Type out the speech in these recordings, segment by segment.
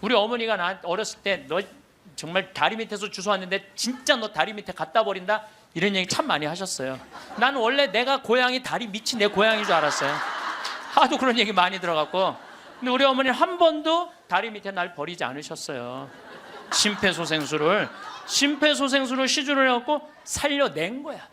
우리 어머니가 나 어렸을 때 너 정말 다리 밑에서 주워왔는데 진짜 너 다리 밑에 갖다 버린다 이런 얘기 참 많이 하셨어요. 나는 원래 내가 고향이 다리 밑이 내 고향인 줄 알았어요. 하도 그런 얘기 많이 들어갖고. 근데 우리 어머니는 한 번도 다리 밑에 날 버리지 않으셨어요. 심폐소생술을 시주를 해갖고 살려낸 거야.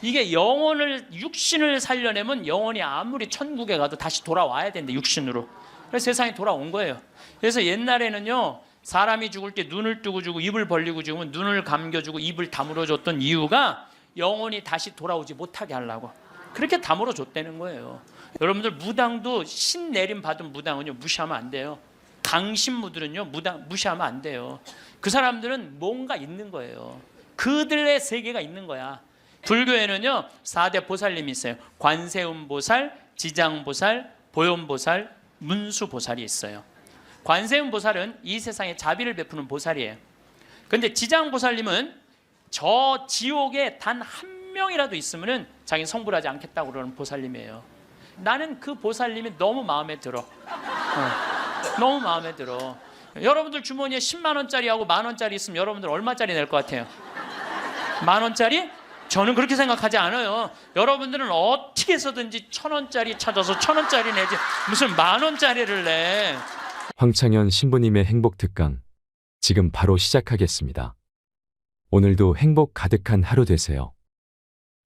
이게 육신을 살려내면 영혼이 아무리 천국에 가도 다시 돌아와야 된대, 육신으로. 그래서 세상에 돌아온 거예요. 그래서 옛날에는요, 사람이 죽을 때 눈을 뜨고 주고 입을 벌리고 죽으면 눈을 감겨주고 입을 다물어 줬던 이유가 영혼이 다시 돌아오지 못하게 하려고 그렇게 다물어 줬다는 거예요. 여러분들 무당도 신 내림 받은 무당은요 무시하면 안 돼요. 강신무들은요 무시하면 안 돼요. 그 사람들은 뭔가 있는 거예요. 그들의 세계가 있는 거야. 불교에는요 4대 보살님이 있어요. 관세음보살, 지장보살, 보현보살, 문수보살이 있어요. 관세음보살은 이 세상에 자비를 베푸는 보살이에요. 그런데 지장보살님은 저 지옥에 단 한 명이라도 있으면 자기는 성불하지 않겠다고 그러는 보살님이에요. 나는 그 보살님이 너무 마음에 들어. 너무 마음에 들어. 여러분들 주머니에 10만 원짜리하고 만 원짜리 있으면 여러분들 얼마짜리 낼 것 같아요? 만 원짜리? 저는 그렇게 생각하지 않아요. 여러분들은 어떻게 해서든지 1,000원짜리 찾아서 1,000원짜리 내지 무슨 만 원짜리를 내. 황창현 신부님의 행복 특강 지금 바로 시작하겠습니다. 오늘도 행복 가득한 하루 되세요.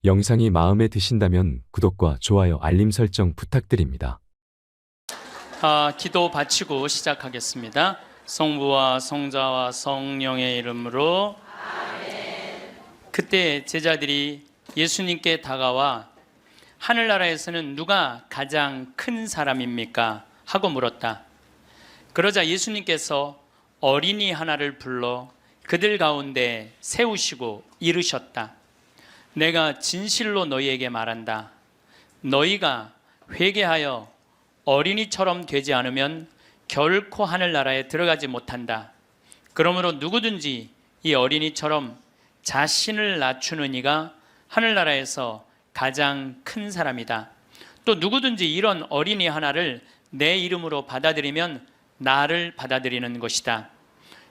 영상이 마음에 드신다면 구독과 좋아요, 알림 설정 부탁드립니다. 기도 바치고 시작하겠습니다. 성부와 성자와 성령의 이름으로 아멘. 그때 제자들이 예수님께 다가와 하늘나라에서는 누가 가장 큰 사람입니까? 하고 물었다. 그러자 예수님께서 어린이 하나를 불러 그들 가운데 세우시고 이르셨다. 내가 진실로 너희에게 말한다. 너희가 회개하여 어린이처럼 되지 않으면 결코 하늘나라에 들어가지 못한다. 그러므로 누구든지 이 어린이처럼 자신을 낮추는 이가 하늘나라에서 가장 큰 사람이다. 또 누구든지 이런 어린이 하나를 내 이름으로 받아들이면 나를 받아들이는 것이다.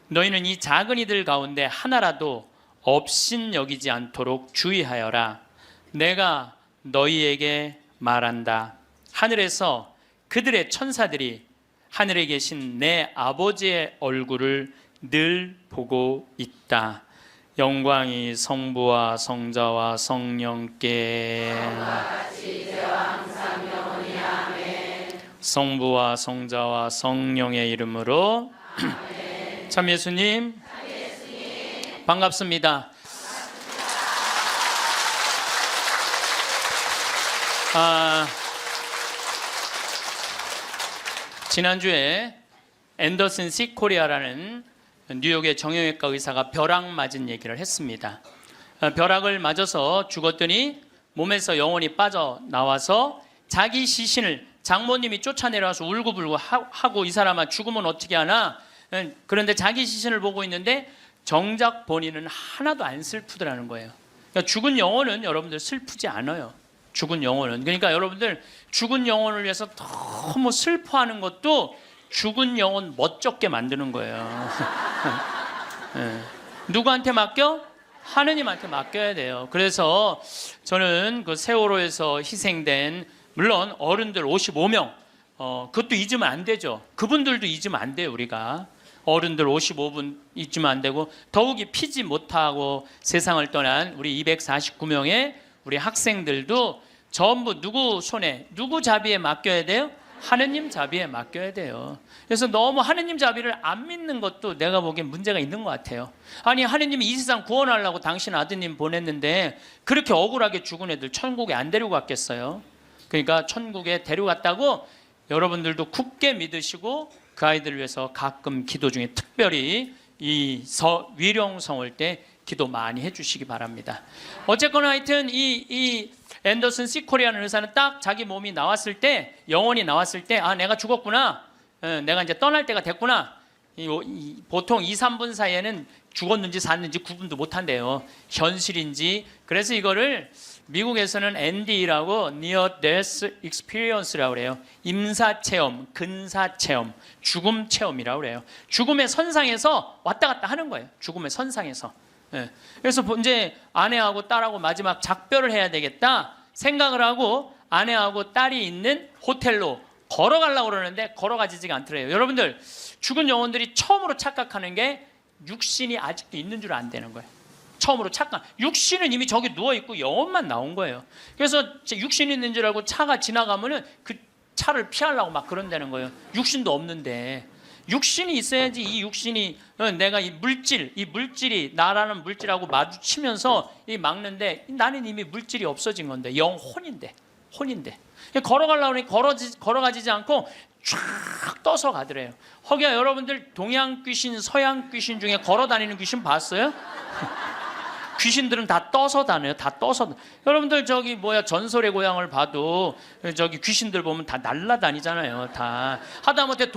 너희는 이 작은 이들 가운데 하나라도 업신여기지 않도록 주의하여라. 내가 너희에게 말한다. 하늘에서 그들의 천사들이 하늘에 계신 내 아버지의 얼굴을 늘 보고 있다. 영광이 성부와 성자와 성령께 성부와 성자와 성령의 이름으로 참 예수님 반갑습니다. 지난주에 앤더슨 시코리아라는 뉴욕의 정형외과 의사가 벼락 맞은 얘기를 했습니다. 벼락을 맞아서 죽었더니 몸에서 영혼이 빠져나와서 자기 시신을 장모님이 쫓아내려와서 울고불고 하고 이 사람아 죽으면 어떻게 하나? 그런데 자기 시신을 보고 있는데 정작 본인은 하나도 안 슬프더라는 거예요. 그러니까 죽은 영혼은 여러분들 슬프지 않아요. 죽은 영혼은. 그러니까 여러분들 죽은 영혼을 위해서 너무 슬퍼하는 것도 죽은 영혼 멋쩍게 만드는 거예요. 누구한테 맡겨? 하느님한테 맡겨야 돼요. 그래서 저는 그 세월호에서 희생된 물론 어른들 55명 그것도 잊으면 안 되죠. 그분들도 잊으면 안 돼요. 우리가 어른들 55분 잊으면 안 되고 더욱이 피지 못하고 세상을 떠난 우리 249명의 우리 학생들도 전부 누구 손에 누구 자비에 맡겨야 돼요? 하느님 자비에 맡겨야 돼요. 그래서 너무 하느님 자비를 안 믿는 것도 내가 보기엔 문제가 있는 것 같아요. 아니 하느님이 이 세상 구원하려고 당신 아드님 보냈는데 그렇게 억울하게 죽은 애들 천국에 안 데리고 갔겠어요? 그러니까 천국에 데려갔다고 여러분들도 굳게 믿으시고 그 아이들을 위해서 가끔 기도 중에 특별히 이 위령성을 때 기도 많이 해주시기 바랍니다. 어쨌거나 하여튼 이 앤더슨 시코리아는 의사는 딱 자기 몸이 나왔을 때 영혼이 나왔을 때 아 내가 죽었구나. 내가 이제 떠날 때가 됐구나. 보통 2, 3분 사이에는 죽었는지 샀는지 구분도 못한대요. 현실인지. 그래서 이거를 미국에서는 ND라고 Near Death Experience라고 그래요. 임사 체험, 근사 체험, 죽음 체험이라고 그래요. 죽음의 선상에서 왔다 갔다 하는 거예요. 죽음의 선상에서. 예. 그래서 이제 아내하고 딸하고 마지막 작별을 해야 되겠다 생각을 하고 아내하고 딸이 있는 호텔로 걸어가려고 그러는데 걸어가지지가 않더래요. 여러분들, 죽은 영혼들이 처음으로 착각하는 게 육신이 아직도 있는 줄 안 되는 거예요. 처음으로 착각. 육신은 이미 저기 누워있고 영혼만 나온 거예요. 그래서 육신이 있는 줄 알고 차가 지나가면은 그 차를 피하려고 막 그런다는 거예요. 육신도 없는데. 육신이 있어야지. 이 육신이 내가 이 물질이 나라는 물질하고 마주치면서 이 막는데 나는 이미 물질이 없어진 건데 영혼인데 걸어가려고 하니 걸어가지지 않고 쫙 떠서 가더래요. 허기야, 여러분들 동양 귀신, 서양 귀신 중에 걸어다니는 귀신 봤어요? 귀신들은 다 떠서 다녀요. 다 떠서. 여러분들 저기 전설의 고향을 봐도 저기 귀신들 보면 다 날라다니잖아요. 다 하다못해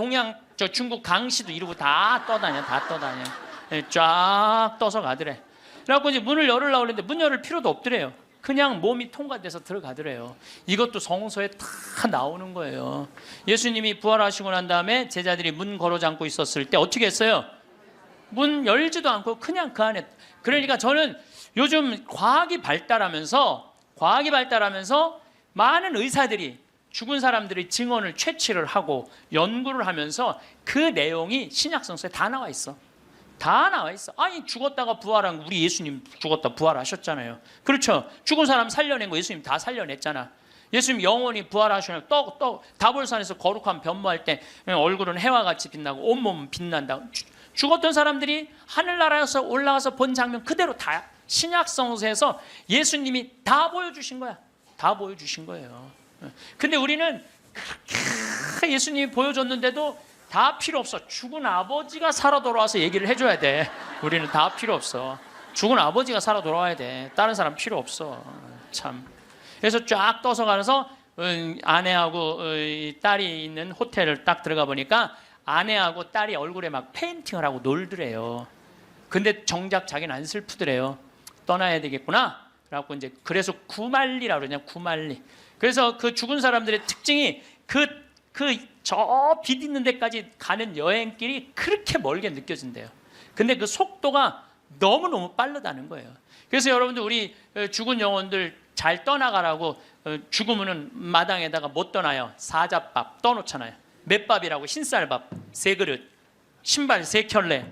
중국 강씨도 이러고 다 떠다녀. 쫙 떠서 가더래. 그래갖고 이제 문을 열으려고 그랬는데 문 열을 필요도 없더래요. 그냥 몸이 통과돼서 들어가더래요. 이것도 성서에 다 나오는 거예요. 예수님이 부활하시고 난 다음에 제자들이 문 걸어 잠고 있었을 때 어떻게 했어요? 문 열지도 않고 그냥 그 안에. 그러니까 저는 요즘 과학이 발달하면서 많은 의사들이 죽은 사람들의 증언을 채취를 하고 연구를 하면서 그 내용이 신약성서에 다 나와 있어. 다 나와 있어. 아니, 죽었다가 부활한 우리 예수님 죽었다 부활하셨잖아요. 그렇죠? 죽은 사람 살려낸 거 예수님 다 살려냈잖아. 예수님 영원히 부활하시면 다볼산에서 거룩한 변모할 때 얼굴은 해와 같이 빛나고 온몸은 빛난다. 죽었던 사람들이 하늘나라에서 올라가서 본 장면 그대로 다 신약성서에서 예수님이 다 보여주신 거야. 다 보여주신 거예요. 근데 우리는 그렇게 예수님이 보여줬는데도 다 필요 없어. 죽은 아버지가 살아 돌아와서 얘기를 해줘야 돼. 우리는 다 필요 없어. 죽은 아버지가 살아 돌아와야 돼. 다른 사람 필요 없어. 참. 그래서 쫙 떠서 가서 아내하고 딸이 있는 호텔을 딱 들어가 보니까 아내하고 딸이 얼굴에 막 페인팅을 하고 놀더래요. 근데 정작 자기는 안 슬프더래요. 떠나야 되겠구나. 그래서 구말리라고 그러냐, 구말리. 그래서 그 죽은 사람들의 특징이 저 빛 있는 데까지 가는 여행길이 그렇게 멀게 느껴진대요. 근데 그 속도가 너무너무 빠르다는 거예요. 그래서 여러분들, 우리 죽은 영혼들 잘 떠나가라고 죽으면은 마당에다가 못 떠나요. 사자밥 떠놓잖아요. 맷밥이라고 흰쌀밥 3그릇, 신발 3켤레,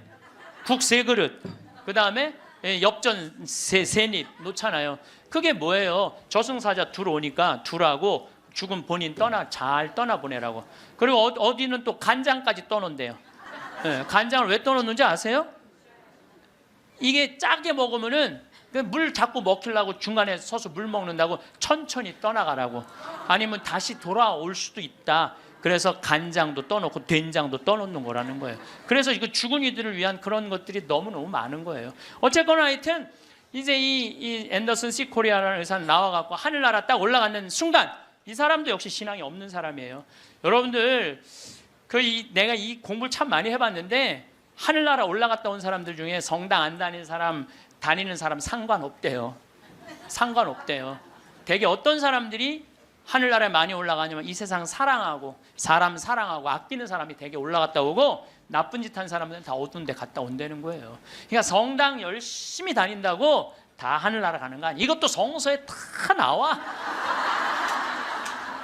국 3그릇, 그 다음에 엽전 3입 놓잖아요. 그게 뭐예요? 저승사자 둘 오니까 둘하고 죽은 본인 잘 떠나보내라고. 그리고 어디는 또 간장까지 떠놓은대요. 간장을 왜 떠놓는지 아세요? 이게 짜게 먹으면은 물 자꾸 먹히려고 중간에 서서 물 먹는다고 천천히 떠나가라고. 아니면 다시 돌아올 수도 있다. 그래서 간장도 떠놓고 된장도 떠놓는 거라는 거예요. 그래서 이거 죽은 이들을 위한 그런 것들이 너무너무 많은 거예요. 어쨌거나 하여튼 이제 이 앤더슨 C 코리아라는 의사는 나와갖고 하늘나라 딱 올라가는 순간 이 사람도 역시 신앙이 없는 사람이에요. 여러분들, 내가 이 공부를 참 많이 해봤는데 하늘나라 올라갔다 온 사람들 중에 성당 안 다니는 사람 상관없대요. 상관없대요. 되게 어떤 사람들이 하늘나라에 많이 올라가냐면 이 세상 사랑하고 사람 사랑하고 아끼는 사람이 되게 올라갔다 오고 나쁜 짓 한 사람들은 다 어두운 데 갔다 온다는 거예요. 그러니까 성당 열심히 다닌다고 다 하늘나라 가는 거 아니에요. 이것도 성서에 다 나와.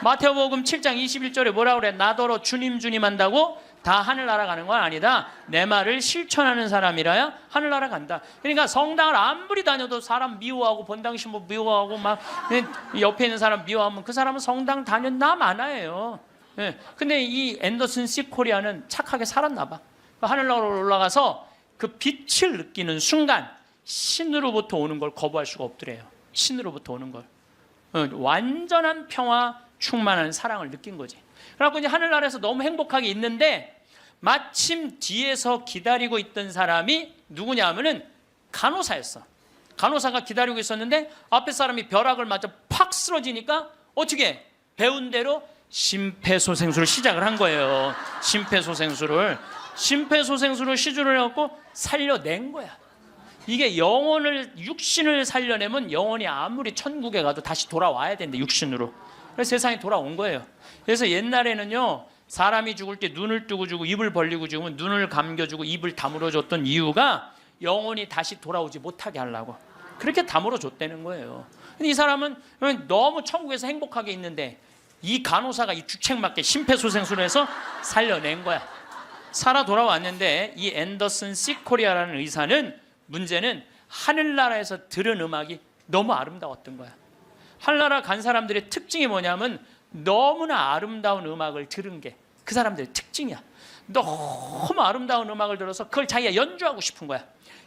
마태복음 7장 21절에 뭐라 그래? 나더러 주님 한다고 다 하늘나라 가는 건 아니다. 내 말을 실천하는 사람이라야 하늘나라 간다. 그러니까 성당을 아무리 다녀도 사람 미워하고 본당신부 미워하고 막 옆에 있는 사람 미워하면 그 사람은 성당 다녔나 마나예요. 근데 이 앤더슨 C 코리아는 착하게 살았나 봐. 하늘나라로 올라가서 그 빛을 느끼는 순간 신으로부터 오는 걸 거부할 수가 없더래요. 신으로부터 오는 걸. 완전한 평화, 충만한 사랑을 느낀 거지. 그래갖고 이제 하늘나라에서 너무 행복하게 있는데 마침 뒤에서 기다리고 있던 사람이 누구냐 하면은 간호사였어. 간호사가 기다리고 있었는데 앞에 사람이 벼락을 맞아 팍 쓰러지니까 어떻게 배운 대로 심폐소생술을 시작을 한 거예요. 심폐소생술을 시주를 해갖고 살려낸 거야. 이게 영혼을 육신을 살려내면 영혼이 아무리 천국에 가도 다시 돌아와야 된대, 육신으로. 그래서 세상에 돌아온 거예요. 그래서 옛날에는요, 사람이 죽을 때 눈을 뜨고 주고 입을 벌리고 죽으면 눈을 감겨주고 입을 다물어 줬던 이유가 영혼이 다시 돌아오지 못하게 하려고 그렇게 다물어 줬다는 거예요. 근데 이 사람은 너무 천국에서 행복하게 있는데 이 간호사가 이 주책맞게 심폐소생술을 해서 살려낸 거야. 살아 돌아왔는데 이 앤더슨 시코리아라는 의사는 문제는 하늘나라에서 들은 음악이 너무 아름다웠던 거야. 하늘나라 간 사람들의 특징이 뭐냐면 너무나 아름다운 음악을 들은 게 그 사람들의 특징이야. 너무 아름다운 음악을 들어서 그걸 자기가 연주하고 싶은 거야.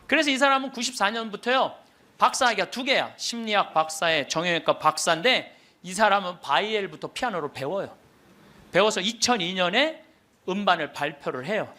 그래서 이 사람은 94년부터요 박사학위가 2개야. 심리학 박사에 정형외과 박사인데 이 사람은 바이엘부터 피아노를 배워요. 배워서 2002년에 음반을 발표를 해요.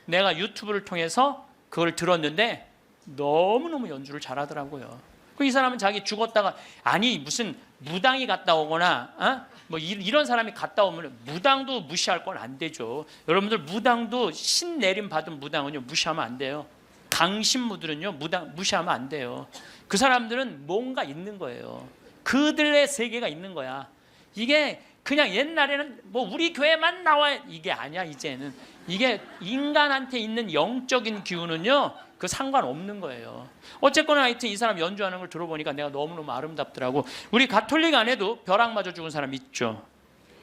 내가 유튜브를 통해서 그걸 들었는데 너무너무 연주를 잘하더라고요. 이 사람은 자기 죽었다가 아니 무슨 무당이 갔다 오거나 뭐 이런 사람이 갔다 오면 무당도 무시할 건 안 되죠. 여러분들 무당도 신 내림 받은 무당은요 무시하면 안 돼요. 강신무들은요 무당 무시하면 안 돼요. 그 사람들은 뭔가 있는 거예요. 그들의 세계가 있는 거야. 이게 그냥 옛날에는 뭐 우리 교회만 나와 이게 아니야. 이제는 이게 인간한테 있는 영적인 기운은요 그 상관없는 거예요. 어쨌거나 하여튼 이 사람 연주하는 걸 들어보니까 내가 너무너무 아름답더라고. 우리 가톨릭 안에도 벼락 맞아 죽은 사람 있죠.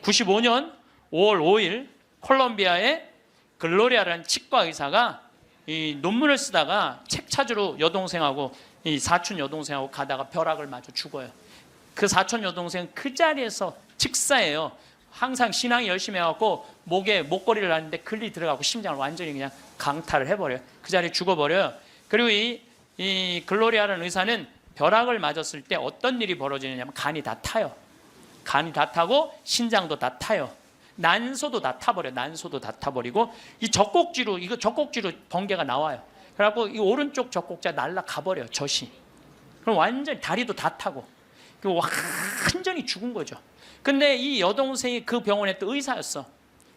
95년 5월 5일 콜롬비아의 글로리아라는 치과 의사가 이 논문을 쓰다가 책 찾으러 여동생하고 이 사촌 여동생하고 가다가 벼락을 맞아 죽어요. 그 사촌 여동생 그 자리에서 즉사예요. 항상 신앙이 열심히 해갖고 목에 목걸이를 하는데 글리 들어가고 심장을 완전히 그냥 강탈을 해버려요. 그 자리에 죽어버려요. 그리고 이 글로리아라는 의사는 벼락을 맞았을 때 어떤 일이 벌어지느냐면 간이 다 타요. 간이 다 타고 신장도 다 타요. 난소도 다 타버려요. 난소도 다 타버리고 이 젖꼭지로 번개가 나와요. 그래갖고 이 오른쪽 젖꼭지가 날아가버려요. 젖이. 그럼 완전히 다리도 다 타고 완전히 죽은 거죠. 근데 이 여동생이 그 병원에 또 의사였어.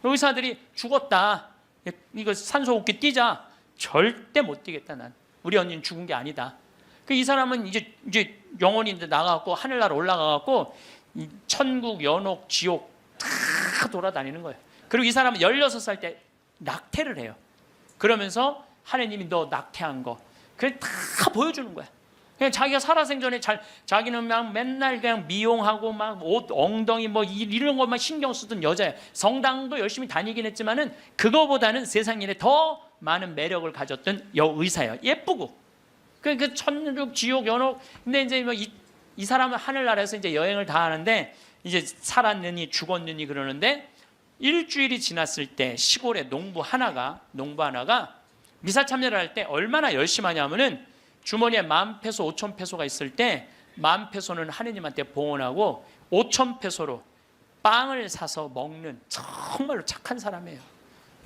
의사들이 죽었다. 이거 산소호흡기 뛰자. 절대 못 뛰겠다. 난 우리 언니는 죽은 게 아니다. 이 사람은 이제 영혼이 나가갖고 하늘나라 올라가갖고 천국, 연옥, 지옥 다 돌아다니는 거예요. 그리고 이 사람은 16살 때 낙태를 해요. 그러면서 하나님이 너 낙태한 거 그래 다 보여주는 거야. 그냥 자기가 살아생전에 자기는 막 맨날 그냥 미용하고 막 옷 엉덩이 뭐 이런 것만 신경 쓰던 여자예요. 성당도 열심히 다니긴 했지만은 그거보다는 세상 일에 더 많은 매력을 가졌던 여의사예요. 예쁘고 그 천국, 지옥, 연옥. 근데 이제 뭐 이 사람은 하늘나라에서 이제 여행을 다 하는데 이제 살았느니 죽었느니 그러는데 일주일이 지났을 때 시골에 농부 하나가 미사 참여를 할 때 얼마나 열심히 하냐면은 주머니에 10,000페소, 5,000페소가 있을 때 10,000페소는 하느님한테 봉헌하고 5,000페소로 빵을 사서 먹는 정말로 착한 사람이에요.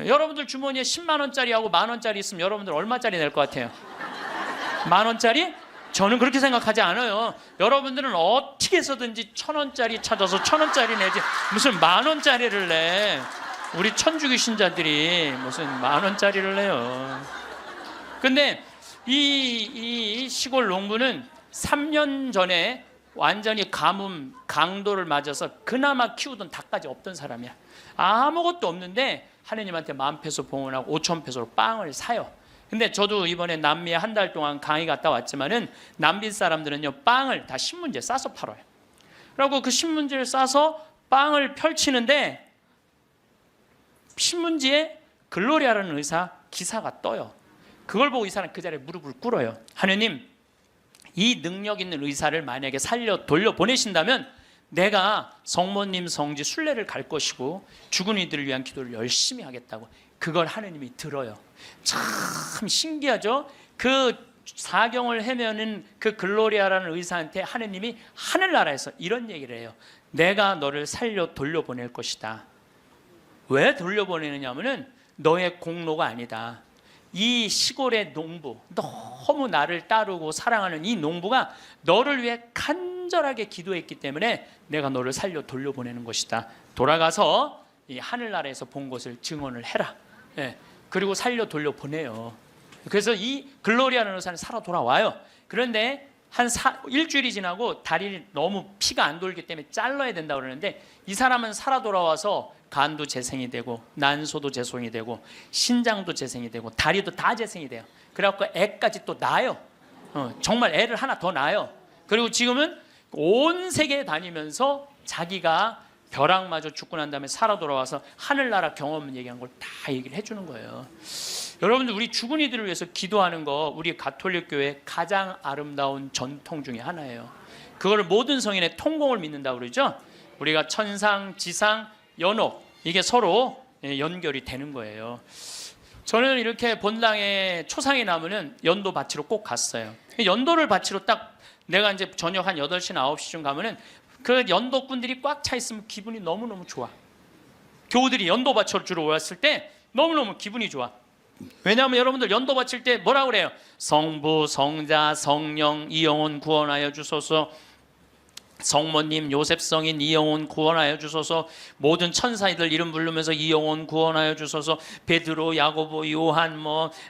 여러분들 주머니에 10만 원짜리하고 10,000원짜리 있으면 여러분들 얼마짜리 낼 것 같아요? 10,000원짜리? 저는 그렇게 생각하지 않아요. 여러분들은 어떻게 해서든지 1,000원짜리 찾아서 1,000원짜리 내지 무슨 10,000원짜리를 내. 우리 천주교 신자들이 무슨 10,000원짜리를 내요. 근데 이 시골 농부는 3년 전에 완전히 가뭄, 강도를 맞아서 그나마 키우던 닭까지 없던 사람이야. 아무것도 없는데 하느님한테 10,000페소 봉헌하고 5,000페소로 빵을 사요. 근데 저도 이번에 남미에 한 달 동안 강의 갔다 왔지만은 남미 사람들은요 빵을 다 신문지에 싸서 팔아요. 그리고 그 신문지를 싸서 빵을 펼치는데 신문지에 글로리아라는 의사 기사가 떠요. 그걸 보고 이 사람 그 자리에 무릎을 꿇어요. 하느님, 이 능력 있는 의사를 만약에 돌려보내신다면 내가 성모님 성지 순례를 갈 것이고 죽은 이들을 위한 기도를 열심히 하겠다고. 그걸 하느님이 들어요. 참 신기하죠? 그 사경을 헤매는 그 글로리아라는 의사한테 하느님이 하늘나라에서 이런 얘기를 해요. 내가 너를 살려 돌려보낼 것이다. 왜 돌려보내느냐면은 너의 공로가 아니다. 이 시골의 농부, 너무 나를 따르고 사랑하는 이 농부가 너를 위해 간절하게 기도했기 때문에 내가 너를 살려 돌려보내는 것이다. 돌아가서 이 하늘나라에서 본 것을 증언을 해라. 예, 그리고 살려 돌려보내요. 그래서 이 글로리아라는 의사는 살아 돌아와요. 그런데 일주일이 지나고 다리를 너무 피가 안 돌기 때문에 잘라야 된다고 그러는데 이 사람은 살아 돌아와서 간도 재생이 되고 난소도 재생이 되고 신장도 재생이 되고 다리도 다 재생이 돼요. 그래갖고 애까지 또 낳아요. 정말 애를 하나 더 낳아요. 그리고 지금은 온 세계에 다니면서 자기가 벼락마저 죽고 난 다음에 살아 돌아와서 하늘나라 경험 얘기한 걸 다 얘기를 해주는 거예요. 여러분들, 우리 죽은 이들을 위해서 기도하는 거 우리 가톨릭 교회 가장 아름다운 전통 중에 하나예요. 그거를 모든 성인의 통공을 믿는다고 그러죠. 우리가 천상, 지상, 연옥, 이게 서로 연결이 되는 거예요. 저는 이렇게 본당에 초상이 나면은 연도 바치러 꼭 갔어요. 연도를 바치러 딱 내가 이제 저녁 한 8시, 9시쯤 가면은 그 연도꾼들이 꽉 차 있으면 기분이 너무너무 좋아. 교우들이 연도 바치러 주러 왔을 때 너무너무 기분이 좋아. 왜냐하면 여러분들 연도 바칠 때 뭐라 그래요? 성부, 성자, 성령, 이영혼 구원하여 주소서. 성모님, 요셉 성인 이영혼 구원하여 주소서. 모든 천사이들 이름 부르면서 이영혼 구원하여 주소서. 베드로, 야고보, 요한,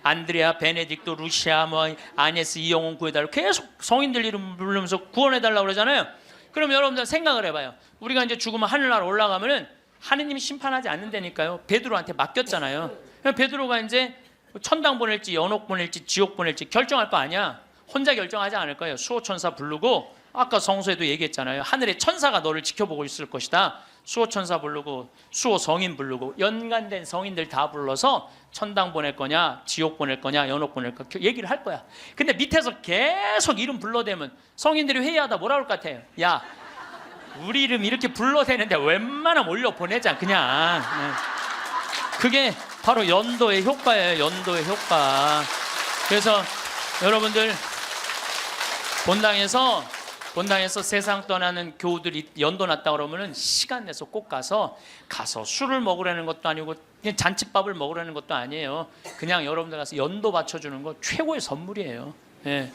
안드레아, 베네딕토, 루시아, 아네스 이영혼 구해달라고 계속 성인들 이름 부르면서 구원해달라고 그러잖아요. 그럼 여러분들 생각을 해봐요. 우리가 이제 죽으면 하늘나라 올라가면은 하느님이 심판하지 않는다니까요. 베드로한테 맡겼잖아요. 베드로가 이제 천당 보낼지 연옥 보낼지 지옥 보낼지 결정할 거 아니야. 혼자 결정하지 않을 거예요. 수호천사 부르고, 아까 성서에도 얘기했잖아요. 하늘의 천사가 너를 지켜보고 있을 것이다. 수호천사 부르고 수호 성인 부르고 연관된 성인들 다 불러서 천당 보낼 거냐 지옥 보낼 거냐 연옥 보낼 거냐 얘기를 할 거야. 근데 밑에서 계속 이름 불러대면 성인들이 회의하다 뭐라 그럴 것 같아요? 야, 우리 이름 이렇게 불러대는데 웬만하면 올려 보내자 그냥. 그게 바로 연도의 효과예요. 연도의 효과. 그래서 여러분들 본당에서 세상 떠나는 교우들이 연도 났다 그러면은 시간 내서 꼭 가서 술을 먹으라는 것도 아니고 그냥 잔칫밥을 먹으라는 것도 아니에요. 그냥 여러분들 가서 연도 바쳐주는 거 최고의 선물이에요. 예.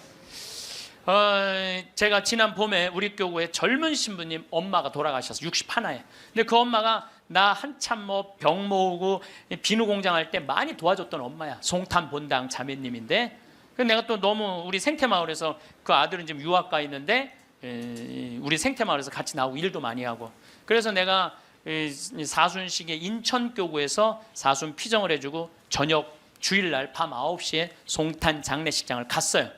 제가 지난 봄에 우리 교구에 젊은 신부님 엄마가 돌아가셔서 61에. 근데 그 엄마가 나 한참 병 모으고 비누 공장 할 때 많이 도와줬던 엄마야. 송탄 본당 자매님인데, 내가 또 너무 우리 생태마을에서 그 아들은 지금 유학 가 있는데 우리 생태마을에서 같이 나오고 일도 많이 하고, 그래서 내가 사순식에 인천교구에서 사순 피정을 해주고 저녁 주일날 밤 9시에 송탄 장례식장을 갔어요.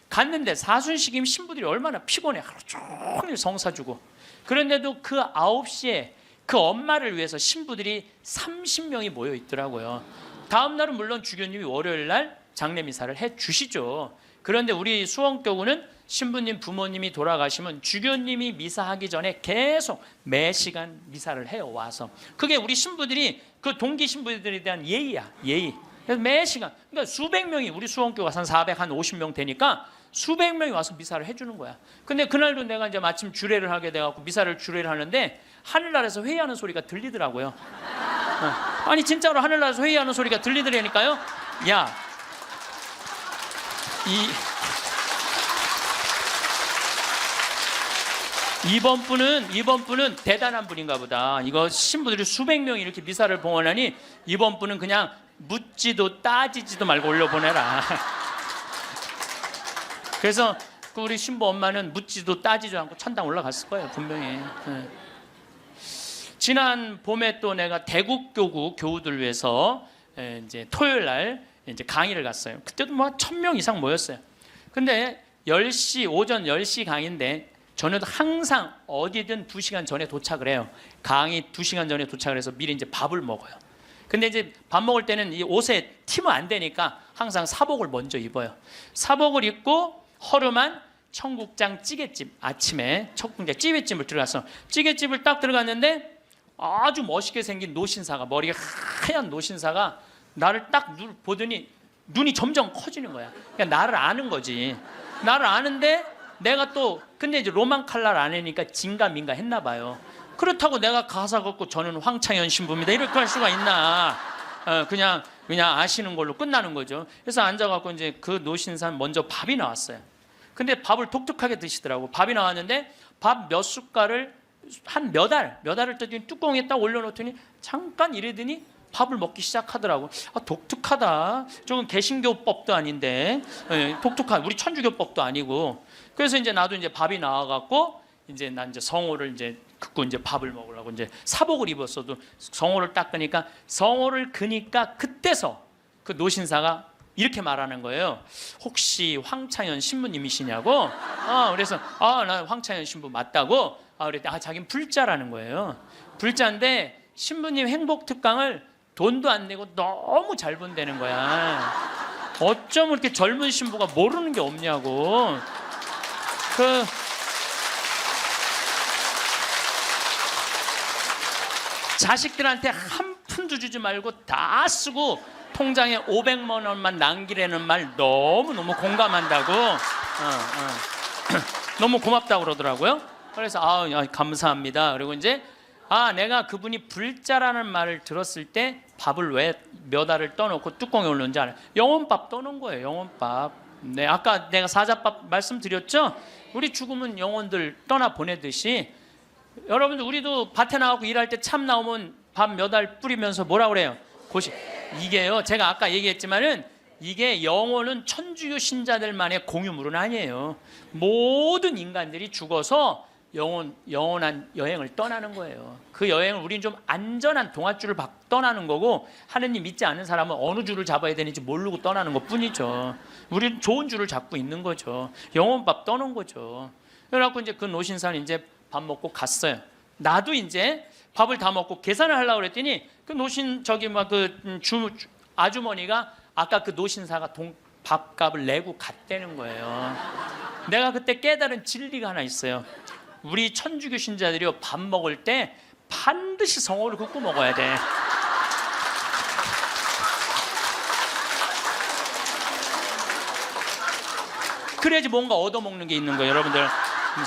갔는데 사순식임 신부들이 얼마나 피곤해. 하루 종일 성사주고. 그런데도 그 9시에 그 엄마를 위해서 신부들이 30명이 모여 있더라고요. 다음 날은 물론 주교님이 월요일날 장례미사를 해주시죠. 그런데 우리 수원교구는 신부님 부모님이 돌아가시면 주교님이 미사하기 전에 계속 매 시간 미사를 해요. 와서 그게 우리 신부들이 그 동기 신부들에 대한 예의야. 예의. 그래서 매 시간, 그러니까 수백 명이, 우리 수원교가 한 450명 되니까 수백 명이 와서 미사를 해주는 거야. 근데 그날도 내가 이제 마침 주례를 하게 돼갖고 미사를 주례를 하는데 하늘나라에서 회의하는 소리가 들리더라고요. 아니 진짜로 하늘나라에서 회의하는 소리가 들리더라니까요. 야, 이번 분은 대단한 분인가 보다. 이거 신부들이 수백 명이 이렇게 미사를 봉헌하니 이번 분은 그냥 묻지도 따지지도 말고 올려보내라. 그래서 우리 신부 엄마는 묻지도 따지도 않고 천당 올라갔을 거예요, 분명히. 지난 봄에 또 내가 대국교구 교우들 위해서 이제 토요일 날 이제 강의를 갔어요. 그때도 1000명 이상 모였어요. 근데 10시, 오전 10시 강의인데 저는 항상 어디든 2시간 전에 도착을 해요. 강의 2시간 전에 도착을 해서 미리 이제 밥을 먹어요. 근데 이제 밥 먹을 때는 이 옷에 튀면 안 되니까 항상 사복을 먼저 입어요. 사복을 입고 허름한 청국장 찌개집, 아침에 청국장 찌개집을 들어가서 찌개집을 딱 들어갔는데 아주 멋있게 생긴 노신사가, 머리가 하얀 노신사가 나를 딱 보더니 눈이 점점 커지는 거야. 그러니까 나를 아는 거지. 나를 아는데 내가 또 근데 이제 로만 칼날 아내니까 진가민가 했나 봐요. 그렇다고 내가 가사 걷고 저는 황창현 신부입니다 이렇게 할 수가 있나? 그냥 아시는 걸로 끝나는 거죠. 그래서 앉아갖고 이제 그 노신사 먼저 밥이 나왔어요. 근데 밥을 독특하게 드시더라고. 밥이 나왔는데 밥 몇 숟갈을 한 몇 알을 떠더니 뚜껑에 딱 올려놓더니 잠깐 이러더니 밥을 먹기 시작하더라고. 독특하다. 저건 개신교법도 아닌데, 독특한 우리 천주교법도 아니고. 그래서 이제 나도 이제 밥이 나와갖고 이제 난 이제 성호를 이제 긋고 이제 밥을 먹으려고 이제 사복을 입었어도 성호를 딱 그니까 성호를 그니까 그때서 그 노신사가 이렇게 말하는 거예요. 혹시 황창현 신부님이시냐고. 그래서 나 황창현 신부 맞다고. 그랬더니 자기는 불자라는 거예요. 불자인데 신부님 행복 특강을 돈도 안 내고 너무 잘 본다는 거야. 어쩜 이렇게 젊은 신부가 모르는 게 없냐고. 자식들한테 한 푼도 주지 말고 다 쓰고 통장에 500만 원만 남기라는 말 너무너무 공감한다고. 너무 고맙다고 그러더라고요. 그래서 감사합니다. 그리고 이제 내가 그분이 불자라는 말을 들었을 때 밥을 왜 몇 알을 떠놓고 뚜껑에 올렸는지 알아요. 영혼밥 떠놓은 거예요. 영혼밥. 네, 아까 내가 사자밥 말씀드렸죠. 우리 죽으면 영혼들 떠나 보내듯이 여러분들 우리도 밭에 나가고 일할 때 참 나오면 밥 몇 알 뿌리면서 뭐라 그래요? 이게요. 제가 아까 얘기했지만은 이게 영혼은 천주교 신자들만의 공유물은 아니에요. 모든 인간들이 죽어서 영원한 여행을 떠나는 거예요. 그 여행을 우리는 좀 안전한 동아줄을 떠나는 거고 하느님 믿지 않는 사람은 어느 줄을 잡아야 되는지 모르고 떠나는 것뿐이죠. 우리는 좋은 줄을 잡고 있는 거죠. 영혼밥 떠는 거죠. 그래갖고 이제 그 노신사는 이제 밥 먹고 갔어요. 나도 이제 밥을 다 먹고 계산을 하려고 그랬더니 그 노신 아주머니가 아까 그 노신사가 밥값을 내고 갔다는 거예요. 내가 그때 깨달은 진리가 하나 있어요. 우리 천주교 신자들이요 밥 먹을 때 반드시 성호를 긋고 먹어야 돼. 그래야지 뭔가 얻어먹는 게 있는 거예요. 여러분들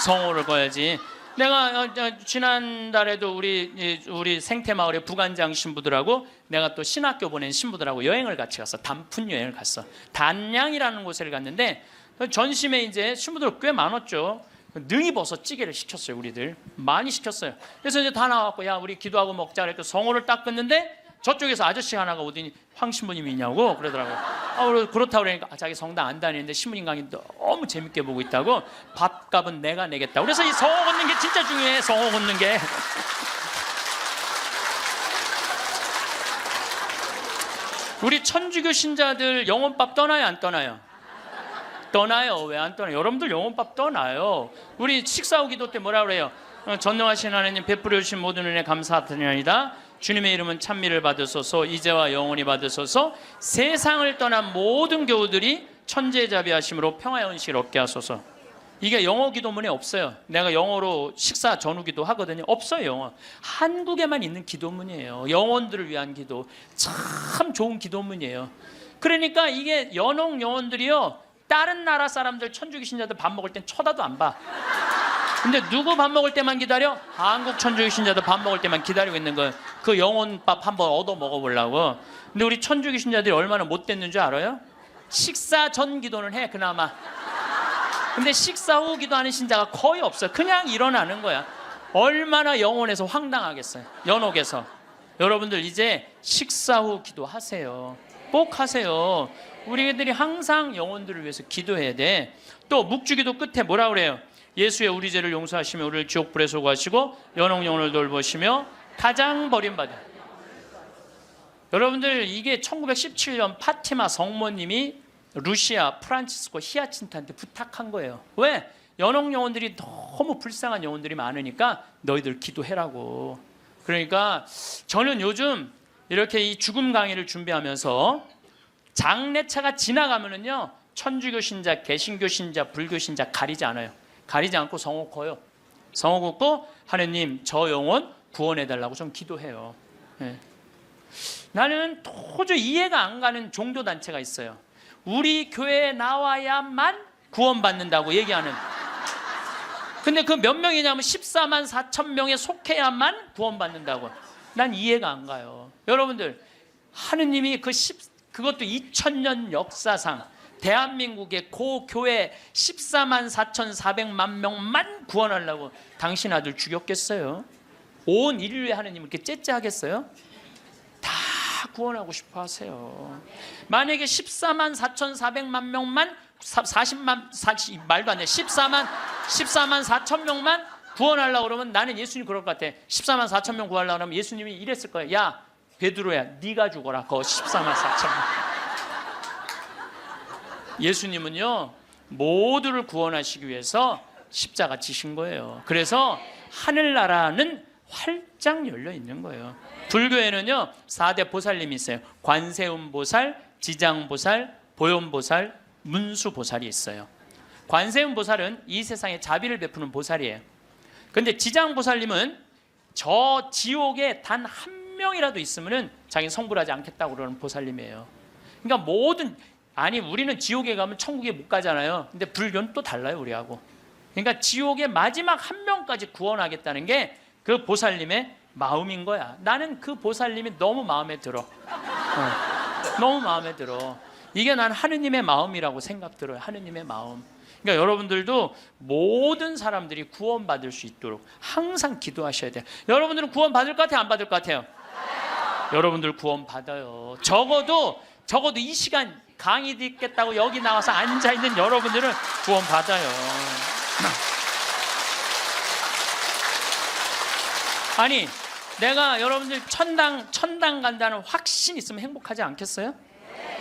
성호를 거야지. 내가 지난달에도 우리 생태마을의 부관장 신부들하고 내가 또 신학교 보낸 신부들하고 여행을 같이 갔어. 단풍 여행을 갔어. 단양이라는 곳을 갔는데 전심에 이제 신부들 꽤 많았죠. 능이버섯 찌개를 시켰어요. 우리들 많이 시켰어요. 그래서 이제 다 나왔고 야 우리 기도하고 먹자 그랬고 성호를 딱 끊는데 저쪽에서 아저씨 하나가 오더니 황 신부님이 있냐고 그러더라고요. 그렇다고 그러니까 자기 성당 안 다니는데 신부님 강의 너무 재밌게 보고 있다고. 밥값은 내가 내겠다. 그래서 이 성호 걷는 게 진짜 중요해. 성호 걷는 게. 우리 천주교 신자들 영혼밥 떠나요 안 떠나요? 떠나요. 왜 안 떠나요? 여러분들 영혼밥 떠나요. 우리 식사 후 기도 때 뭐라 그래요? 전능하신 하나님 베풀어 주신 모든 은혜 감사드리나이다. 주님의 이름은 찬미를 받으소서. 이제와 영원히 받으소서. 세상을 떠난 모든 교우들이 천재자비하심으로 평화의 은식을 얻게 하소서. 이게 영어 기도문에 없어요. 내가 영어로 식사 전후 기도 하거든요. 없어요. 영어. 한국에만 있는 기도문이에요. 영혼들을 위한 기도. 참 좋은 기도문이에요. 그러니까 이게 연옥 영혼들이요 다른 나라 사람들 천주교 신자들 밥 먹을 땐 쳐다도 안 봐. 근데 누구 밥 먹을 때만 기다려? 한국 천주교 신자들 밥 먹을 때만 기다리고 있는 거예요. 그 영혼밥 한번 얻어 먹어보려고. 근데 우리 천주교 신자들이 얼마나 못됐는 줄 알아요? 식사 전 기도는 해 그나마. 근데 식사 후 기도하는 신자가 거의 없어요. 그냥 일어나는 거야. 얼마나 영혼에서 황당하겠어요. 연옥에서. 여러분들 이제 식사 후 기도하세요. 꼭 하세요. 우리들이 항상 영혼들을 위해서 기도해야 돼. 또 묵주기도 끝에 뭐라 그래요? 예수의 우리 죄를 용서하시며 우리를 지옥불에 소구하시고 연옥 영혼을 돌보시며 가장 버림받은. 여러분들 이게 1917년 파티마 성모님이 루시아 프란치스코 히아친트한테 부탁한 거예요. 왜? 연옥 영혼들이 너무 불쌍한 영혼들이 많으니까 너희들 기도해라고. 그러니까 저는 요즘 이렇게 이 죽음 강의를 준비하면서 장례차가 지나가면은요 천주교 신자, 개신교 신자, 불교 신자 가리지 않아요. 가리지 않고 성호 커요. 성호 걷고 하느님 저 영혼 구원해달라고 좀 기도해요. 네. 나는 도저히 이해가 안 가는 종교단체가 있어요. 우리 교회에 나와야만 구원받는다고 얘기하는. 근데 그 몇 명이냐면 14만 4천 명에 속해야만 구원받는다고. 난 이해가 안 가요. 여러분들 하느님이 그것도 2000년 역사상 대한민국의 고교회 14만 4,400만 명만 구원하려고 당신 아들 죽였겠어요? 온 인류의 하느님을 이렇게 째째하겠어요? 다 구원하고 싶어 하세요. 만약에 14만 4,400만 명만 40 말도 안 돼. 14만 4천 명만 구원하려고 그러면 나는 예수님 그럴 것 같아. 14만 4천 명 구하려고 그러면 예수님이 이랬을 거야. 야 베드로야 네가 죽어라. 거 14만 4천 명. 예수님은요 모두를 구원하시기 위해서 십자가 지신 거예요. 그래서 하늘나라는 활짝 열려 있는 거예요. 불교에는요 4대 보살님이 있어요. 관세음보살, 지장보살, 보현보살, 문수보살이 있어요. 관세음보살은 이 세상에 자비를 베푸는 보살이에요. 그런데 지장보살님은 저 지옥에 단 한 명이라도 있으면 자기는 성불하지 않겠다고 그러는 보살님이에요. 그러니까 우리는 지옥에 가면 천국에 못 가잖아요. 근데 불교는 또 달라요 우리하고. 그러니까 지옥의 마지막 한 명까지 구원하겠다는 게 그 보살님의 마음인 거야. 나는 그 보살님이 너무 마음에 들어. 너무 마음에 들어. 이게 난 하느님의 마음이라고 생각 들어요. 하느님의 마음. 그러니까 여러분들도 모든 사람들이 구원받을 수 있도록 항상 기도하셔야 돼요. 여러분들은 구원 받을 것 같아요? 안 받을 것 같아요? 여러분들 구원 받아요. 적어도 이 시간 강의 듣겠다고 여기 나와서 앉아있는 여러분들은 구원 받아요. 아니 내가 여러분들 천당 간다는 확신 있으면 행복하지 않겠어요?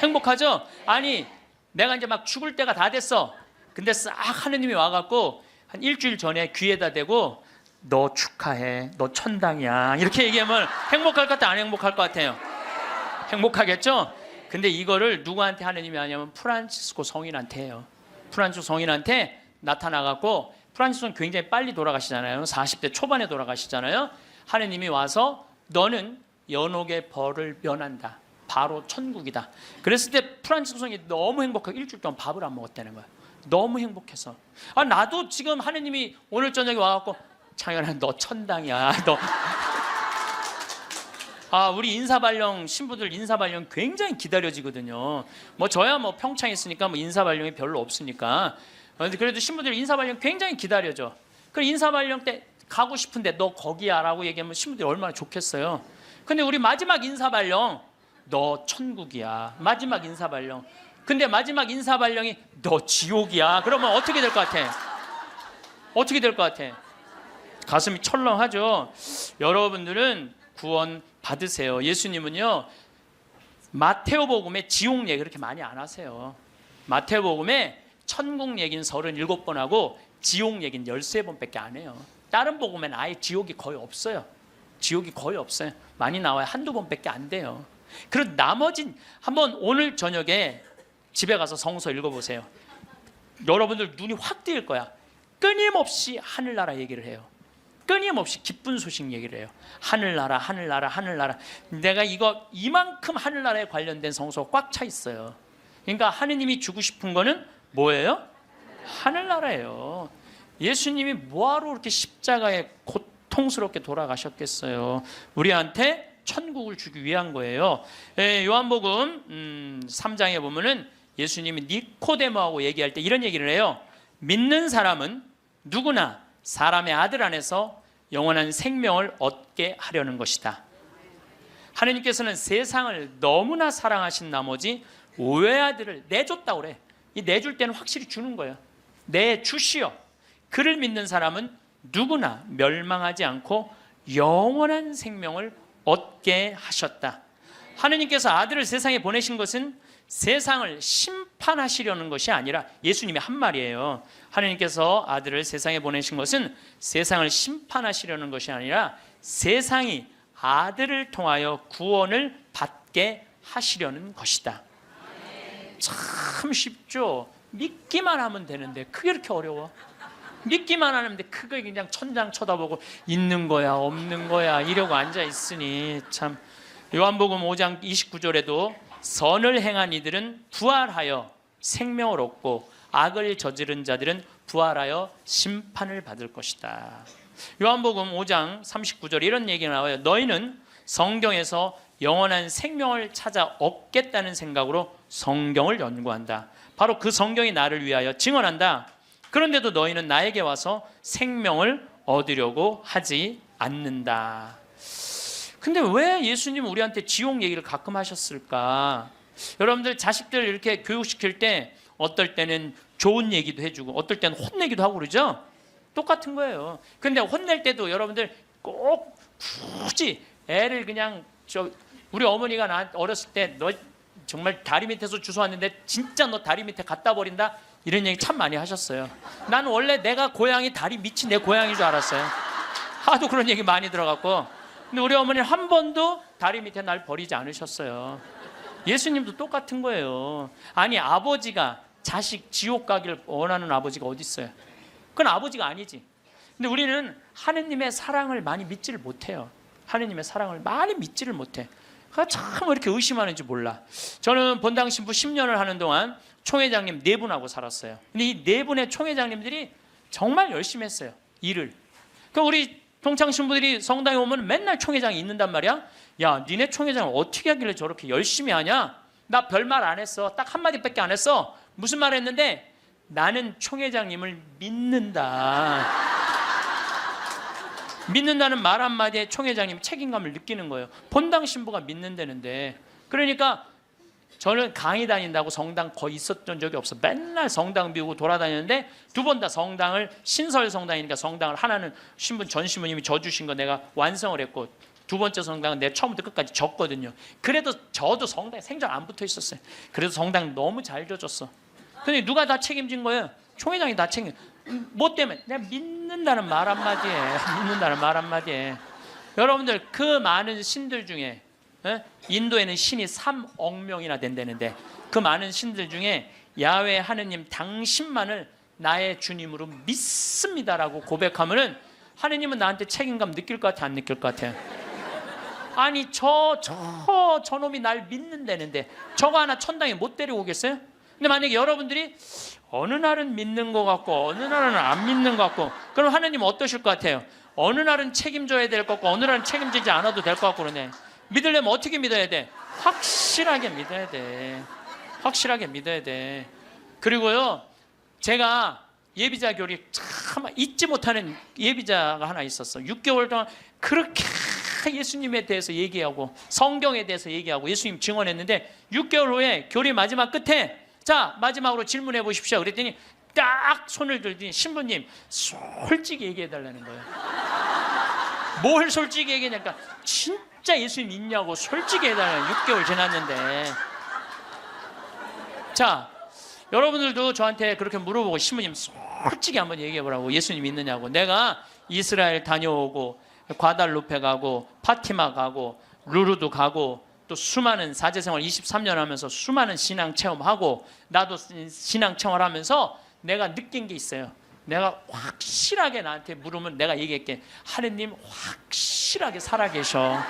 행복하죠? 아니 내가 이제 막 죽을 때가 다 됐어. 근데 싹 하느님이 와갖고 한 일주일 전에 귀에다 대고 너 축하해, 너 천당이야 이렇게 얘기하면 행복할 것 같아? 안 행복할 것 같아요? 행복하겠죠? 근데 이거를 누구한테 하느님이 하냐면 프란치스코 성인한테 해요. 프란치스코 성인한테 나타나갖고, 프란치스코는 굉장히 빨리 돌아가시잖아요. 40대 초반에 돌아가시잖아요. 하느님이 와서 너는 연옥의 벌을 면한다. 바로 천국이다. 그랬을 때 프란치스코 성인이 너무 행복하고 일주일 동안 밥을 안 먹었다는 거야. 너무 행복해서. 나도 지금 하느님이 오늘 저녁에 와갖고 창현아 너 천당이야. 너. 우리 인사발령 신부들 인사발령 굉장히 기다려지거든요. 저야 평창에 있으니까 인사발령이 별로 없으니까. 그래도 신부들 인사발령 굉장히 기다려져. 그럼 인사발령 때 가고 싶은데 너 거기야라고 얘기하면 신부들이 얼마나 좋겠어요. 근데 우리 마지막 인사발령 너 천국이야. 마지막 인사발령. 근데 마지막 인사발령이 너 지옥이야. 그러면 어떻게 될 것 같아? 어떻게 될 것 같아? 가슴이 철렁하죠. 여러분들은 구원 받으세요. 예수님은요 마테오복음에 지옥 얘기 그렇게 많이 안 하세요. 마테오복음에 천국 얘기는 37번 하고 지옥 얘기는 13번밖에 안 해요. 다른 복음에는 아예 지옥이 거의 없어요. 지옥이 거의 없어요. 많이 나와요. 한두 번밖에 안 돼요. 그리고 나머진 한번 오늘 저녁에 집에 가서 성서 읽어보세요. 여러분들 눈이 확 뜨일 거야. 끊임없이 하늘나라 얘기를 해요. 끊임없이 기쁜 소식 얘기를 해요. 하늘나라, 하늘나라, 하늘나라. 내가 이만큼 하늘나라에 관련된 성서가 꽉 차 있어요. 그러니까 하느님이 주고 싶은 거는 뭐예요? 하늘나라예요. 예수님이 뭐하러 그렇게 십자가에 고통스럽게 돌아가셨겠어요? 우리한테 천국을 주기 위한 거예요. 요한복음 3장에 보면은 예수님이 니코데모하고 얘기할 때 이런 얘기를 해요. 믿는 사람은 누구나 사람의 아들 안에서 영원한 생명을 얻게 하려는 것이다. 하느님께서는 세상을 너무나 사랑하신 나머지 외아들을 내줬다고 그래. 이 내줄 때는 확실히 주는 거예요. 내주시오. 그를 믿는 사람은 누구나 멸망하지 않고 영원한 생명을 얻게 하셨다. 하느님께서 아들을 세상에 보내신 것은 세상을 심판하시려는 것이 아니라, 예수님이 한 말이에요. 하느님께서 아들을 세상에 보내신 것은 세상을 심판하시려는 것이 아니라 세상이 아들을 통하여 구원을 받게 하시려는 것이다. 참 쉽죠? 믿기만 하면 되는데 그게 이렇게 어려워? 믿기만 하는데 그거 그냥 천장 쳐다보고 있는 거야 없는 거야 이러고 앉아 있으니 참. 요한복음 5장 29절에도 선을 행한 이들은 부활하여 생명을 얻고 악을 저지른 자들은 부활하여 심판을 받을 것이다. 요한복음 5장 39절에 이런 얘기가 나와요. 너희는 성경에서 영원한 생명을 찾아 얻겠다는 생각으로 성경을 연구한다. 바로 그 성경이 나를 위하여 증언한다. 그런데도 너희는 나에게 와서 생명을 얻으려고 하지 않는다. 근데 왜 예수님은 우리한테 지옥 얘기를 가끔 하셨을까? 여러분들 자식들 이렇게 교육시킬 때 어떨 때는 좋은 얘기도 해주고 어떨 때는 혼내기도 하고 그러죠? 똑같은 거예요. 근데 혼낼 때도 여러분들 꼭 굳이 애를 그냥 우리 어머니가 나 어렸을 때 너 정말 다리 밑에서 주워왔는데 진짜 너 다리 밑에 갖다 버린다 이런 얘기 참 많이 하셨어요. 나는 원래 내가 고향이 다리 밑이 내 고향인 줄 알았어요. 하도 그런 얘기 많이 들어갔고, 근데 우리 어머니는 한 번도 다리 밑에 날 버리지 않으셨어요. 예수님도 똑같은 거예요. 아니 아버지가 자식 지옥 가기를 원하는 아버지가 어디 있어요? 그건 아버지가 아니지. 근데 우리는 하느님의 사랑을 많이 믿지를 못해요. 하느님의 사랑을 많이 믿지를 못해. 그러니까 참 이렇게 의심하는지 몰라. 저는 본당 신부 10년을 하는 동안 총회장님 4분하고 살았어요. 근데 이 4분의 총회장님들이 정말 열심히 했어요. 일을. 그러니까 우리 동창 신부들이 성당에 오면 맨날 총회장이 있는단 말이야. 야, 니네 총회장을 어떻게 하길래 저렇게 열심히 하냐? 나 별말 안 했어. 딱 한마디밖에 안 했어. 무슨 말 했는데? 나는 총회장님을 믿는다. 믿는다는 말 한마디에 총회장님이 책임감을 느끼는 거예요. 본당 신부가 믿는다는데. 그러니까 저는 강의 다닌다고 성당 거의 있었던 적이 없어. 맨날 성당 비우고 돌아다녔는데 두 번 다 성당을 신설 성당이니까 성당을 하나는 전 신부님이 져주신 거 내가 완성을 했고 두 번째 성당은 내가 처음부터 끝까지 졌거든요. 그래도 저도 성당에 생전 안 붙어 있었어요. 그래도 성당 너무 잘 져줬어. 근데 누가 다 책임진 거예요? 총회장이 다 책임. 뭐 때문에? 내가 믿는다는 말 한마디에 믿는다는 말 한마디에 여러분들 그 많은 신들 중에 인도에는 신이 3억 명이나 된다는데 그 많은 신들 중에 야훼 하느님 당신만을 나의 주님으로 믿습니다라고 고백하면은 하느님은 나한테 책임감 느낄 것 같아 안 느낄 것 같아? 아니 저놈이 날 믿는다는데 저거 하나 천당에 못 데려오겠어요? 근데 만약에 여러분들이 어느 날은 믿는 것 같고 어느 날은 안 믿는 것 같고 그럼 하느님 어떠실 것 같아요? 어느 날은 책임져야 될 것 같고 어느 날은 책임지지 않아도 될 것 같고 그러네. 믿으려면 어떻게 믿어야 돼? 확실하게 믿어야 돼. 확실하게 믿어야 돼. 그리고요 제가 예비자 교리 참 잊지 못하는 예비자가 하나 있었어. 6개월 동안 그렇게 예수님에 대해서 얘기하고 성경에 대해서 얘기하고 예수님 증언했는데 6개월 후에 교리 마지막 끝에 자 마지막으로 질문해 보십시오 그랬더니 딱 손을 들더니 신부님 솔직히 얘기해 달라는 거예요. 뭘 솔직히 얘기하냐니까 진짜 예수님 있냐고 솔직히 해달라는 6개월 지났는데 자 여러분들도 저한테 그렇게 물어보고 신부님 솔직히 한번 얘기해 보라고 예수님 있느냐고. 내가 이스라엘 다녀오고 과달루페 가고 파티마 가고 루르도 가고 또 수많은 사제생활 23년 하면서 수많은 신앙 체험하고 나도 신앙 체험하면서 내가 느낀 게 있어요. 내가 확실하게 나한테 물으면 내가 얘기할게. 하느님 확실하게 살아계셔.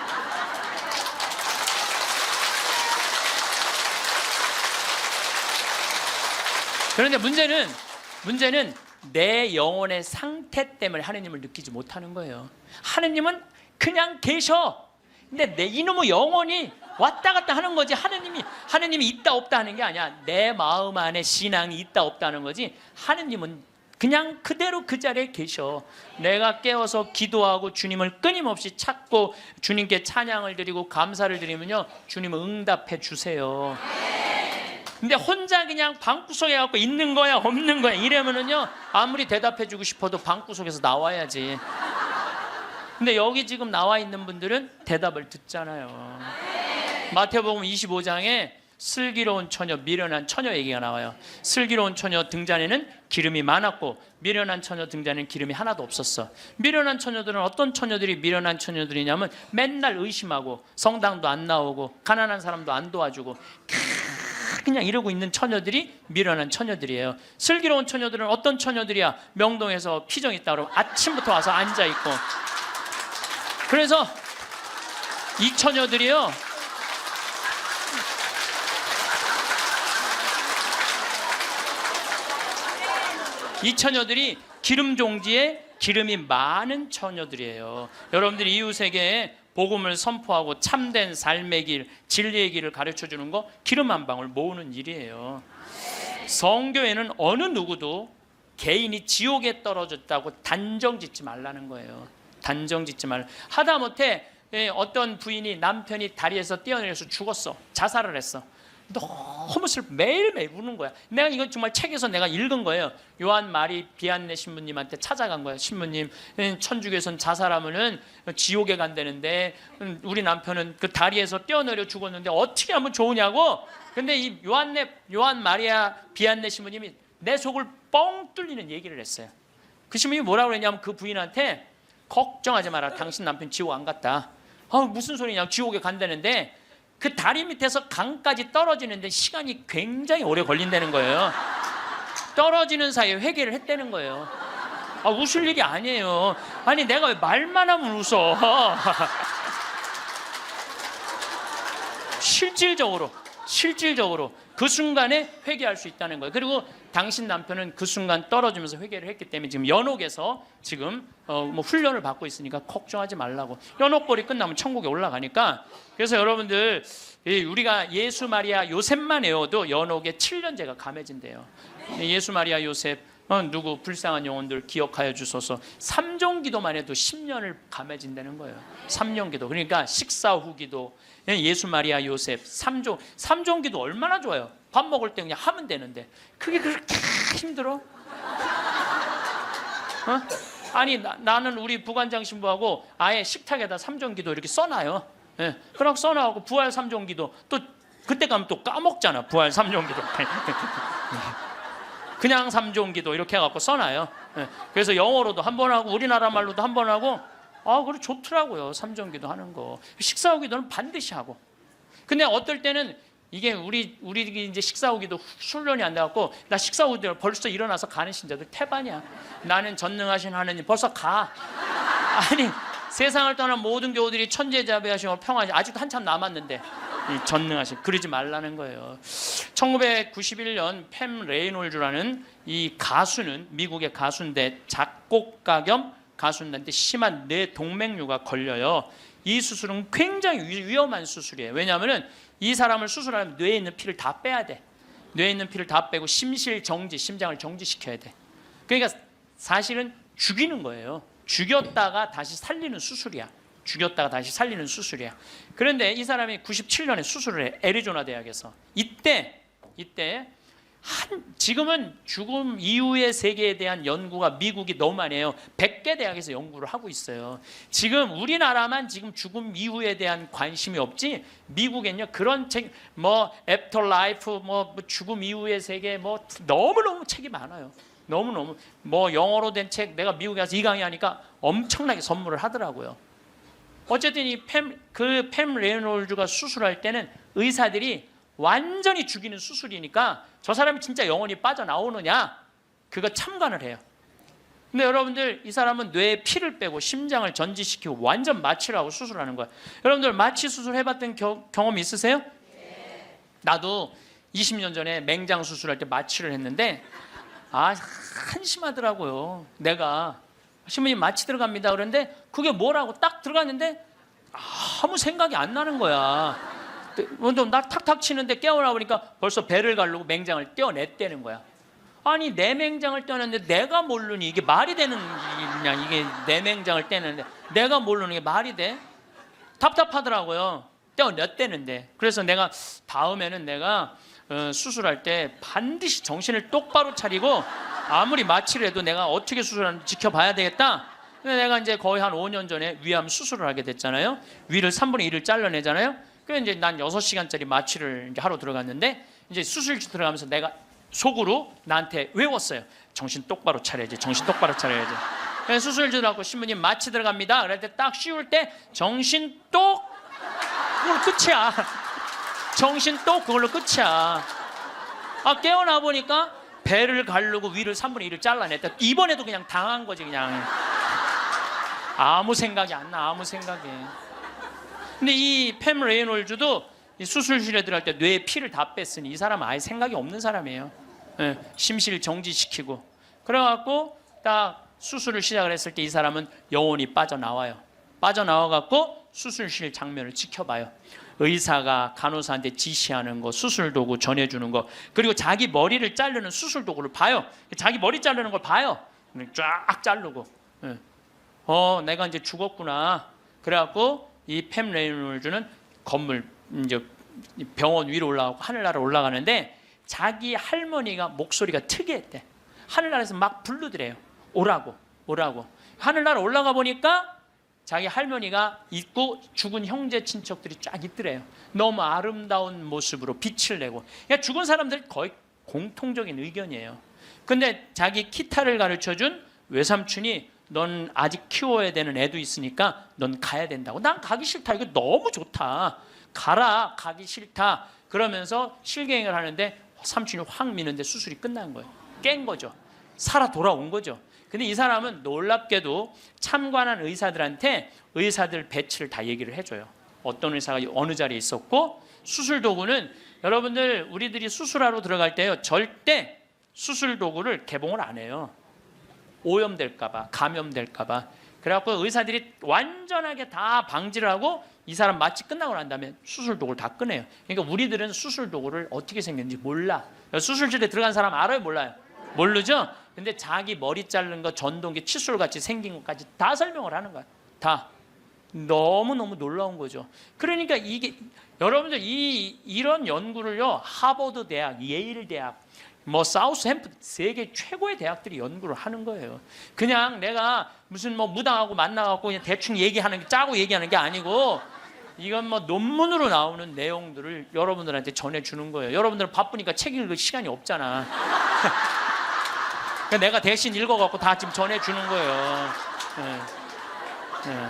그런데 문제는 내 영혼의 상태 때문에 하느님을 느끼지 못하는 거예요. 하느님은 그냥 계셔. 근데 내 이놈의 영혼이 왔다 갔다 하는 거지. 하느님이 있다 없다 하는 게 아니야. 내 마음 안에 신앙이 있다 없다 하는 거지. 하느님은 그냥 그대로 그 자리에 계셔. 내가 깨어서 기도하고 주님을 끊임없이 찾고 주님께 찬양을 드리고 감사를 드리면요 주님은 응답해 주세요. 근데 혼자 그냥 방구석에 갖고 있는 거야 없는 거야 이러면은요 아무리 대답해 주고 싶어도 방구석에서 나와야지. 근데 여기 지금 나와 있는 분들은 대답을 듣잖아요. 마태복음 25장에 슬기로운 처녀, 미련한 처녀 얘기가 나와요. 슬기로운 처녀 등잔에는 기름이 많았고 미련한 처녀 등잔에는 기름이 하나도 없었어. 미련한 처녀들은 어떤 처녀들이 미련한 처녀들이냐면 맨날 의심하고 성당도 안 나오고 가난한 사람도 안 도와주고 그냥 이러고 있는 처녀들이 미련한 처녀들이에요. 슬기로운 처녀들은 어떤 처녀들이야? 명동에서 피정 있다 그러면 아침부터 와서 앉아있고 그래서 이 처녀들이요 이 처녀들이 기름 종지에 기름이 많은 처녀들이에요. 여러분들이 이웃에게 복음을 선포하고 참된 삶의 길, 진리의 길을 가르쳐주는 거 기름 한 방울 모으는 일이에요. 성교에는 어느 누구도 개인이 지옥에 떨어졌다고 단정 짓지 말라는 거예요. 단정 짓지 말라. 하다못해 어떤 부인이 남편이 다리에서 뛰어내려서 죽었어. 자살을 했어. 너무 슬퍼. 매일매일 우는 거야. 내가 이건 정말 책에서 내가 읽은 거예요. 요한 마리 비안네 신부님한테 찾아간 거야. 신부님, 천주교에서는 자살하면은 지옥에 간다는데 우리 남편은 그 다리에서 뛰어내려 죽었는데 어떻게 하면 좋으냐고. 근데 이 요한 마리아 비안네 신부님이 내 속을 뻥 뚫리는 얘기를 했어요. 그 신부님이 뭐라고 그랬냐면 그 부인한테 걱정하지 마라. 당신 남편 지옥 안 갔다. 무슨 소리냐. 지옥에 간다는데 그 다리 밑에서 강까지 떨어지는데 시간이 굉장히 오래 걸린다는 거예요. 떨어지는 사이에 회개를 했다는 거예요. 웃을 일이 아니에요. 아니 내가 왜 말만 하면 웃어. 실질적으로 그 순간에 회개할 수 있다는 거예요. 그리고 당신 남편은 그 순간 떨어지면서 회개를 했기 때문에 지금 연옥에서 지금 훈련을 받고 있으니까 걱정하지 말라고. 연옥벌이 끝나면 천국에 올라가니까. 그래서 여러분들 우리가 예수 마리아 요셉만 외워도 연옥에 7년제가 감해진대요. 예수 마리아 요셉 누구 불쌍한 영혼들 기억하여 주소서. 3종 기도만 해도 10년을 감해진다는 거예요. 3년 기도. 그러니까 식사 후 기도, 예수 마리아 요셉 3종 기도 얼마나 좋아요. 밥 먹을 때 그냥 하면 되는데 그게 그렇게 힘들어? 아니 나는 우리 부관장 신부하고 아예 식탁에다 3종 기도 이렇게 써놔요. 그럼 써놔고 부활 3종 기도 또 그때 가면 또 까먹잖아. 부활 3종 기도 그냥 3종 기도 이렇게 해갖고 써놔요. 그래서 영어로도 한 번 하고 우리나라 말로도 한 번 하고 그래 좋더라고요. 3종 기도 하는 거. 식사 후 기도는 반드시 하고. 근데 어떨 때는 이게 우리 이제 식사 후 기도 훈련이 안 돼갖고 나 식사 후 기도 벌써 일어나서 가는 신자들 태반이야. 나는 전능하신 하느님 벌써 가. 아니 세상을 떠난 모든 교우들이 천재자비하시고 평안하시 아직도 한참 남았는데 이 전능하신 그러지 말라는 거예요. 1991년 팸 레이놀즈라는 이 가수는 미국의 가수인데 작곡가 겸 가수인데 심한 뇌동맥류가 걸려요. 이 수술은 굉장히 위험한 수술이에요. 왜냐하면 이 사람을 수술하면 뇌에 있는 피를 다 빼야 돼. 뇌에 있는 피를 다 빼고 심장을 정지시켜야 돼. 그러니까 사실은 죽이는 거예요. 죽였다가 다시 살리는 수술이야. 그런데 이 사람이 97년에 수술을 해. 애리조나 대학에서. 이때 지금은 죽음 이후의 세계에 대한 연구가 미국이 너무 많이 해요. 100개 대학에서 연구를 하고 있어요. 지금 우리나라만 지금 죽음 이후에 대한 관심이 없지 미국엔요 그런 책 애프터 라이프 죽음 이후의 세계 너무너무 책이 많아요. 너무너무 영어로 된 책 내가 미국에 가서 이 강의하니까 엄청나게 선물을 하더라고요. 어쨌든 팸 레이놀즈가 수술할 때는 의사들이 완전히 죽이는 수술이니까 저 사람이 진짜 영혼이 빠져나오느냐 그거 참관을 해요. 근데 여러분들 이 사람은 뇌에 피를 빼고 심장을 전지시키고 완전 마취를 하고 수술하는 거야. 여러분들 마취 수술 해봤던 경험 있으세요? 네. 나도 20년 전에 맹장 수술할 때 마취를 했는데 한심하더라고요. 내가 신부님 마취 들어갑니다 그런데 그게 뭐라고 딱 들어갔는데 아무 생각이 안 나는 거야. 나 탁탁 치는데 깨어나 보니까 벌써 배를 가르고 맹장을 떼어냈다는 거야. 아니 내 맹장을 떼었는데 내가 모르니 이게 말이 되는 일이냐. 이게 내 맹장을 떼는데 내가 모르는 게 말이 돼? 답답하더라고요. 떼어냈다는데. 그래서 내가 다음에는 내가 수술할 때 반드시 정신을 똑바로 차리고 아무리 마취를 해도 내가 어떻게 수술하는지 지켜봐야 되겠다. 근데 내가 이제 거의 한 5년 전에 위암 수술을 하게 됐잖아요. 위를 3분의 1을 잘라내잖아요. 그래서 이제 난 6시간짜리 마취를 이제 하러 들어갔는데 이제 수술실 들어가면서 내가 속으로 나한테 외웠어요. 정신 똑바로 차려야지. 그래서 수술실 들어가고 신부님 마취 들어갑니다. 그럴 때 딱 씌울 때 정신 똑 그걸로 끝이야. 정신 똑 그걸로 끝이야. 깨어나 보니까 배를 가르고 위를 3분의 1을 잘라냈다. 이번에도 그냥 당한 거지 그냥. 아무 생각이 안 나. 근데 이 팸 레이놀즈도 이 수술실에 들어갈 때 뇌에 피를 다 뺐으니 이 사람은 아예 생각이 없는 사람이에요. 심실 정지시키고 그래갖고 딱 수술을 시작을 했을 때 이 사람은 영혼이 빠져나와요. 빠져나와갖고 수술실 장면을 지켜봐요. 의사가 간호사한테 지시하는 거, 수술 도구 전해주는 거, 그리고 자기 머리를 자르는 수술 도구를 봐요. 자기 머리 자르는 걸 봐요. 쫙 자르고 내가 이제 죽었구나. 그래갖고 이 팸 레이놀즈는 건물 이제 병원 위로 올라가고 하늘나라 올라가는데 자기 할머니가 목소리가 특이했대. 하늘나라에서 막 부르더래요. 오라고 오라고. 하늘나라 올라가 보니까 자기 할머니가 있고 죽은 형제 친척들이 쫙 있더래요. 너무 아름다운 모습으로 빛을 내고. 그러니까 죽은 사람들 거의 공통적인 의견이에요. 근데 자기 기타를 가르쳐준 외삼촌이 넌 아직 키워야 되는 애도 있으니까 넌 가야 된다고. 난 가기 싫다. 이거 너무 좋다. 가라. 가기 싫다. 그러면서 실갱이를 하는데 삼촌이 확 미는데 수술이 끝난 거예요. 깬 거죠. 살아 돌아온 거죠. 근데 이 사람은 놀랍게도 참관한 의사들한테 의사들 배치를 다 얘기를 해줘요. 어떤 의사가 어느 자리에 있었고, 수술 도구는 여러분들 우리들이 수술하러 들어갈 때요 절대 수술 도구를 개봉을 안 해요. 오염될까봐, 감염될까봐. 그래갖고 의사들이 완전하게 다 방지를 하고 이 사람 마취 끝나고 난 다음에 수술 도구를 다 꺼내요. 그러니까 우리들은 수술 도구를 어떻게 생겼는지 몰라. 수술실에 들어간 사람 알아요, 몰라요? 모르죠? 근데 자기 머리 자른 거 전동기 칫솔같이 생긴 것까지 다 설명을 하는 거야. 다. 너무너무 놀라운 거죠. 그러니까 이게 여러분들 이런 연구를요 하버드 대학, 예일 대학, 뭐 사우스햄프턴 세계 최고의 대학들이 연구를 하는 거예요. 그냥 내가 무슨 뭐 무당하고 만나갖고 그냥 대충 얘기하는 게 짜고 얘기하는 게 아니고 이건 뭐 논문으로 나오는 내용들을 여러분들한테 전해주는 거예요. 여러분들은 바쁘니까 책 읽을 시간이 없잖아. 그러니까 내가 대신 읽어갖고 다 지금 전해주는 거예요. 네. 네.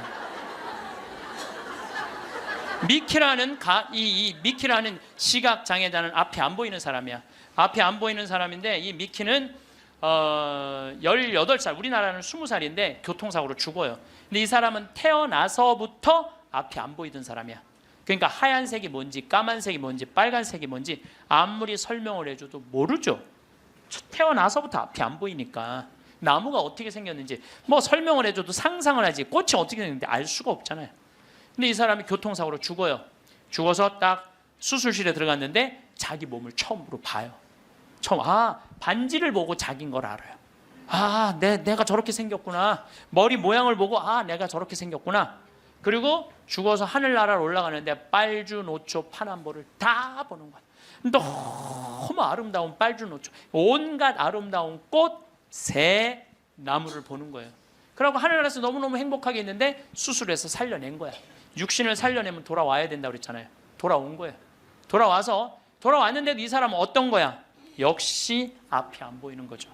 미키라는 이 미키라는 시각 장애자는 앞이 안 보이는 사람이야. 앞이 안 보이는 사람인데 이 미키는 18살, 우리나라는 20살인데 교통사고로 죽어요. 근데 이 사람은 태어나서부터 앞이 안 보이던 사람이야. 그러니까 하얀색이 뭔지 까만색이 뭔지 빨간색이 뭔지 아무리 설명을 해줘도 모르죠. 태어나서부터 앞이 안 보이니까 나무가 어떻게 생겼는지 뭐 설명을 해줘도 상상을 하지 꽃이 어떻게 생겼는지 알 수가 없잖아요. 근데 이 사람이 교통사고로 죽어요. 죽어서 딱 수술실에 들어갔는데 자기 몸을 처음으로 봐요. 반지를 보고 자기인 걸 알아요. 내가 저렇게 생겼구나. 머리 모양을 보고 내가 저렇게 생겼구나. 그리고 죽어서 하늘나라로 올라가는데 빨주노초 파남보를 다 보는 거야. 너무 아름다운 빨주노초, 온갖 아름다운 꽃, 새, 나무를 보는 거예요. 그러고 하늘나라에서 너무너무 행복하게 있는데 수술해서 살려낸 거야. 육신을 살려내면 돌아와야 된다고 그랬잖아요. 돌아온 거예요. 돌아왔는데도 이 사람은 어떤 거야? 역시 앞이 안 보이는 거죠.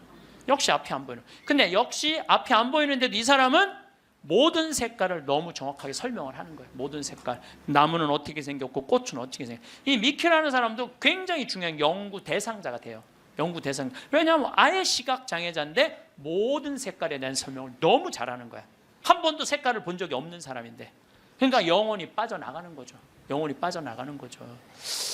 역시 앞이 안 보이는. 근데 역시 앞이 안 보이는데도 이 사람은 모든 색깔을 너무 정확하게 설명을 하는 거예요. 모든 색깔. 나무는 어떻게 생겼고 꽃은 어떻게 생겼고. 이 미키라는 사람도 굉장히 중요한 연구 대상자가 돼요. 연구 대상. 왜냐하면 아예 시각 장애자인데 모든 색깔에 대한 설명을 너무 잘하는 거야. 한 번도 색깔을 본 적이 없는 사람인데. 그러니까 영혼이 빠져나가는 거죠. 영혼이 빠져나가는 거죠.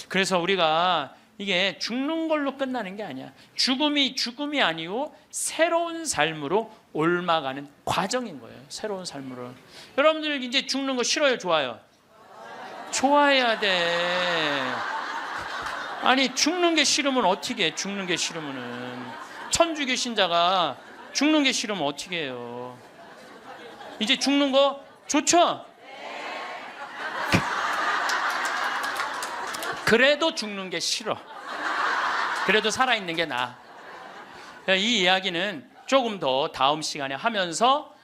그래서 우리가 이게 죽는 걸로 끝나는 게 아니야. 죽음이 아니고 새로운 삶으로 옮아가는 과정인 거예요. 새로운 삶으로. 여러분들 이제 죽는 거 싫어요, 좋아요? 좋아해야 돼. 아니 죽는 게 싫으면 어떻게 해? 죽는 게 싫으면은 천주교 신자가 죽는 게 싫으면 어떻게 해요? 이제 죽는 거 좋죠? 그래도 죽는 게 싫어. 그래도 살아있는 게 나아. 이 이야기는 조금 더 다음 시간에 하면서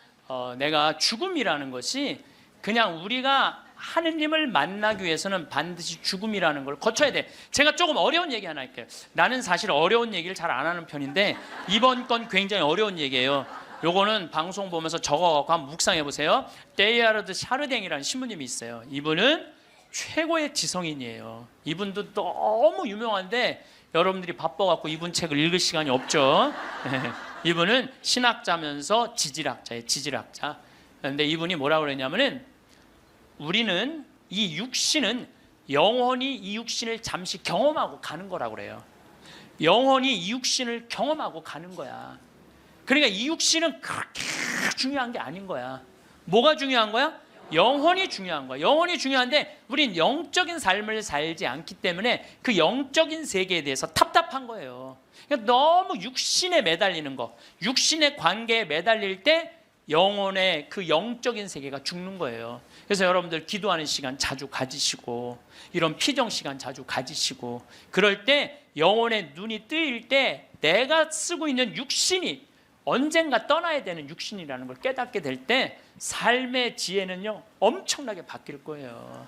내가 죽음이라는 것이 그냥 우리가 하느님을 만나기 위해서는 반드시 죽음이라는 걸 거쳐야 돼. 제가 조금 어려운 얘기 하나 할게요. 나는 사실 어려운 얘기를 잘 안 하는 편인데 이번 건 굉장히 어려운 얘기예요. 요거는 방송 보면서 적어갖고 한번 묵상해 보세요. 데이아르드 샤르댕이라는 신부님이 있어요. 이분은 최고의 지성인이에요. 이분도 너무 유명한데 여러분들이 바빠갖고 이분 책을 읽을 시간이 없죠. 이분은 신학자면서 지질학자예요. 지질학자. 그런데 이분이 뭐라고 그랬냐면은 우리는 이 육신은 영원히 이 육신을 잠시 경험하고 가는 거라고 그래요. 영원히 이 육신을 경험하고 가는 거야. 그러니까 이 육신은 그렇게 중요한 게 아닌 거야. 뭐가 중요한 거야? 영혼이 중요한 거야. 영혼이 중요한데 우린 영적인 삶을 살지 않기 때문에 그 영적인 세계에 대해서 답답한 거예요. 그러니까 너무 육신에 매달리는 거, 육신의 관계에 매달릴 때 영혼의 그 영적인 세계가 죽는 거예요. 그래서 여러분들 기도하는 시간 자주 가지시고 이런 피정 시간 자주 가지시고 그럴 때 영혼의 눈이 뜨일 때 내가 쓰고 있는 육신이 언젠가 떠나야 되는 육신이라는 걸 깨닫게 될 때 삶의 지혜는요 엄청나게 바뀔 거예요.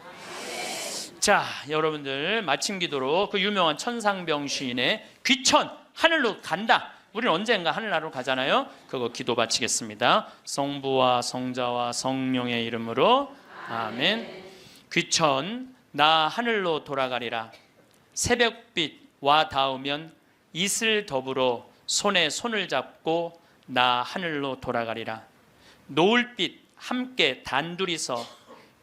자, 여러분들 마침 기도로 그 유명한 천상병 시인의 귀천 하늘로 간다. 우리는 언젠가 하늘나라로 가잖아요. 그거 기도 바치겠습니다. 성부와 성자와 성령의 이름으로 아멘. 귀천 나 하늘로 돌아가리라. 새벽빛 와 닿으면 이슬 더불어 손에 손을 잡고 나 하늘로 돌아가리라. 노을빛 함께 단둘이서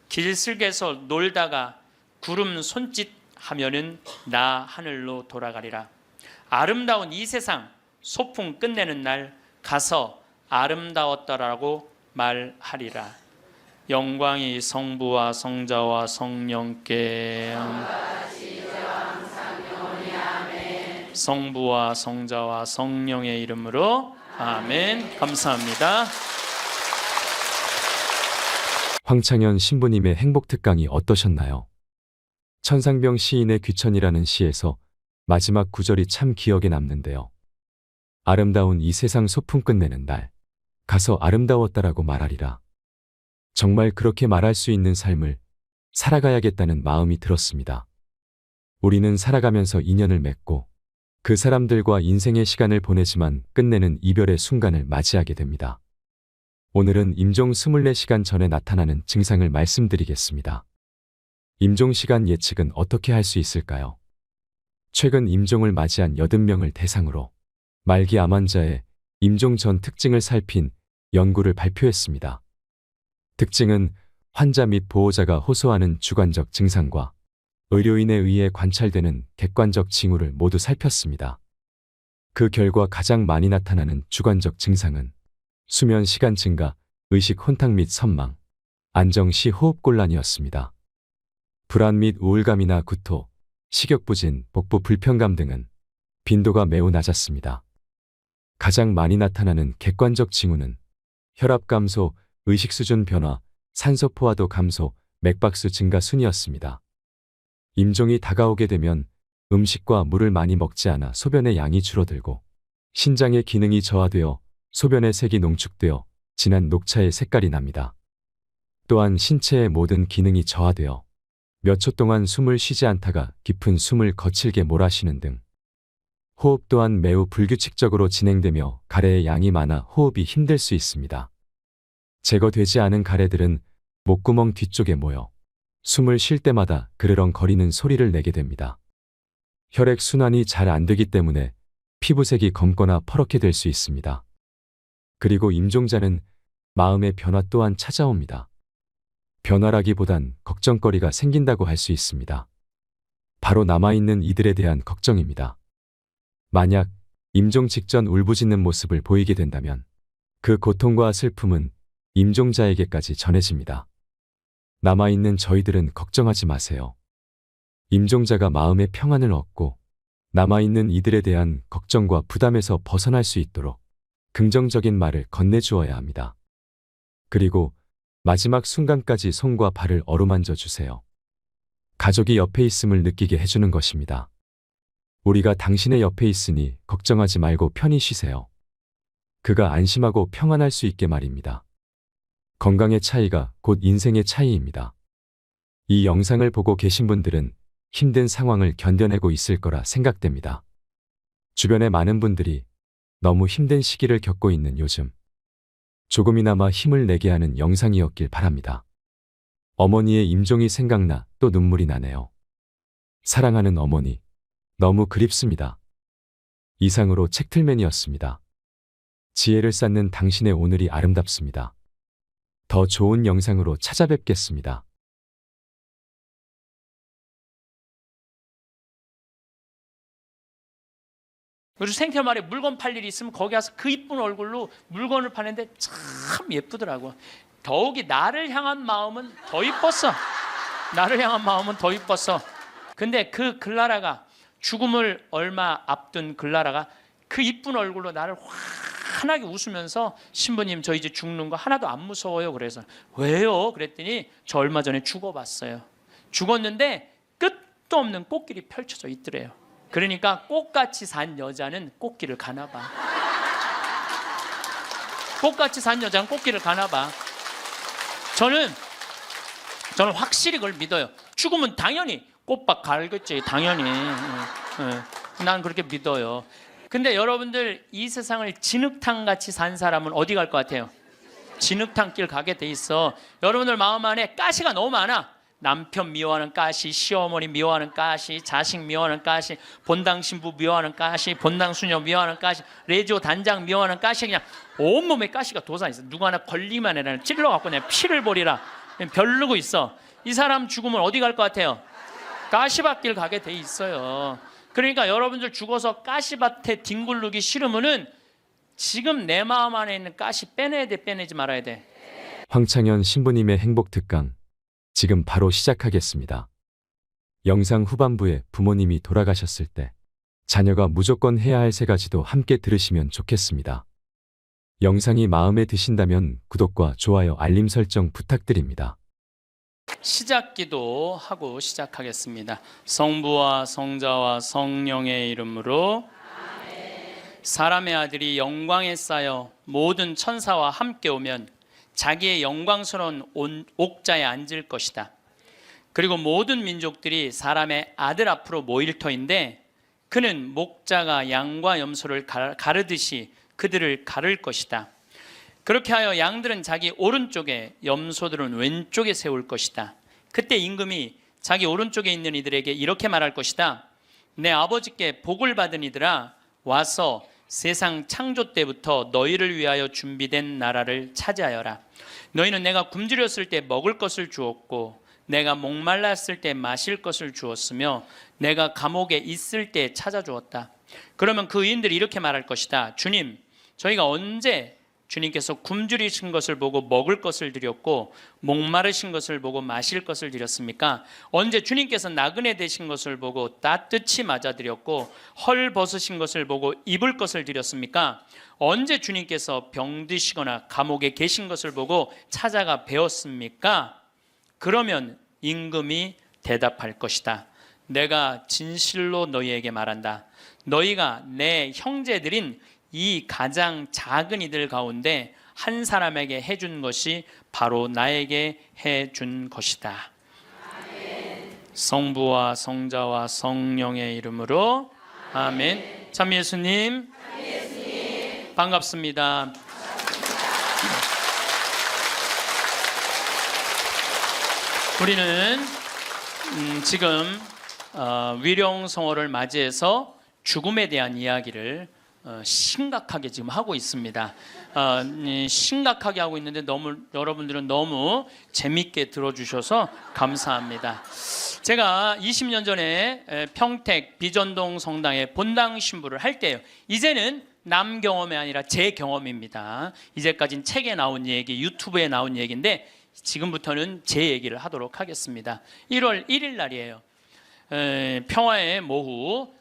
길슬개서 놀다가 구름 손짓 하면은 나 하늘로 돌아가리라. 아름다운 이 세상 소풍 끝내는 날 가서 아름다웠더라고 말하리라. 영광이 성부와 성자와 성령께 성부와 성자와 성령의 이름으로 아멘. 감사합니다. 황창현 신부님의 행복특강이 어떠셨나요? 천상병 시인의 귀천이라는 시에서 마지막 구절이 참 기억에 남는데요. 아름다운 이 세상 소풍 끝내는 날 가서 아름다웠다라고 말하리라. 정말 그렇게 말할 수 있는 삶을 살아가야겠다는 마음이 들었습니다. 우리는 살아가면서 인연을 맺고 그 사람들과 인생의 시간을 보내지만 끝내는 이별의 순간을 맞이하게 됩니다. 오늘은 임종 24시간 전에 나타나는 증상을 말씀드리겠습니다. 임종 시간 예측은 어떻게 할 수 있을까요? 최근 임종을 맞이한 80명을 대상으로 말기 암 환자의 임종 전 특징을 살핀 연구를 발표했습니다. 특징은 환자 및 보호자가 호소하는 주관적 증상과 의료인에 의해 관찰되는 객관적 징후를 모두 살폈습니다. 그 결과 가장 많이 나타나는 주관적 증상은 수면 시간 증가, 의식 혼탁 및 선망, 안정 시 호흡곤란이었습니다. 불안 및 우울감이나 구토, 식욕부진, 복부 불편감 등은 빈도가 매우 낮았습니다. 가장 많이 나타나는 객관적 징후는 혈압 감소, 의식 수준 변화, 산소 포화도 감소, 맥박수 증가 순이었습니다. 임종이 다가오게 되면 음식과 물을 많이 먹지 않아 소변의 양이 줄어들고 신장의 기능이 저하되어 소변의 색이 농축되어 진한 녹차의 색깔이 납니다. 또한 신체의 모든 기능이 저하되어 몇 초 동안 숨을 쉬지 않다가 깊은 숨을 거칠게 몰아쉬는 등 호흡 또한 매우 불규칙적으로 진행되며 가래의 양이 많아 호흡이 힘들 수 있습니다. 제거되지 않은 가래들은 목구멍 뒤쪽에 모여 숨을 쉴 때마다 그르렁거리는 소리를 내게 됩니다. 혈액 순환이 잘 안 되기 때문에 피부색이 검거나 퍼렇게 될 수 있습니다. 그리고 임종자는 마음의 변화 또한 찾아옵니다. 변화라기보단 걱정거리가 생긴다고 할 수 있습니다. 바로 남아있는 이들에 대한 걱정입니다. 만약 임종 직전 울부짖는 모습을 보이게 된다면 그 고통과 슬픔은 임종자에게까지 전해집니다. 남아있는 저희들은 걱정하지 마세요. 임종자가 마음의 평안을 얻고 남아있는 이들에 대한 걱정과 부담에서 벗어날 수 있도록 긍정적인 말을 건네주어야 합니다. 그리고 마지막 순간까지 손과 발을 어루만져 주세요. 가족이 옆에 있음을 느끼게 해주는 것입니다. 우리가 당신의 옆에 있으니 걱정하지 말고 편히 쉬세요. 그가 안심하고 평안할 수 있게 말입니다. 건강의 차이가 곧 인생의 차이입니다. 이 영상을 보고 계신 분들은 힘든 상황을 견뎌내고 있을 거라 생각됩니다. 주변에 많은 분들이 너무 힘든 시기를 겪고 있는 요즘 조금이나마 힘을 내게 하는 영상이었길 바랍니다. 어머니의 임종이 생각나 또 눈물이 나네요. 사랑하는 어머니, 너무 그립습니다. 이상으로 책틀맨이었습니다. 지혜를 쌓는 당신의 오늘이 아름답습니다. 더 좋은 영상으로 찾아뵙겠습니다. 그리고 생태마을에 물건 팔 일이 있으면 거기 가서 그 이쁜 얼굴로 물건을 파는데 참 예쁘더라고. 더욱이 나를 향한 마음은 더 이뻤어. 나를 향한 마음은 더 이뻤어. 근데 그 글라라가 죽음을 얼마 앞둔 글라라가 그 이쁜 얼굴로 나를 확 환하게 웃으면서 신부님 저 이제 죽는 거 하나도 안 무서워요. 그래서 왜요? 그랬더니 저 얼마 전에 죽어봤어요. 죽었는데 끝도 없는 꽃길이 펼쳐져 있더래요. 그러니까 꽃같이 산 여자는 꽃길을 가나 봐. 꽃같이 산 여자는 꽃길을 가나 봐. 저는 확실히 그걸 믿어요. 죽으면 당연히 꽃밭 갈겠지. 당연히. 난 그렇게 믿어요. 근데 여러분들 이 세상을 진흙탕 같이 산 사람은 어디 갈 것 같아요? 진흙탕 길 가게 돼 있어. 여러분들 마음 안에 가시가 너무 많아. 남편 미워하는 가시, 시어머니 미워하는 가시, 자식 미워하는 가시, 본당 신부 미워하는 가시, 본당 수녀 미워하는 가시, 레지오 단장 미워하는 가시, 그냥 온몸에 가시가 돋아있어. 누구 하나 걸리만 해라 찔러갖고 그냥 피를 보리라 별르고 있어. 이 사람 죽으면 어디 갈 것 같아요? 가시밭길 가게 돼 있어요. 그러니까 여러분들 죽어서 가시밭에 뒹굴르기 싫으면은 지금 내 마음 안에 있는 가시 빼내야 돼, 빼내지 말아야 돼. 황창현 신부님의 행복 특강 지금 바로 시작하겠습니다. 영상 후반부에 부모님이 돌아가셨을 때 자녀가 무조건 해야 할 3가지도 함께 들으시면 좋겠습니다. 영상이 마음에 드신다면 구독과 좋아요, 알림 설정 부탁드립니다. 시작기도 하고 시작하겠습니다. 성부와 성자와 성령의 이름으로 사람의 아들이 영광에 쌓여 모든 천사와 함께 오면 자기의 영광스러운 옥자에 앉을 것이다. 그리고 모든 민족들이 사람의 아들 앞으로 모일 터인데 그는 목자가 양과 염소를 가르듯이 그들을 가를 것이다. 그렇게 하여 양들은 자기 오른쪽에 염소들은 왼쪽에 세울 것이다. 그때 임금이 자기 오른쪽에 있는 이들에게 이렇게 말할 것이다. 내 아버지께 복을 받은 이들아, 와서 세상 창조 때부터 너희를 위하여 준비된 나라를 차지하여라. 너희는 내가 굶주렸을 때 먹을 것을 주었고 내가 목말랐을 때 마실 것을 주었으며 내가 감옥에 있을 때 찾아주었다. 그러면 그 의인들이 이렇게 말할 것이다. 주님, 저희가 언제 주님께서 굶주리신 것을 보고 먹을 것을 드렸고 목마르신 것을 보고 마실 것을 드렸습니까? 언제 주님께서 나그네 되신 것을 보고 따뜻히 맞아드렸고 헐 벗으신 것을 보고 입을 것을 드렸습니까? 언제 주님께서 병드시거나 감옥에 계신 것을 보고 찾아가 배웠습니까? 그러면 임금이 대답할 것이다. 내가 진실로 너희에게 말한다. 너희가 내 형제들인 이 가장 작은 이들 가운데 한 사람에게 해준 것이 바로 나에게 해준 것이다. 아멘. 성부와 성자와 성령의 이름으로 아멘. 참 예수님, 반갑습니다. 우리는 지금 위령성어를 맞이해서 죽음에 대한 이야기를 심각하게 지금 하고 있습니다. 심각하게 하고 있는데 여러분들은 너무 재밌게 들어주셔서 감사합니다. 제가 20년 전에 평택 비전동 성당에 본당 신부를 할 때요. 이제는 남 경험이 아니라 제 경험입니다. 이제까지는 책에 나온 얘기, 유튜브에 나온 얘기인데 지금부터는 제 얘기를 하도록 하겠습니다. 1월 1일 날이에요. 평화의 모후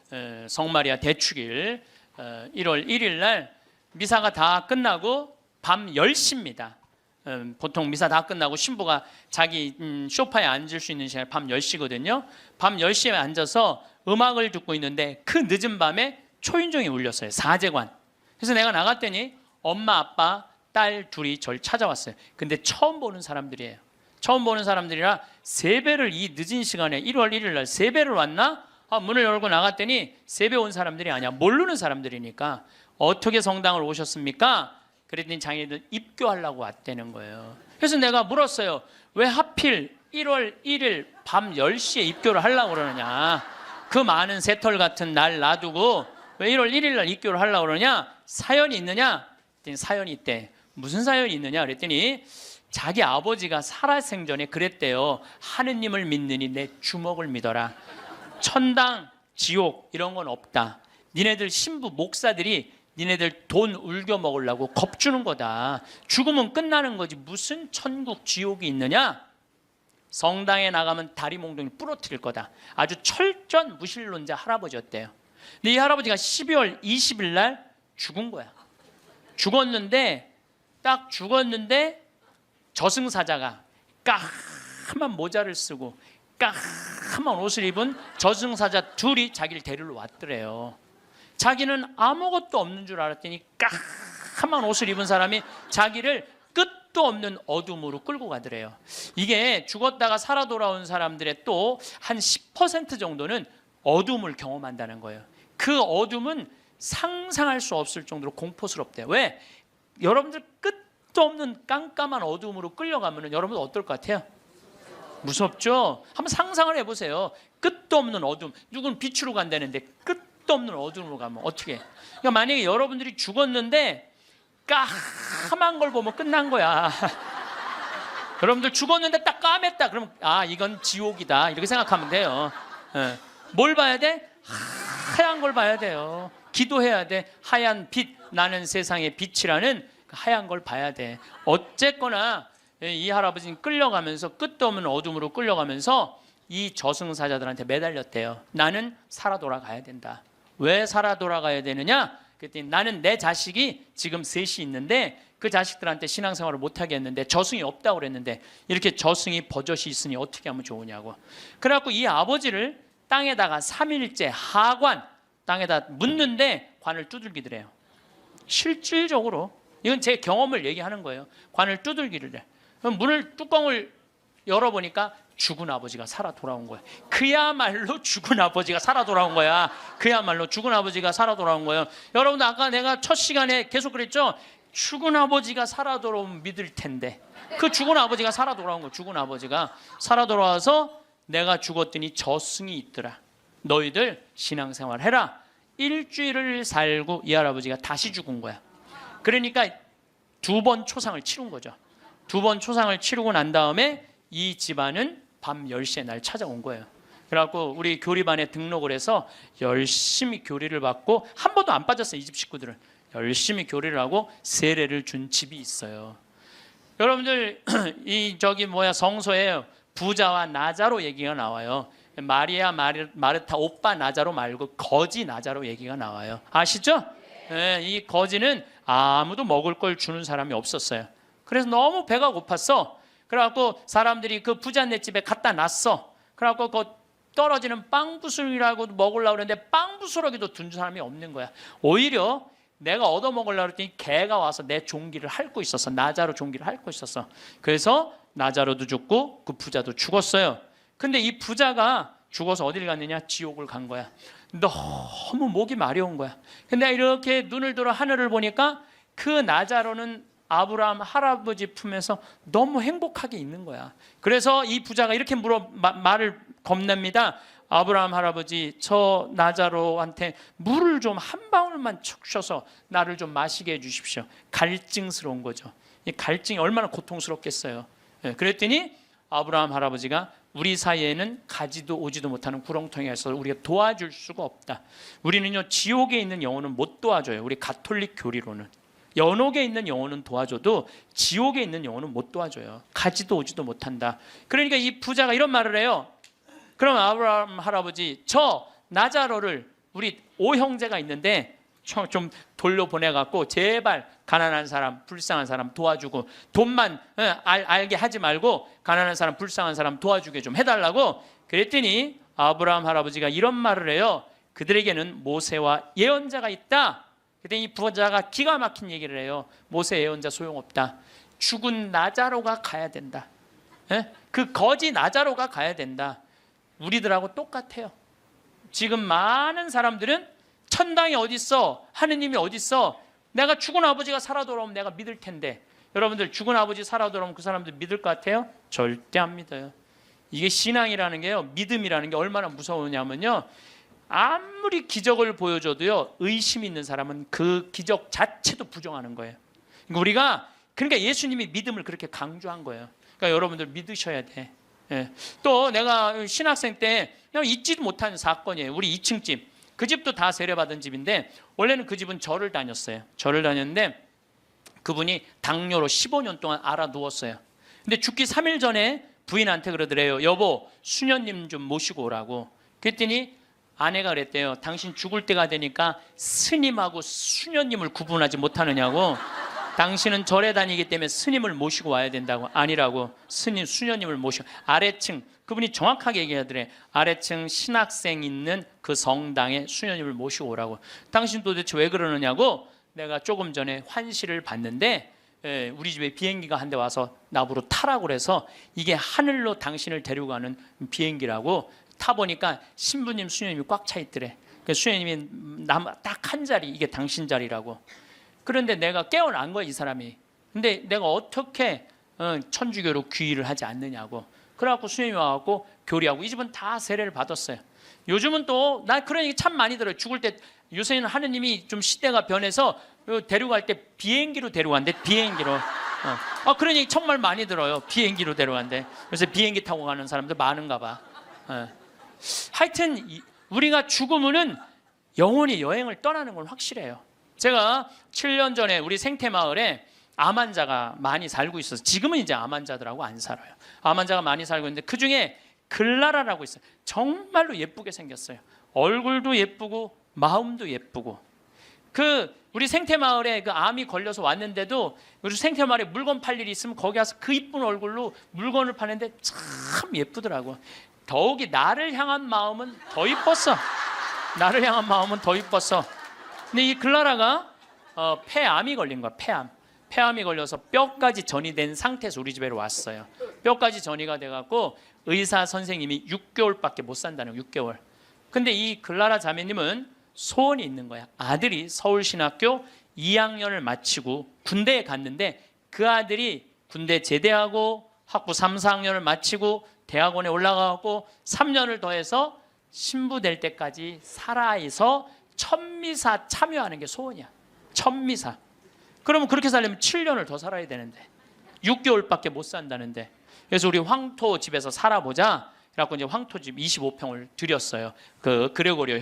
성마리아 대축일 1월 1일 날 미사가 다 끝나고 밤 10시입니다. 보통 미사 다 끝나고 신부가 자기 소파에 앉을 수 있는 시간이 밤 10시거든요. 밤 10시에 앉아서 음악을 듣고 있는데 그 늦은 밤에 초인종이 울렸어요. 사제관. 그래서 내가 나갔더니 엄마, 아빠, 딸 둘이 절 찾아왔어요. 근데 처음 보는 사람들이에요. 처음 보는 사람들이라 세배를 이 늦은 시간에 1월 1일 날 세배를 왔나? 문을 열고 나갔더니 세배 온 사람들이 아니야. 모르는 사람들이니까 어떻게 성당을 오셨습니까? 그랬더니 자기들 입교하려고 왔다는 거예요. 그래서 내가 물었어요. 왜 하필 1월 1일 밤 10시에 입교를 하려고 그러느냐. 그 많은 새털 같은 날 놔두고 왜 1월 1일 날 입교를 하려고 그러냐. 사연이 있느냐? 그랬더니 사연이 있대. 무슨 사연이 있느냐 그랬더니 자기 아버지가 살아생전에 그랬대요. 하느님을 믿느니 내 주먹을 믿어라. 천당, 지옥 이런 건 없다. 니네들 신부 목사들이 니네들 돈 울겨 먹으려고 겁주는 거다. 죽으면 끝나는 거지 무슨 천국, 지옥이 있느냐. 성당에 나가면 다리 몽둥이 부러뜨릴 거다. 아주 철저한 무신론자 할아버지였대요. 근데 이 할아버지가 12월 20일 날 죽은 거야. 딱 죽었는데 저승사자가 까만 모자를 쓰고 까만 옷을 입은 저승사자 둘이 자기를 데리러 왔더래요. 자기는 아무것도 없는 줄 알았더니 까만 옷을 입은 사람이 자기를 끝도 없는 어둠으로 끌고 가더래요. 이게 죽었다가 살아 돌아온 사람들의 또 한 10% 정도는 어둠을 경험한다는 거예요. 그 어둠은 상상할 수 없을 정도로 공포스럽대요. 왜? 여러분들 끝도 없는 깜깜한 어둠으로 끌려가면 여러분 어떨 것 같아요? 무섭죠? 한번 상상을 해보세요. 끝도 없는 어둠. 누군 빛으로 간다는데 끝도 없는 어둠으로 가면 어떻게? 그러니까 만약에 여러분들이 죽었는데 까만 걸 보면 끝난 거야. 여러분들 죽었는데 딱 까맸다. 그러면 이건 지옥이다. 이렇게 생각하면 돼요. 뭘 봐야 돼? 하얀 걸 봐야 돼요. 기도해야 돼. 하얀 빛, 나는 세상의 빛이라는 하얀 걸 봐야 돼. 어쨌거나 이 할아버지는 끌려가면서 끝도 없는 어둠으로 끌려가면서 이 저승사자들한테 매달렸대요. 나는 살아 돌아가야 된다. 왜 살아 돌아가야 되느냐? 그랬더니 나는 내 자식이 지금 셋이 있는데 그 자식들한테 신앙생활을 못하게 했는데 저승이 없다고 그랬는데 이렇게 저승이 버젓이 있으니 어떻게 하면 좋으냐고. 그래갖고 이 아버지를 땅에다가 3일째 하관 땅에다 묻는데 관을 두들기더래요. 실질적으로 이건 제 경험을 얘기하는 거예요. 관을 두들기를 해. 그럼 뚜껑을 열어보니까 죽은 아버지가 살아 돌아온 거야. 그야말로 죽은 아버지가 살아 돌아온 거야. 그야말로 죽은 아버지가 살아 돌아온 거예요. 여러분들 아까 내가 첫 시간에 계속 그랬죠. 죽은 아버지가 살아 돌아오면 믿을 텐데 그 죽은 아버지가 살아 돌아온 거야. 죽은 아버지가 살아 돌아와서 내가 죽었더니 저승이 있더라. 너희들 신앙생활 해라. 일주일을 살고 이 할아버지가 다시 죽은 거야. 그러니까 2번 초상을 치른 거죠. 2번 초상을 치르고 난 다음에 이 집안은 밤 10시에 날 찾아온 거예요. 그래갖고 우리 교리반에 등록을 해서 열심히 교리를 받고 한 번도 안 빠졌어요. 이 집 식구들은 열심히 교리를 하고 세례를 준 집이 있어요. 여러분들 성서에 부자와 나자로 얘기가 나와요. 마리아 마르타 오빠 나자로 말고 거지 나자로 얘기가 나와요. 아시죠? 네, 이 거지는 아무도 먹을 걸 주는 사람이 없었어요. 그래서 너무 배가 고팠어. 그래갖고 사람들이 그 부자네 집에 갖다 놨어. 그래갖고 그 떨어지는 빵 부스러기라고 먹으려고 그랬는데 빵 부스러기도 둔 사람이 없는 거야. 오히려 내가 얻어먹으려고 그랬더니 개가 와서 내 종기를 핥고 있었어. 나자로 종기를 핥고 있었어. 그래서 나자로도 죽고 그 부자도 죽었어요. 근데 이 부자가 죽어서 어딜 갔느냐? 지옥을 간 거야. 너무 목이 마려운 거야. 근데 이렇게 눈을 들어 하늘을 보니까 그 나자로는 아브라함 할아버지 품에서 너무 행복하게 있는 거야. 그래서 이 부자가 이렇게 말을 겁냅니다. 아브라함 할아버지, 저 나자로한테 물을 좀 한 방울만 축셔서 나를 좀 마시게 해주십시오. 갈증스러운 거죠. 이 갈증이 얼마나 고통스럽겠어요. 그랬더니 아브라함 할아버지가 우리 사이에는 가지도 오지도 못하는 구렁텅이가 있어서 우리가 도와줄 수가 없다. 우리는요 지옥에 있는 영혼은 못 도와줘요. 우리 가톨릭 교리로는 연옥에 있는 영혼은 도와줘도 지옥에 있는 영혼은 못 도와줘요. 가지도 오지도 못한다. 그러니까 이 부자가 이런 말을 해요. 그럼 아브라함 할아버지, 저 나자로를 우리 5형제가 있는데 좀 돌려보내갖고 제발 가난한 사람, 불쌍한 사람 도와주고 돈만 알게 하지 말고 가난한 사람, 불쌍한 사람 도와주게 좀 해달라고. 그랬더니 아브라함 할아버지가 이런 말을 해요. 그들에게는 모세와 예언자가 있다. 그랬더니 이 부자가 기가 막힌 얘기를 해요. 모세 예언자 소용없다. 죽은 나자로가 가야 된다. 그 거지 나자로가 가야 된다. 우리들하고 똑같아요. 지금 많은 사람들은 천당이 어딨어? 하느님이 어딨어? 내가 죽은 아버지가 살아 돌아오면 내가 믿을 텐데. 여러분들 죽은 아버지 살아 돌아오면 그 사람들 믿을 것 같아요? 절대 안 믿어요. 이게 신앙이라는 게요, 믿음이라는 게 얼마나 무서우냐면요, 아무리 기적을 보여줘도요 의심 있는 사람은 그 기적 자체도 부정하는 거예요. 그러니까 예수님이 믿음을 그렇게 강조한 거예요. 그러니까 여러분들 믿으셔야 돼. 또 내가 신학생 때 그냥 잊지도 못하는 사건이에요. 우리 2층 집, 그 집도 다 세례받은 집인데 원래는 그 집은 절을 다녔어요. 절을 다녔는데 그분이 당뇨로 15년 동안 앓아 누웠어요. 근데 죽기 3일 전에 부인한테 그러더래요. 여보, 수녀님 좀 모시고 오라고. 그랬더니 아내가 그랬대요. 당신 죽을 때가 되니까 스님하고 수녀님을 구분하지 못하느냐고. 당신은 절에 다니기 때문에 스님을 모시고 와야 된다고. 아니라고. 스님, 수녀님을 모시고 아래층, 그분이 정확하게 얘기하더래. 아래층 신학생 있는 그 성당에 수녀님을 모시고 오라고. 당신 도대체 왜 그러느냐고. 내가 조금 전에 환시를 봤는데 우리 집에 비행기가 한 대 와서 나보러 타라고 그래서 이게 하늘로 당신을 데리고 가는 비행기라고. 타보니까 신부님, 수녀님이 꽉 차 있더래. 수녀님이 딱 한 자리, 이게 당신 자리라고. 그런데 내가 깨어난 거야, 이 사람이. 근데 내가 어떻게 천주교로 귀의를 하지 않느냐고. 그래갖고 수녀님이 와갖고 교리하고. 이 집은 다 세례를 받았어요. 요즘은 또 나 그런 얘기 참 많이 들어요. 죽을 때 요새는 하느님이 좀 시대가 변해서 데려갈 때 비행기로 데려간대. 비행기로. 그런 얘기 정말 많이 들어요. 비행기로 데려간대. 그래서 비행기 타고 가는 사람들 많은가 봐. 하여튼 우리가 죽으면은 영혼이 여행을 떠나는 건 확실해요. 제가 7년 전에 우리 생태마을에 암 환자가 많이 살고 있어서, 지금은 이제 암 환자들하고 안 살아요. 암 환자가 많이 살고 있는데 그 중에 글라라라고 있어요. 정말로 예쁘게 생겼어요. 얼굴도 예쁘고 마음도 예쁘고. 우리 생태마을에 그 암이 걸려서 왔는데도 우리 생태마을에 물건 팔 일이 있으면 거기 가서 그 이쁜 얼굴로 물건을 파는데 참 예쁘더라고. 더욱이 나를 향한 마음은 더 이뻤어. 나를 향한 마음은 더 이뻤어. 근데 이 글라라가 폐암이 걸린 거야. 폐암이 걸려서 뼈까지 전이 된 상태에서 우리 집에 왔어요. 뼈까지 전이가 돼갖고 의사 선생님이 6개월밖에 못 산다는 거예요. 6개월. 근데 이 글라라 자매님은 소원이 있는 거야. 아들이 서울신학교 2학년을 마치고 군대에 갔는데 그 아들이 군대 제대하고 학부 3, 4학년을 마치고 대학원에 올라가고 3년을 더해서 신부 될 때까지 살아서 천미사 참여하는 게 소원이야. 천미사. 그러면 그렇게 살려면 7년을 더 살아야 되는데 6개월밖에 못 산다는데. 그래서 우리 황토 집에서 살아보자. 그래갖고 이제 황토 집 25평을 드렸어요. 그 그레고리오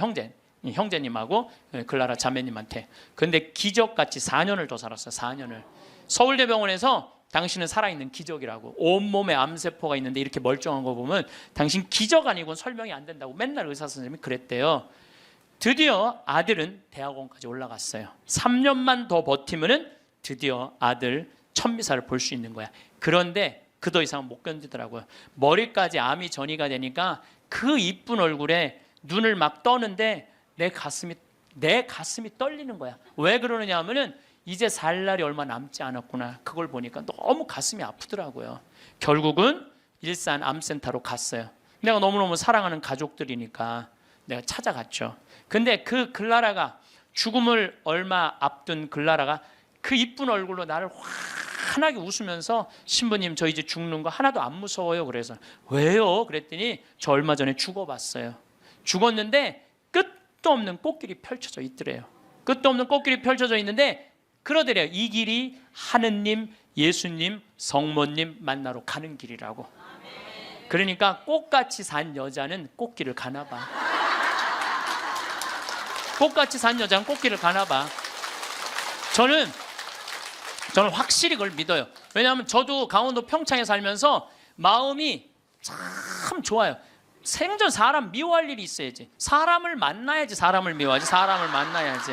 형제님하고 글라라 자매님한테. 근데 기적같이 4년을 더 살았어요. 4년을. 서울대병원에서 당신은 살아있는 기적이라고. 온몸에 암세포가 있는데 이렇게 멀쩡한 거 보면 당신 기적 아니고는 설명이 안 된다고 맨날 의사 선생님이 그랬대요. 드디어 아들은 대학원까지 올라갔어요. 3년만 더 버티면은 드디어 아들 천미사를 볼 수 있는 거야. 그런데 그 더 이상은 못 견디더라고요. 머리까지 암이 전이가 되니까 그 이쁜 얼굴에 눈을 막 떠는데 내 가슴이 떨리는 거야. 왜 그러느냐 하면은 이제 살 날이 얼마 남지 않았구나. 그걸 보니까 너무 가슴이 아프더라고요. 결국은 일산 암센터로 갔어요. 내가 너무너무 사랑하는 가족들이니까 내가 찾아갔죠. 근데 그 글라라가, 죽음을 얼마 앞둔 글라라가 그 이쁜 얼굴로 나를 환하게 웃으면서 신부님 저 이제 죽는 거 하나도 안 무서워요. 그래서 왜요? 그랬더니 저 얼마 전에 죽어봤어요. 죽었는데 끝도 없는 꽃길이 펼쳐져 있더래요. 끝도 없는 꽃길이 펼쳐져 있는데 그러더래요. 이 길이 하느님, 예수님, 성모님 만나러 가는 길이라고. 그러니까 꽃같이 산 여자는 꽃길을 가나 봐. 꽃같이 산 여자는 꽃길을 가나 봐. 저는 확실히 그걸 믿어요. 왜냐하면 저도 강원도 평창에 살면서 마음이 참 좋아요. 생전 사람 미워할 일이 있어야지. 사람을 만나야지 사람을 미워하지. 사람을 만나야지.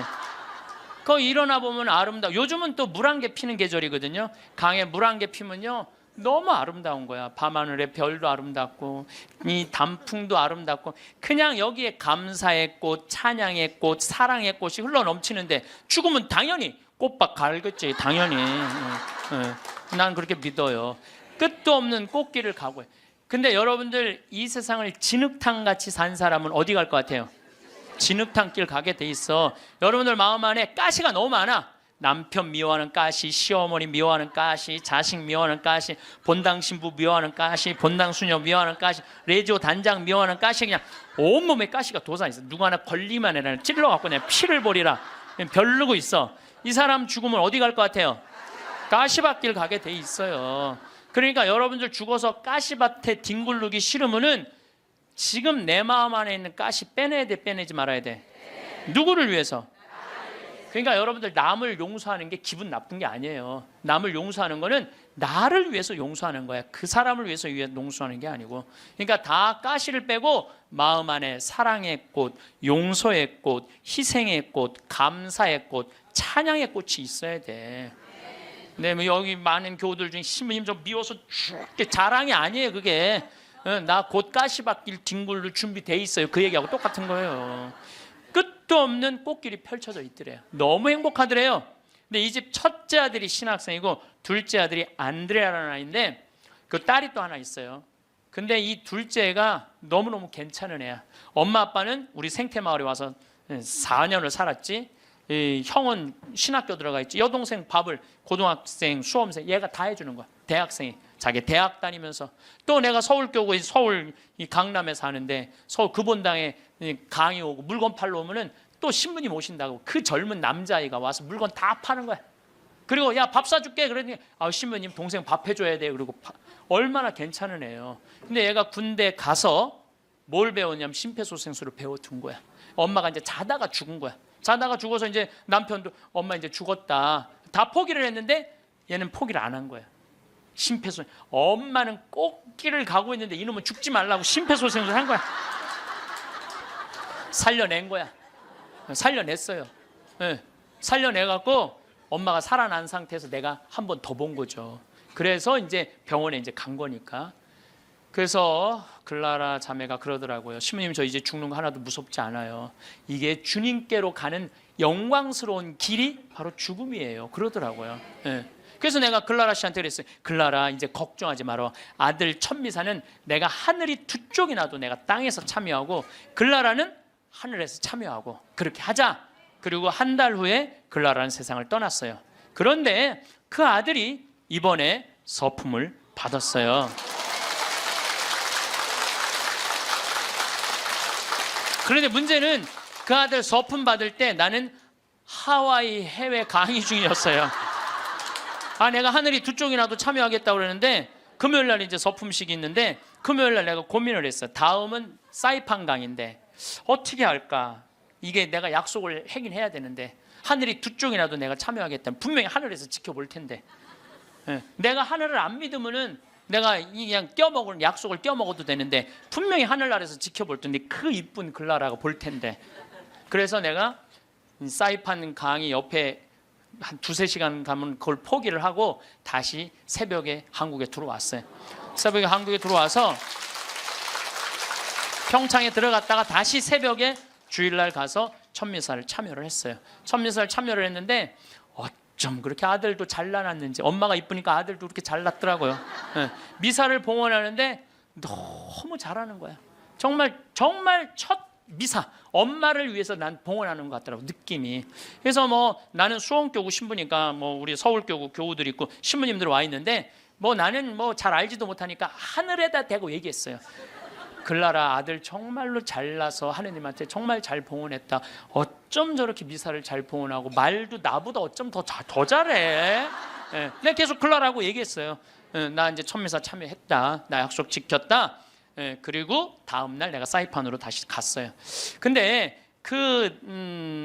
거기 일어나 보면 아름다워. 요즘은 또 물안개 피는 계절이거든요. 강에 물안개 피면요 너무 아름다운 거야. 밤하늘의 별도 아름답고 이 단풍도 아름답고 그냥 여기에 감사의 꽃, 찬양의 꽃, 사랑의 꽃이 흘러 넘치는데 죽으면 당연히 꽃밭 갈겠지. 당연히. 난 그렇게 믿어요. 끝도 없는 꽃길을 가고 해. 근데 여러분들 이 세상을 진흙탕같이 산 사람은 어디 갈 것 같아요? 진흙탕길 가게 돼 있어. 여러분들 마음 안에 가시가 너무 많아. 남편 미워하는 가시, 시어머니 미워하는 가시, 자식 미워하는 가시, 본당 신부 미워하는 가시, 본당 수녀 미워하는 가시, 레지오 단장 미워하는 가시. 그냥 온몸에 가시가 돋아 있어. 누구 하나 걸리만 해라 찔러갖고 그냥 피를 버리라 별르고 있어. 이 사람 죽으면 어디 갈 것 같아요? 가시밭길 가게 돼 있어요. 그러니까 여러분들 죽어서 가시밭에 뒹굴르기 싫으면은 지금 내 마음 안에 있는 가시 빼내야 돼, 빼내지 말아야 돼? 누구를 위해서? 그러니까 여러분들 남을 용서하는 게 기분 나쁜 게 아니에요. 남을 용서하는 거는 나를 위해서 용서하는 거야. 그 사람을 위해서 용서하는 게 아니고. 그러니까 다 가시를 빼고 마음 안에 사랑의 꽃, 용서의 꽃, 희생의 꽃, 감사의 꽃, 찬양의 꽃이 있어야 돼. 네, 뭐 여기 많은 교우들 중에 신부님 좀 미워서 죽게 자랑이 아니에요. 그게 나 곧 가시밭길 뒹굴로 준비돼 있어요. 그 얘기하고 똑같은 거예요. 끝도 없는 꽃길이 펼쳐져 있더래요. 너무 행복하더래요. 근데 이 집 첫째 아들이 신학생이고 둘째 아들이 안드레아라는 아이인데 그 딸이 또 하나 있어요. 근데 이 둘째가 너무너무 괜찮은 애야. 엄마 아빠는 우리 생태마을에 와서 4년을 살았지. 이 형은 신학교 들어가 있지. 여동생 밥을 고등학생, 수험생 얘가 다 해주는 거야. 대학생이 자기 대학 다니면서. 또 내가 서울교구 서울 이 강남에 사는데 서울 금본당에 강의 오고 물건 팔러 오면은 또 신부님 오신다고 그 젊은 남자아이가 와서 물건 다 파는 거야. 그리고 야 밥 사줄게 그러니 신부님 동생 밥 해줘야 돼. 그리고 얼마나 괜찮은 애예요. 근데 얘가 군대 가서 뭘 배웠냐면 심폐소생술을 배워둔 거야. 엄마가 이제 자다가 죽은 거야. 자다가 죽어서 이제 남편도 엄마 이제 죽었다 다 포기를 했는데 얘는 포기를 안 한 거야. 심폐소생. 엄마는 꽃길을 가고 있는데 이놈은 죽지 말라고 심폐소생술 한 거야. 살려낸 거야. 살려냈어요. 네. 살려내갖고 엄마가 살아난 상태에서 내가 한 번 더 본 거죠. 그래서 이제 병원에 이제 간 거니까. 그래서 글라라 자매가 그러더라고요. 신부님 저 이제 죽는 거 하나도 무섭지 않아요. 이게 주님께로 가는 영광스러운 길이 바로 죽음이에요. 그러더라고요. 네. 그래서 내가 글라라 씨한테 그랬어요. 글라라 이제 걱정하지 마라. 아들 천미사는 내가 하늘이 두 쪽이 나도 내가 땅에서 참여하고 글라라는 하늘에서 참여하고 그렇게 하자. 그리고 한 달 후에 글라라는 세상을 떠났어요. 그런데 그 아들이 이번에 서품을 받았어요. 그런데 문제는 그 아들 서품 받을 때 나는 하와이 해외 강의 중이었어요. 내가 하늘이 두 쪽이나도 참여하겠다고 그러는데 금요일 날 이제 서품식이 있는데 금요일 날 내가 고민을 했어. 다음은 사이판 강의인데 어떻게 할까? 이게 내가 약속을 하긴 해야 되는데 하늘이 두 쪽이나도 내가 참여하겠다면 분명히 하늘에서 지켜볼 텐데 내가 하늘을 안 믿으면은 내가 그냥 껴먹을 약속을 껴먹어도 되는데 분명히 하늘나라에서 지켜볼 텐데 그 이쁜 글라라가 볼 텐데 그래서 내가 사이판 강의 옆에 한 2-3시간 가면 그걸 포기를 하고 다시 새벽에 한국에 들어왔어요. 새벽에 한국에 들어와서 평창에 들어갔다가 다시 새벽에 주일날 가서 천미사를 참여를 했어요. 천미사를 참여를 했는데 어쩜 그렇게 아들도 잘나놨는지 엄마가 이쁘니까 아들도 그렇게 잘났더라고요. 미사를 봉헌하는데 너무 잘하는 거야. 정말 첫 미사 엄마를 위해서 난 봉헌하는 것 같더라고 느낌이. 그래서 뭐 나는 수원교구 신부니까 뭐 우리 서울교구 교우들 있고 신부님들 와 있는데 뭐 나는 뭐 잘 알지도 못하니까 하늘에다 대고 얘기했어요. 글라라 아들 정말로 잘나서 하느님한테 정말 잘 봉헌했다. 어쩜 저렇게 미사를 잘 봉헌하고 말도 나보다 어쩜 더 잘해. 내가 계속 글라라고 얘기했어요. 나 이제 천미사 참여했다. 나 약속 지켰다. 그리고 다음날 내가 사이판으로 다시 갔어요. 근데 그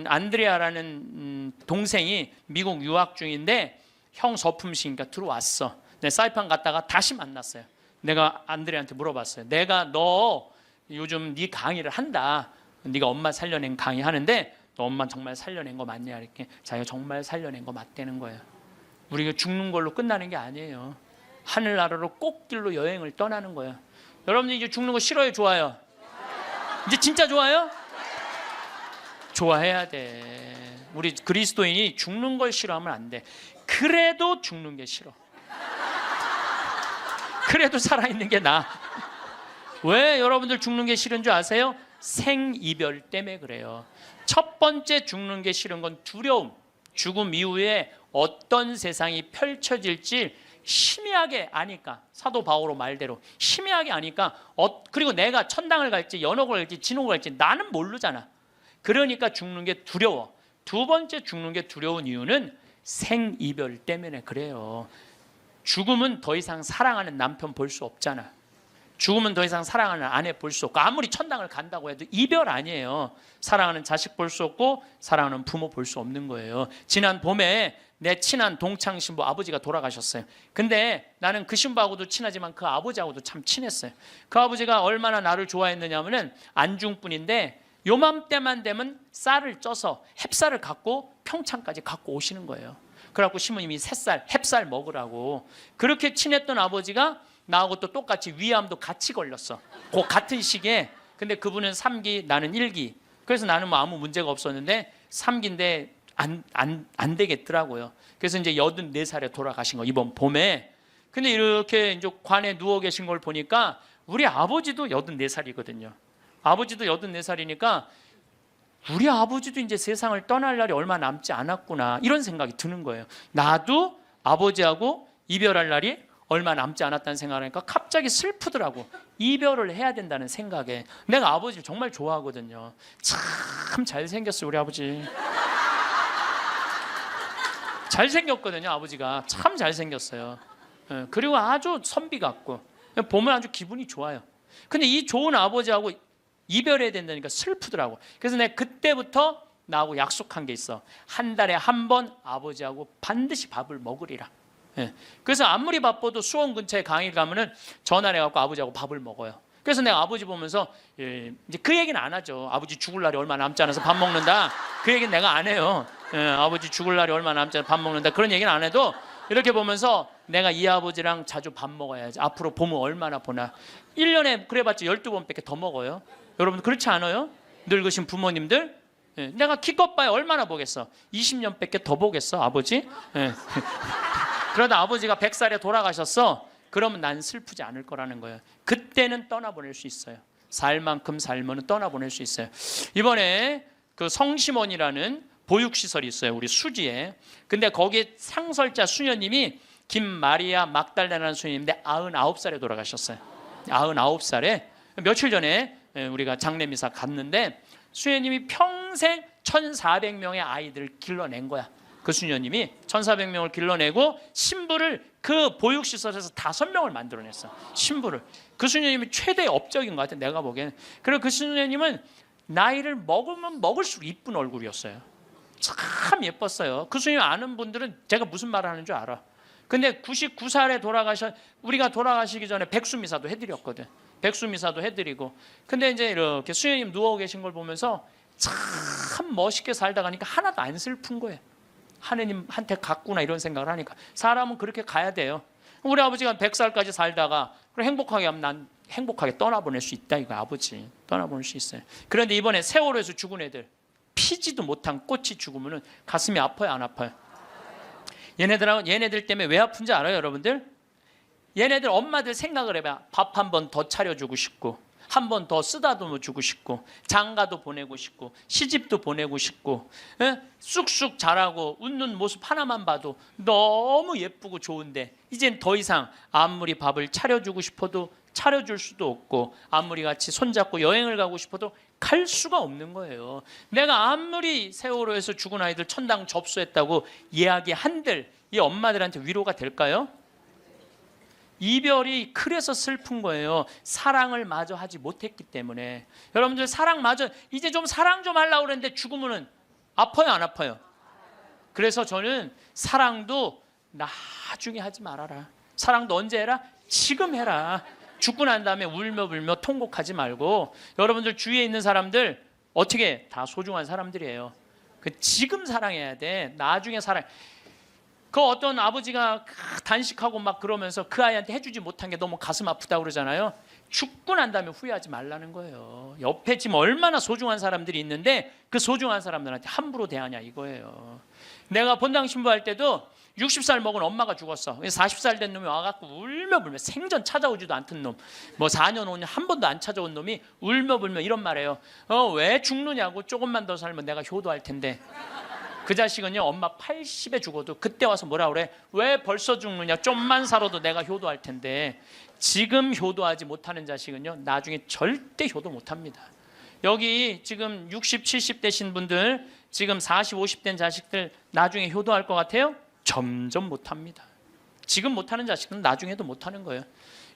안드레아라는 동생이 미국 유학 중인데 형 서품식이니까 들어왔어. 내 사이판 갔다가 다시 만났어요. 내가 안드레한테 물어봤어요. 내가 너 요즘 네 강의를 한다. 네가 엄마 살려낸 강의 하는데 너 엄마 정말 살려낸 거 맞냐? 이렇게 자기가 정말 살려낸 거 맞다는 거예요. 우리가 죽는 걸로 끝나는 게 아니에요. 하늘나라로 꽃길로 여행을 떠나는 거예요. 여러분들 이제 죽는 거 싫어요? 좋아요? 이제 진짜 좋아요? 좋아해야 돼. 우리 그리스도인이 죽는 걸 싫어하면 안 돼. 그래도 죽는 게 싫어. 그래도 살아있는 게 나아. 왜 여러분들 죽는 게 싫은 줄 아세요? 생이별 때문에 그래요. 첫 번째 죽는 게 싫은 건 두려움. 죽음 이후에 어떤 세상이 펼쳐질지 희미하게 아니까. 사도 바오로 말대로 희미하게 아니까 그리고 내가 천당을 갈지 연옥을 갈지 진옥을 갈지 나는 모르잖아. 그러니까 죽는 게 두려워. 두 번째 죽는 게 두려운 이유는 생이별 때문에 그래요. 죽음은 더 이상 사랑하는 남편 볼 수 없잖아. 죽으면 더 이상 사랑하는 아내 볼 수 없고 아무리 천당을 간다고 해도 이별 아니에요. 사랑하는 자식 볼 수 없고 사랑하는 부모 볼 수 없는 거예요. 지난 봄에 내 친한 동창 신부 아버지가 돌아가셨어요. 근데 나는 그 신부하고도 친하지만 그 아버지하고도 참 친했어요. 그 아버지가 얼마나 나를 좋아했느냐면은 안중분인데 요맘때만 되면 쌀을 쪄서 햅쌀을 갖고 평창까지 갖고 오시는 거예요. 그래갖고 신부님이 새쌀, 햅쌀 먹으라고. 그렇게 친했던 아버지가 나하고 또 똑같이 위암도 같이 걸렸어. 그 같은 시기에. 근데 그분은 3기, 나는 1기. 그래서 나는 뭐 아무 문제가 없었는데 3기인데 안 되겠더라고요. 그래서 이제 84살에 돌아가신 거, 이번 봄에. 근데 이렇게 이제 관에 누워 계신 걸 보니까 우리 아버지도 84살이거든요. 아버지도 84살이니까 우리 아버지도 이제 세상을 떠날 날이 얼마 남지 않았구나, 이런 생각이 드는 거예요. 나도 아버지하고 이별할 날이 얼마 남지 않았다는 생각을 하니까 갑자기 슬프더라고. 이별을 해야 된다는 생각에. 내가 아버지를 정말 좋아하거든요. 참 잘생겼어요, 우리 아버지. 잘생겼거든요, 아버지가. 참 잘생겼어요. 그리고 아주 선비 같고 보면 아주 기분이 좋아요. 근데 이 좋은 아버지하고 이별해야 된다니까 슬프더라고. 그래서 내가 그때부터 나하고 약속한 게 있어. 한 달에 한 번 아버지하고 반드시 밥을 먹으리라. 그래서 아무리 바빠도 수원 근처에 강의 가면은 전화를 해갖고 아버지하고 밥을 먹어요. 그래서 내가 아버지 보면서 이제 그 얘기는 안 하죠. 아버지 죽을 날이 얼마 남지 않아서 밥 먹는다, 그 얘기는 내가 안 해요. 아버지 죽을 날이 얼마 남지 않아서 밥 먹는다, 그런 얘기는 안 해도 이렇게 보면서 내가 이 아버지랑 자주 밥 먹어야지. 앞으로 봄은 얼마나 보나. 1년에 그래봤자 12번밖에 더 먹어요. 여러분 그렇지 않아요? 늙으신 부모님들. 내가 기껏 봐야 얼마나 보겠어. 20년밖에 더 보겠어, 아버지? 그러다 아버지가 100살에 돌아가셨어. 그러면 난 슬프지 않을 거라는 거예요. 그때는 떠나보낼 수 있어요. 살 만큼 살면 떠나보낼 수 있어요. 이번에 그 성심원이라는 보육시설이 있어요, 우리 수지에. 근데 거기에 상설자 수녀님이 김마리아 막달레나라는 수녀님인데 99살에 돌아가셨어요. 99살에. 며칠 전에 우리가 장례미사 갔는데 수녀님이 평생 1400명의 아이들을 길러낸 거야. 그 수녀님이 1400명을 길러내고 신부를 그 보육시설에서 5명을 만들어냈어. 신부를. 그 수녀님이 최대 업적인 것 같아, 내가 보기에는. 그리고 그 수녀님은 나이를 먹으면 먹을수록 이쁜 얼굴이었어요. 참 예뻤어요. 그 수녀님 아는 분들은 제가 무슨 말을 하는 줄 알아. 근데 99살에 우리가 돌아가시기 전에 백수미사도 해드렸거든. 백수미사도 해드리고. 근데 이제 이렇게 수녀님 누워 계신 걸 보면서 참 멋있게 살다 가니까 하나도 안 슬픈 거예요. 하느님한테 갔구나, 이런 생각을 하니까. 사람은 그렇게 가야 돼요. 우리 아버지가 100살까지 살다가 행복하게 하면 난 행복하게 떠나보낼 수 있다, 이거 아버지. 떠나보낼 수 있어요. 그런데 이번에 세월호에서 죽은 애들, 피지도 못한 꽃이 죽으면 가슴이 아파요, 안 아파요? 얘네들 때문에 왜 아픈지 알아요, 여러분들? 얘네들 엄마들 생각을 해봐. 밥 한 번 더 차려주고 싶고, 한 번 더 쓰다듬어 주고 싶고, 장가도 보내고 싶고, 시집도 보내고 싶고, 쑥쑥 자라고 웃는 모습 하나만 봐도 너무 예쁘고 좋은데 이젠 더 이상 아무리 밥을 차려주고 싶어도 차려줄 수도 없고, 아무리 같이 손잡고 여행을 가고 싶어도 갈 수가 없는 거예요. 내가 아무리 세월호에서 죽은 아이들 천당 접수했다고 이야기한들 이 엄마들한테 위로가 될까요? 이별이 그래서 슬픈 거예요. 사랑을 마저 하지 못했기 때문에. 여러분들 사랑마저, 이제 좀 사랑 좀 하려고 그랬는데 죽으면 아파요, 안 아파요? 그래서 저는 사랑도 나중에 하지 말아라. 사랑도 언제 해라? 지금 해라. 죽고 난 다음에 울며 불며 통곡하지 말고. 여러분들 주위에 있는 사람들 어떻게 다 소중한 사람들이에요. 지금 사랑해야 돼. 나중에 사랑. 그 어떤 아버지가 단식하고 막 그러면서 그 아이한테 해주지 못한 게 너무 가슴 아프다고 그러잖아요. 죽고 난 다음에 후회하지 말라는 거예요. 옆에 지금 얼마나 소중한 사람들이 있는데 그 소중한 사람들한테 함부로 대하냐, 이거예요. 내가 본당 신부할 때도 60살 먹은 엄마가 죽었어. 40살 된 놈이 와갖고 울며 불며, 생전 찾아오지도 않던 놈, 뭐 4년 5년 한 번도 안 찾아온 놈이 울며 불며 이런 말해요. 왜 죽느냐고. 조금만 더 살면 내가 효도할 텐데. 그 자식은요, 엄마 80에 죽어도 그때 와서 뭐라 그래? 왜 벌써 죽느냐? 좀만 살아도 내가 효도할 텐데. 지금 효도하지 못하는 자식은요, 나중에 절대 효도 못합니다. 여기 지금 60, 70 되신 분들, 지금 40, 50 된 자식들 나중에 효도할 것 같아요? 점점 못합니다. 지금 못하는 자식은 나중에도 못하는 거예요.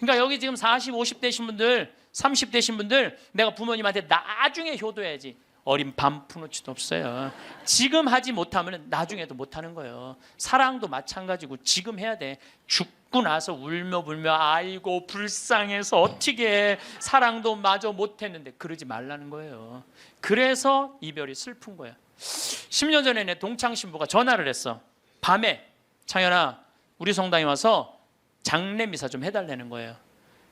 그러니까 여기 지금 40, 50대신 분들, 30대신 분들, 내가 부모님한테 나중에 효도해야지. 어린 밤푸노치도 없어요. 지금 하지 못하면 나중에도 못하는 거예요. 사랑도 마찬가지고 지금 해야 돼. 죽고 나서 울며 불며 아이고 불쌍해서 어떻게 해. 사랑도 마저 못했는데 그러지 말라는 거예요. 그래서 이별이 슬픈 거야. 10년 전에 내 동창 신부가 전화를 했어. 밤에 창현아 우리 성당에 와서 장례미사 좀 해달라는 거예요.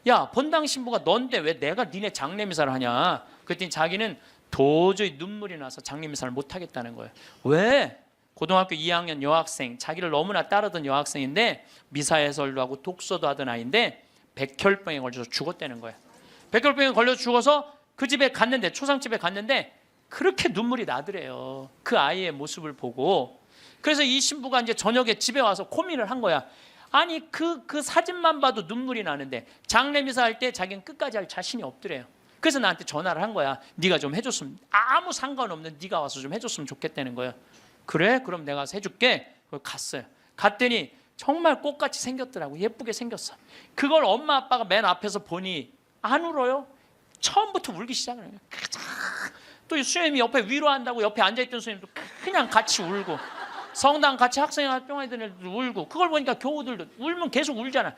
야 본당 신부가 넌데 왜 내가 니네 장례미사를 하냐. 그랬더니 자기는 도저히 눈물이 나서 장례미사를 못하겠다는 거예요. 왜? 고등학교 2학년 여학생, 자기를 너무나 따르던 여학생인데 미사 해설도 하고 독서도 하던 아이인데 백혈병에 걸려서 죽었다는 거예요. 백혈병에 걸려서 죽어서 그 집에 갔는데, 초상집에 갔는데 그렇게 눈물이 나더래요. 그 아이의 모습을 보고. 그래서 이 신부가 이제 저녁에 집에 와서 고민을 한 거야. 아니 그 사진만 봐도 눈물이 나는데 장례미사 할 때 자기는 끝까지 할 자신이 없더래요. 그래서 나한테 전화를 한 거야. 네가 좀 해줬으면, 아무 상관없는 네가 와서 좀 해줬으면 좋겠다는 거예요. 그래? 그럼 내가 가서 해줄게. 갔어요. 갔더니 정말 꽃같이 생겼더라고. 예쁘게 생겼어. 그걸 엄마 아빠가 맨 앞에서 보니 안 울어요. 처음부터 울기 시작을 해요. 또 수녀님이 옆에 위로한다고 옆에 앉아있던 수녀님도 그냥 같이 울고, 성당 같이 학생활동하던 애들도 울고, 그걸 보니까 교우들도 울면 계속 울잖아.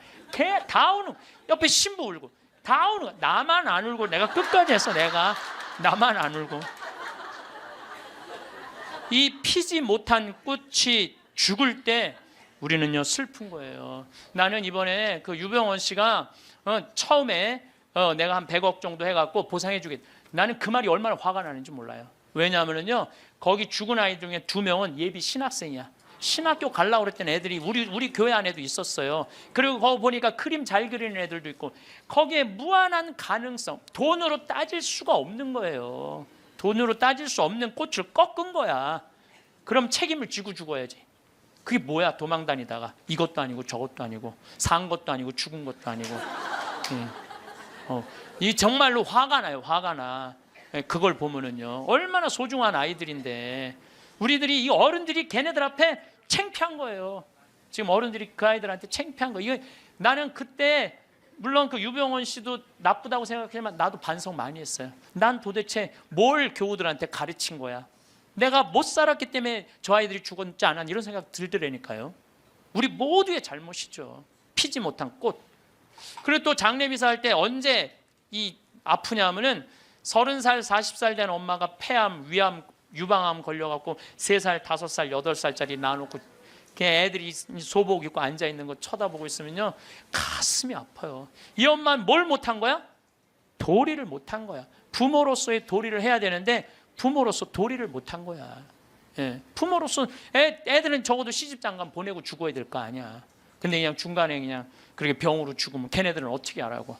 다 우는, 옆에 신부 울고 다 우는 거야. 나만 안 울고. 내가 끝까지 했어. 나만 안 울고. 이 피지 못한 꽃이 죽을 때 우리는요 슬픈 거예요. 나는 이번에 그 유병원 씨가 처음에 내가 한 100억 정도 해갖고 보상해 주겠다. 나는 그 말이 얼마나 화가 나는지 몰라요. 왜냐하면요 거기 죽은 아이 중에 2명은 예비 신학생이야. 신학교 가려고 그랬던 애들이 우리 교회 안에도 있었어요. 그리고 거기 보니까 그림 잘 그리는 애들도 있고, 거기에 무한한 가능성, 돈으로 따질 수가 없는 거예요. 돈으로 따질 수 없는 꽃을 꺾은 거야. 그럼 책임을 지고 죽어야지. 그게 뭐야? 도망 다니다가 이것도 아니고 저것도 아니고 산 것도 아니고 죽은 것도 아니고. 이 정말로 화가 나요. 화가 나. 그걸 보면은요 얼마나 소중한 아이들인데 우리들이, 이 어른들이 걔네들 앞에 창피한 거예요. 지금 어른들이 그 아이들한테 창피한 거. 이거 나는 그때 물론 그 유병원 씨도 나쁘다고 생각하지만 나도 반성 많이 했어요. 난 도대체 뭘 교우들한테 가르친 거야? 내가 못 살았기 때문에 저 아이들이 죽었지 않았나 이런 생각 들더라니까요. 우리 모두의 잘못이죠. 피지 못한 꽃. 그리고 또 장례미사 할 때 언제 이 아프냐 하면은 30살, 40살 된 엄마가 폐암, 위암, 유방암 걸려갖고 3살, 5살, 8살짜리 낳아놓고 애들이 소복 입고 앉아있는 거 쳐다보고 있으면요 가슴이 아파요. 이 엄마는 뭘 못한 거야? 도리를 못한 거야. 부모로서의 도리를 해야 되는데 부모로서 도리를 못한 거야. 부모로서 애들은 적어도 시집장가 보내고 죽어야 될 거 아니야. 근데 그냥 중간에 그냥 그렇게 병으로 죽으면 걔네들은 어떻게 하라고.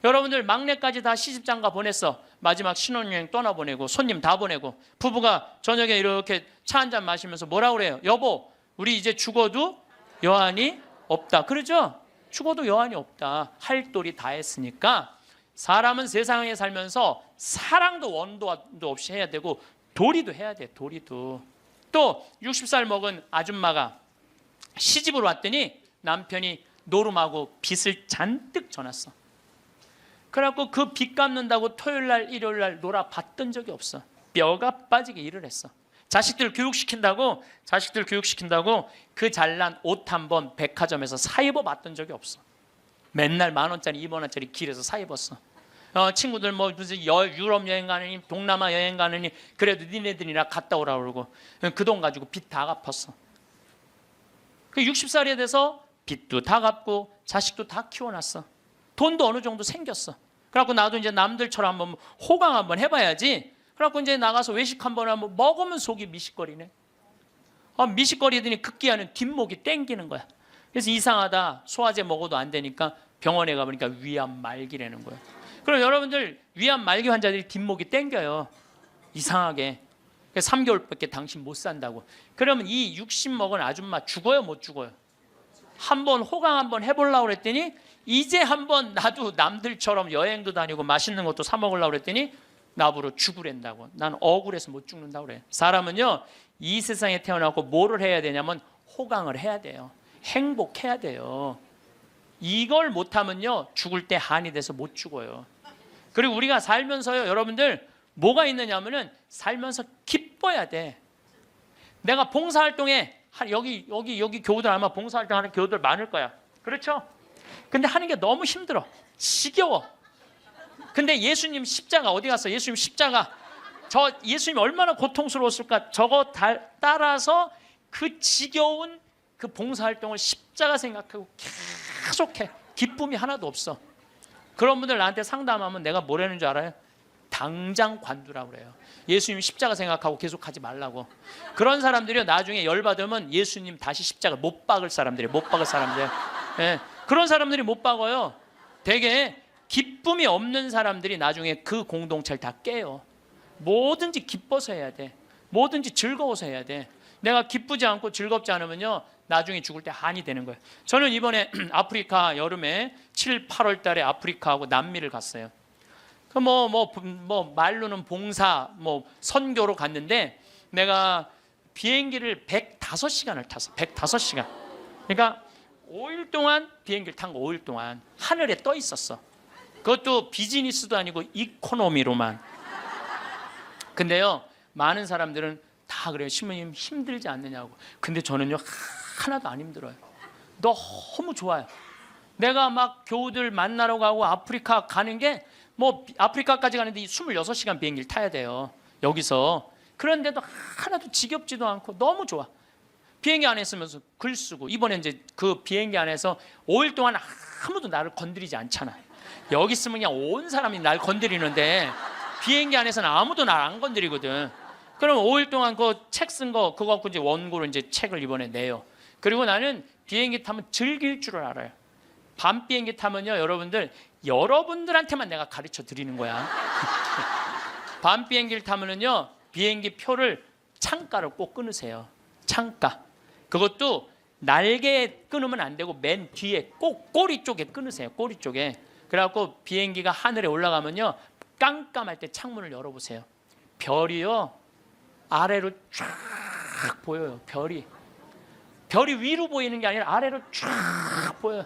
여러분들 막내까지 다 시집장가 보냈어. 마지막 신혼여행 떠나보내고 손님 다 보내고 부부가 저녁에 이렇게 차 한잔 마시면서 뭐라고 그래요? 여보 우리 이제 죽어도 여한이 없다. 그러죠? 죽어도 여한이 없다. 할 도리 다 했으니까 사람은 세상에 살면서 사랑도 원도도 없이 해야 되고 도리도 해야 돼. 도리도. 또 60살 먹은 아줌마가 시집으로 왔더니 남편이 노름하고 빚을 잔뜩 져놨어. 그래갖고 그 빚 갚는다고 토요일날 일요일날 놀아봤던 적이 없어. 뼈가 빠지게 일을 했어. 자식들 교육시킨다고 그 잘난 옷 한 번 백화점에서 사 입어봤던 적이 없어. 맨날 10,000원짜리 2,000원짜리 길에서 사 입었어. 친구들 뭐 무슨 유럽 여행 가느니 동남아 여행 가느니 그래도 니네들이나 갔다 오라 그러고 그 돈 가지고 빚 다 갚았어. 그 60살이 돼서 빚도 다 갚고 자식도 다 키워놨어. 돈도 어느 정도 생겼어. 그래갖고 나도 이제 남들처럼 한번 호강 한번 해봐야지. 그래갖고 이제 나가서 외식 한번 하면 먹으면 속이 미식거리네. 미식거리더니 급기야는 뒷목이 땡기는 거야. 그래서 이상하다. 소화제 먹어도 안 되니까 병원에 가보니까 위암 말기라는 거야. 그럼 여러분들 위암 말기 환자들이 뒷목이 땡겨요. 이상하게. 3개월밖에 당신 못 산다고. 그러면 이 60 먹은 아줌마 죽어요 못 죽어요? 한번 호강 한번 해보려고 그랬더니 이제 한번 나도 남들처럼 여행도 다니고 맛있는 것도 사 먹으려고 그랬더니 나보러 죽으랜다고. 난 억울해서 못 죽는다고 그래. 사람은요 이 세상에 태어나고 뭐를 해야 되냐면 호강을 해야 돼요. 행복해야 돼요. 이걸 못하면요 죽을 때 한이 돼서 못 죽어요. 그리고 우리가 살면서요 여러분들 뭐가 있느냐면은 살면서 기뻐야 돼. 내가 봉사활동에 여기 교우들 아마 봉사활동하는 교우들 많을 거야. 그렇죠? 근데 하는 게 너무 힘들어. 지겨워. 근데 예수님 십자가 어디 갔어? 예수님 십자가. 예수님이 얼마나 고통스러웠을까? 저거 따라서 그 지겨운 그 봉사활동을 십자가 생각하고 계속해. 기쁨이 하나도 없어. 그런 분들 나한테 상담하면 내가 뭐라는 줄 알아요? 당장 관두라고 그래요. 예수님 십자가 생각하고 계속 하지 말라고. 그런 사람들이 나중에 열받으면 예수님 다시 십자가 못 박을 사람들이에요. 못 박을 사람들. 예, 그런 사람들이 못 박아요. 되게 기쁨이 없는 사람들이 나중에 그 공동체를 다 깨요. 뭐든지 기뻐서 해야 돼. 뭐든지 즐거워서 해야 돼. 내가 기쁘지 않고 즐겁지 않으면요 나중에 죽을 때 한이 되는 거예요. 저는 이번에 아프리카 여름에 7, 8월 달에 아프리카하고 남미를 갔어요. 말로는 봉사, 선교로 갔는데 내가 비행기를 105시간을 탔어. 105시간. 그러니까 5일 동안 비행기를 탄 거 5일 동안 하늘에 떠 있었어. 그것도 비즈니스도 아니고 이코노미로만. 근데요 많은 사람들은 다 그래요. 신부님 힘들지 않느냐고. 근데 저는요 하나도 안 힘들어요. 너무 좋아요. 내가 막 교우들 만나러 가고 아프리카 가는 게 아프리카까지 가는데 26시간 비행기를 타야 돼요. 여기서. 그런데도 하나도 지겹지도 않고 너무 좋아. 비행기 안에 있으면서 글 쓰고 이번에 이제 그 비행기 안에서 5일 동안 아무도 나를 건드리지 않잖아. 여기 있으면 그냥 온 사람이 날 건드리는데 비행기 안에서는 아무도 날 안 건드리거든. 그럼 5일 동안 그 책 쓴 거 그거 갖고 이제 원고로 이제 책을 이번에 내요. 그리고 나는 비행기 타면 즐길 줄 알아요. 밤 비행기 타면요 여러분들한테만 내가 가르쳐 드리는 거야. 밤 비행기를 타면은요 비행기 표를 창가를 꼭 끊으세요. 창가. 그것도 날개에 끊으면 안 되고 맨 뒤에 꼭 꼬리 쪽에 끊으세요. 꼬리 쪽에. 그래갖고 비행기가 하늘에 올라가면요 깜깜할 때 창문을 열어보세요. 별이요 아래로 쫙 보여요. 별이 위로 보이는 게 아니라 아래로 쫙 보여요.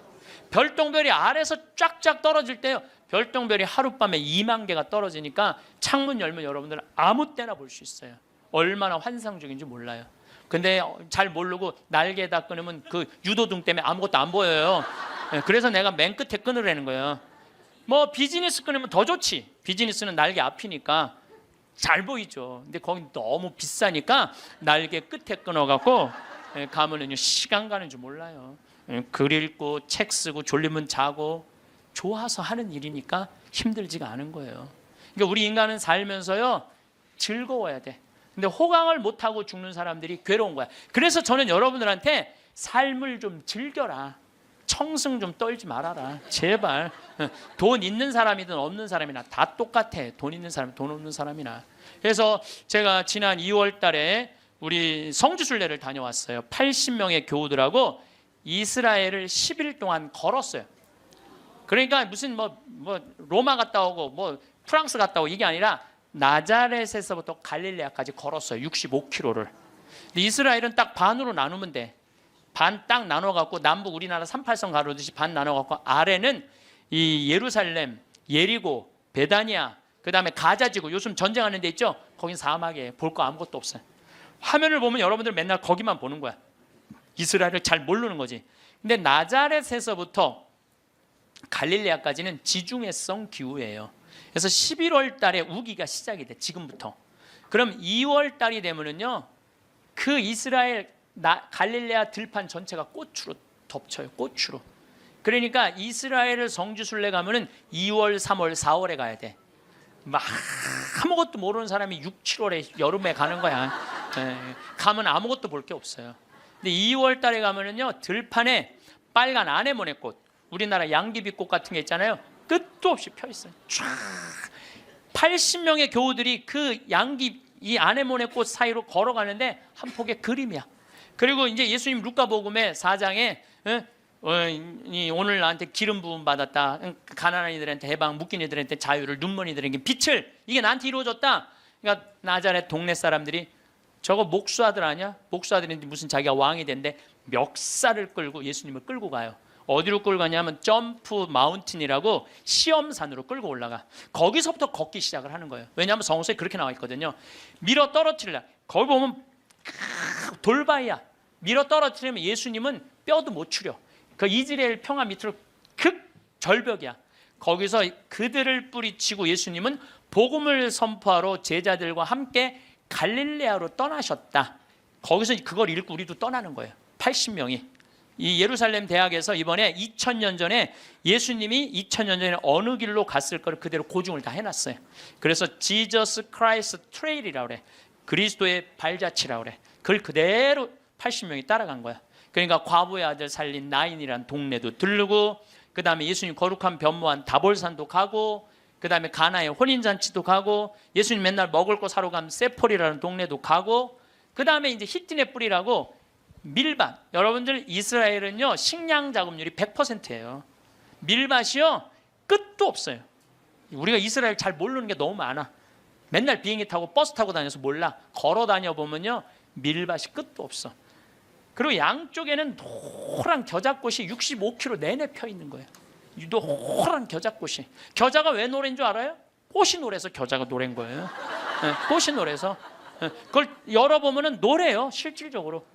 별똥별이 아래에서 쫙쫙 떨어질 때요 별똥별이 하룻밤에 2만 개가 떨어지니까 창문 열면 여러분들은 아무 때나 볼 수 있어요. 얼마나 환상적인지 몰라요. 근데 잘 모르고 날개에다 끊으면 그 유도등 때문에 아무것도 안 보여요. 그래서 내가 맨 끝에 끊으라는 거예요. 비즈니스 끊으면 더 좋지. 비즈니스는 날개 앞이니까 잘 보이죠. 근데 거기 너무 비싸니까 날개 끝에 끊어갖고 가면은요 시간 가는 줄 몰라요. 글 읽고 책 쓰고 졸리면 자고 좋아서 하는 일이니까 힘들지가 않은 거예요. 그러니까 우리 인간은 살면서요 즐거워야 돼. 근데 호강을 못하고 죽는 사람들이 괴로운 거야. 그래서 저는 여러분들한테 삶을 좀 즐겨라. 청승 좀 떨지 말아라. 제발. 돈 있는 사람이든 없는 사람이나 다 똑같아. 돈 있는 사람, 돈 없는 사람이나. 그래서 제가 지난 2월 달에 우리 성지순례를 다녀왔어요. 80명의 교우들하고 이스라엘을 10일 동안 걸었어요. 그러니까 무슨 로마 갔다 오고 프랑스 갔다 오고 이게 아니라 나자렛에서부터 갈릴레아까지 걸었어요. 65km를. 이스라엘은 딱 반으로 나누면 돼. 반 딱 나눠갖고 남북 우리나라 38선 가로듯이 반 나눠갖고 아래는 이 예루살렘, 예리고, 베다니아, 그 다음에 가자지구 요즘 전쟁하는 데 있죠? 거긴 사막이에요. 볼 거 아무것도 없어요. 화면을 보면 여러분들 맨날 거기만 보는 거야. 이스라엘을 잘 모르는 거지. 근데 나자렛에서부터 갈릴레아까지는 지중해성 기후예요. 그래서 11월 달에 우기가 시작이 돼. 지금부터. 그럼 2월 달이 되면은요 그 이스라엘 갈릴레아 들판 전체가 꽃으로 덮쳐요. 꽃으로. 그러니까 이스라엘을 성지순례 가면은 2월, 3월, 4월에 가야 돼. 막 아무것도 모르는 사람이 6, 7월에 여름에 가는 거야. 가면 아무것도 볼 게 없어요. 근데 2월 달에 가면은요 들판에 빨간 아네모네꽃, 우리나라 양귀비꽃 같은 게 있잖아요. 끝도 없이 펴 있어요. 쫙 80명의 교우들이 그 이 아네모네꽃 사이로 걸어가는데 한 폭의 그림이야. 그리고 이제 예수님 루카복음의 4장에 오늘 나한테 기름 부음 받았다. 가난한 이들한테 해방, 묶인 이들한테 자유를, 눈먼 이들에게 빛을. 이게 나한테 이루어졌다. 그러니까 나자렛 동네 사람들이 저거 목수아들 아니야? 목수아들인데 무슨 자기가 왕이 된대 멱살을 끌고 예수님을 끌고 가요. 어디로 끌고 가냐면 점프 마운틴이라고 시험산으로 끌고 올라가. 거기서부터 걷기 시작을 하는 거예요. 왜냐하면 성서에 그렇게 나와 있거든요. 밀어 떨어뜨리려. 거기 보면 돌바위야. 밀어 떨어뜨리면 예수님은 뼈도 못 추려. 그 이스라엘 평화 밑으로 극 절벽이야. 거기서 그들을 뿌리치고 예수님은 복음을 선포하러 제자들과 함께 갈릴레아로 떠나셨다. 거기서 그걸 읽고 우리도 떠나는 거예요. 80명이. 이 예루살렘 대학에서 이번에 2000년 전에 예수님이 2000년 전에 어느 길로 갔을 거를 그대로 고증을 다 해놨어요. 그래서 지저스 크라이스트 트레일이라고 그래. 그리스도의 발자취라고 그래. 그걸 그대로 80명이 따라간 거야. 그러니까 과부의 아들 살린 나인이라는 동네도 들르고, 그 다음에 예수님 거룩한 변모한 다볼산도 가고, 그 다음에 가나의 혼인잔치도 가고, 예수님 맨날 먹을 거 사러 가면 세폴이라는 동네도 가고, 그 다음에 이제 히티네 뿌리라고 밀밭. 여러분들 이스라엘은요 식량 자급률이 100%예요. 밀밭이요 끝도 없어요. 우리가 이스라엘 잘 모르는 게 너무 많아. 맨날 비행기 타고 버스 타고 다녀서 몰라. 걸어 다녀 보면요 밀밭이 끝도 없어. 그리고 양쪽에는 노란 겨자꽃이 65km 내내 펴 있는 거예요. 노란 겨자꽃이. 겨자가 왜 노래인 줄 알아요? 꽃이 노래서 겨자가 노래인 거예요. 꽃이 노래서. 그걸 열어보면은 노래요. 실질적으로.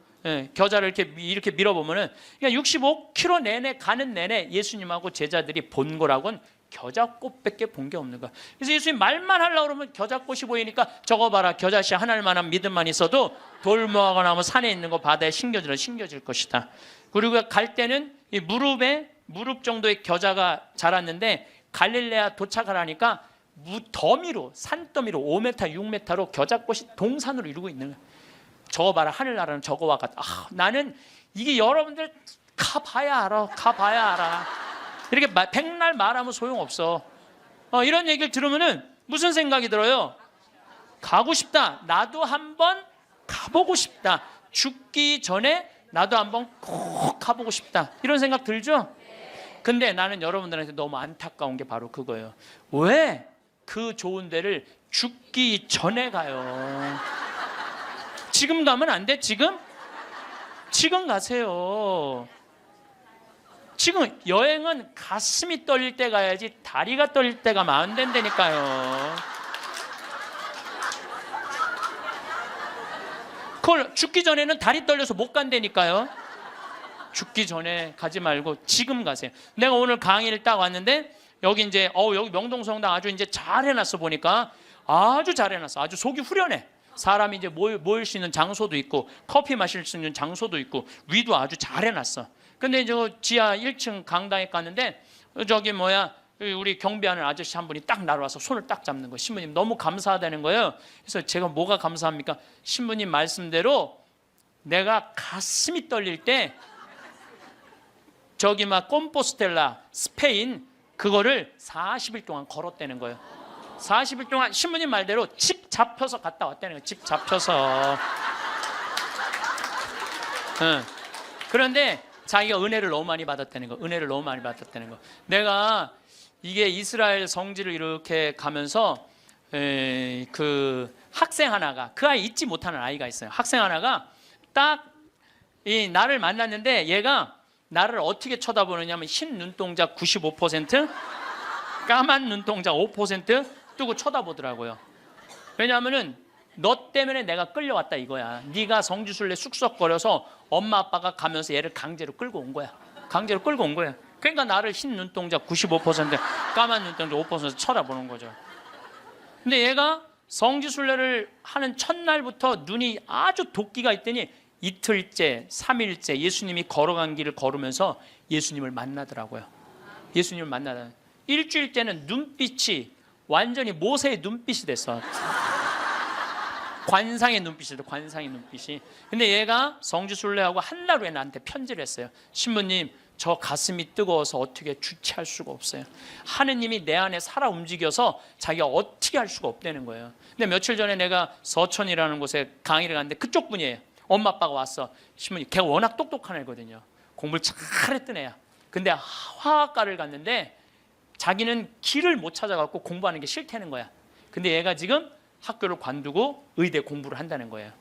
겨자를 이렇게 밀어보면은, 그러니까 65km 내내 가는 내내 예수님하고 제자들이 본 거라고는 겨자꽃밖에 본 게 없는 거야. 그래서 예수님 말만 하려고 그러면 겨자꽃이 보이니까 저거 봐라, 겨자씨 하나만한 믿음만 있어도 돌모아가 나면 산에 있는 거 바다에 심겨질 것이다. 그리고 갈 때는 이 무릎 정도의 겨자가 자랐는데 갈릴레아 도착을 하니까 더미로, 산더미로 5m, 6m로 겨자꽃이 동산으로 이루고 있는 거야. 저거 봐라, 하늘나라는 저거와 같다. 나는 이게 여러분들 가봐야 알아. 이렇게 백날 말하면 소용없어. 이런 얘기를 들으면은 무슨 생각이 들어요? 가고 싶다. 나도 한번 가보고 싶다. 죽기 전에 나도 한번 꼭 가보고 싶다. 이런 생각 들죠? 근데 나는 여러분들한테 너무 안타까운 게 바로 그거예요. 왜 그 좋은 데를 죽기 전에 가요? 지금 가면 안 돼? 지금 가세요. 지금 여행은 가슴이 떨릴 때 가야지 다리가 떨릴 때 가면 안 된다니까요. 그걸 죽기 전에는 다리 떨려서 못 간다니까요. 죽기 전에 가지 말고 지금 가세요. 내가 오늘 강의를 딱 왔는데 여기 이제 여기 명동성당 아주 이제 잘 해놨어. 보니까 아주 잘 해놨어. 아주 속이 후련해. 사람이 이제 모일 수 있는 장소도 있고 커피 마실 수 있는 장소도 있고 위도 아주 잘 해놨어. 근데 이제 지하 1층 강당에 갔는데 저기 우리 경비하는 아저씨 한 분이 딱 나를 와서 손을 딱 잡는 거예요. 신부님 너무 감사하다는 거예요. 그래서 제가 뭐가 감사합니까? 신부님 말씀대로 내가 가슴이 떨릴 때 저기 콤포스텔라 스페인 그거를 40일 동안 걸었다는 거예요. 40일 동안 신부님 말대로 집 잡혀서 갔다 왔다는 거예요. 집 잡혀서. 그런데 자기가 은혜를 너무 많이 받았다는 거. 내가 이게 이스라엘 성지를 이렇게 가면서 그 학생 하나가, 그 아이 잊지 못하는 아이가 있어요. 학생 하나가 딱 나를 만났는데 얘가 나를 어떻게 쳐다보느냐면 흰 눈동자 95%, 까만 눈동자 5% 뜨고 쳐다보더라고요. 왜냐하면은 너 때문에 내가 끌려왔다 이거야. 네가 성지순례 쑥덕거려서 엄마 아빠가 가면서 얘를 강제로 끌고 온 거야. 그러니까 나를 흰 눈동자 95%, 까만 눈동자 5% 쳐다보는 거죠. 근데 얘가 성지순례를 하는 첫날부터 눈이 아주 도끼가 있더니 이틀째, 3일째 예수님이 걸어간 길을 걸으면서 예수님을 만나더라고요. 일주일째는 눈빛이 완전히 모세의 눈빛이 됐어. 관상의 눈빛이. 근데 얘가 성지순례하고 한 달 후에 나한테 편지를 했어요. 신부님, 저 가슴이 뜨거워서 어떻게 주체할 수가 없어요. 하느님이 내 안에 살아 움직여서 자기가 어떻게 할 수가 없다는 거예요. 근데 며칠 전에 내가 서천이라는 곳에 강의를 갔는데 그쪽 분이에요. 엄마 아빠가 왔어. 신부님, 걔가 워낙 똑똑한 애거든요. 공부를 잘했던 애야. 근데 화학과를 갔는데 자기는 길을 못 찾아갖고 공부하는 게 싫다는 거야. 근데 얘가 지금 학교를 관두고 의대 공부를 한다는 거예요.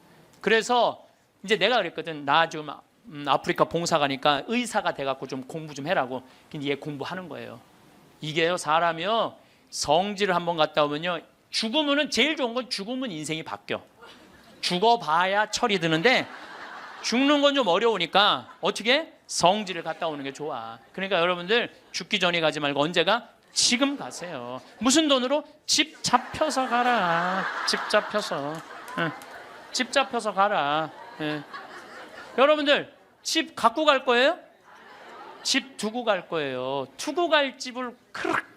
그래서 이제 내가 그랬거든. 나 지금 아프리카 봉사 가니까 의사가 돼갖고 좀 공부 좀 해라고. 근데 얘 공부하는 거예요. 이게요, 사람이요, 성지를 한번 갔다 오면요, 죽으면은 제일 좋은 건 죽으면 인생이 바뀌어. 죽어봐야 철이 드는데 죽는 건 좀 어려우니까 어떻게? 성지를 갔다 오는 게 좋아. 그러니까 여러분들 죽기 전에 가지 말고 언제가? 지금 가세요. 무슨 돈으로? 집 잡혀서 가라. 집 잡혀서. 집 잡혀서 가라. 여러분들 집 갖고 갈 거예요? 집 두고 갈 거예요. 두고 갈 집을 그렇게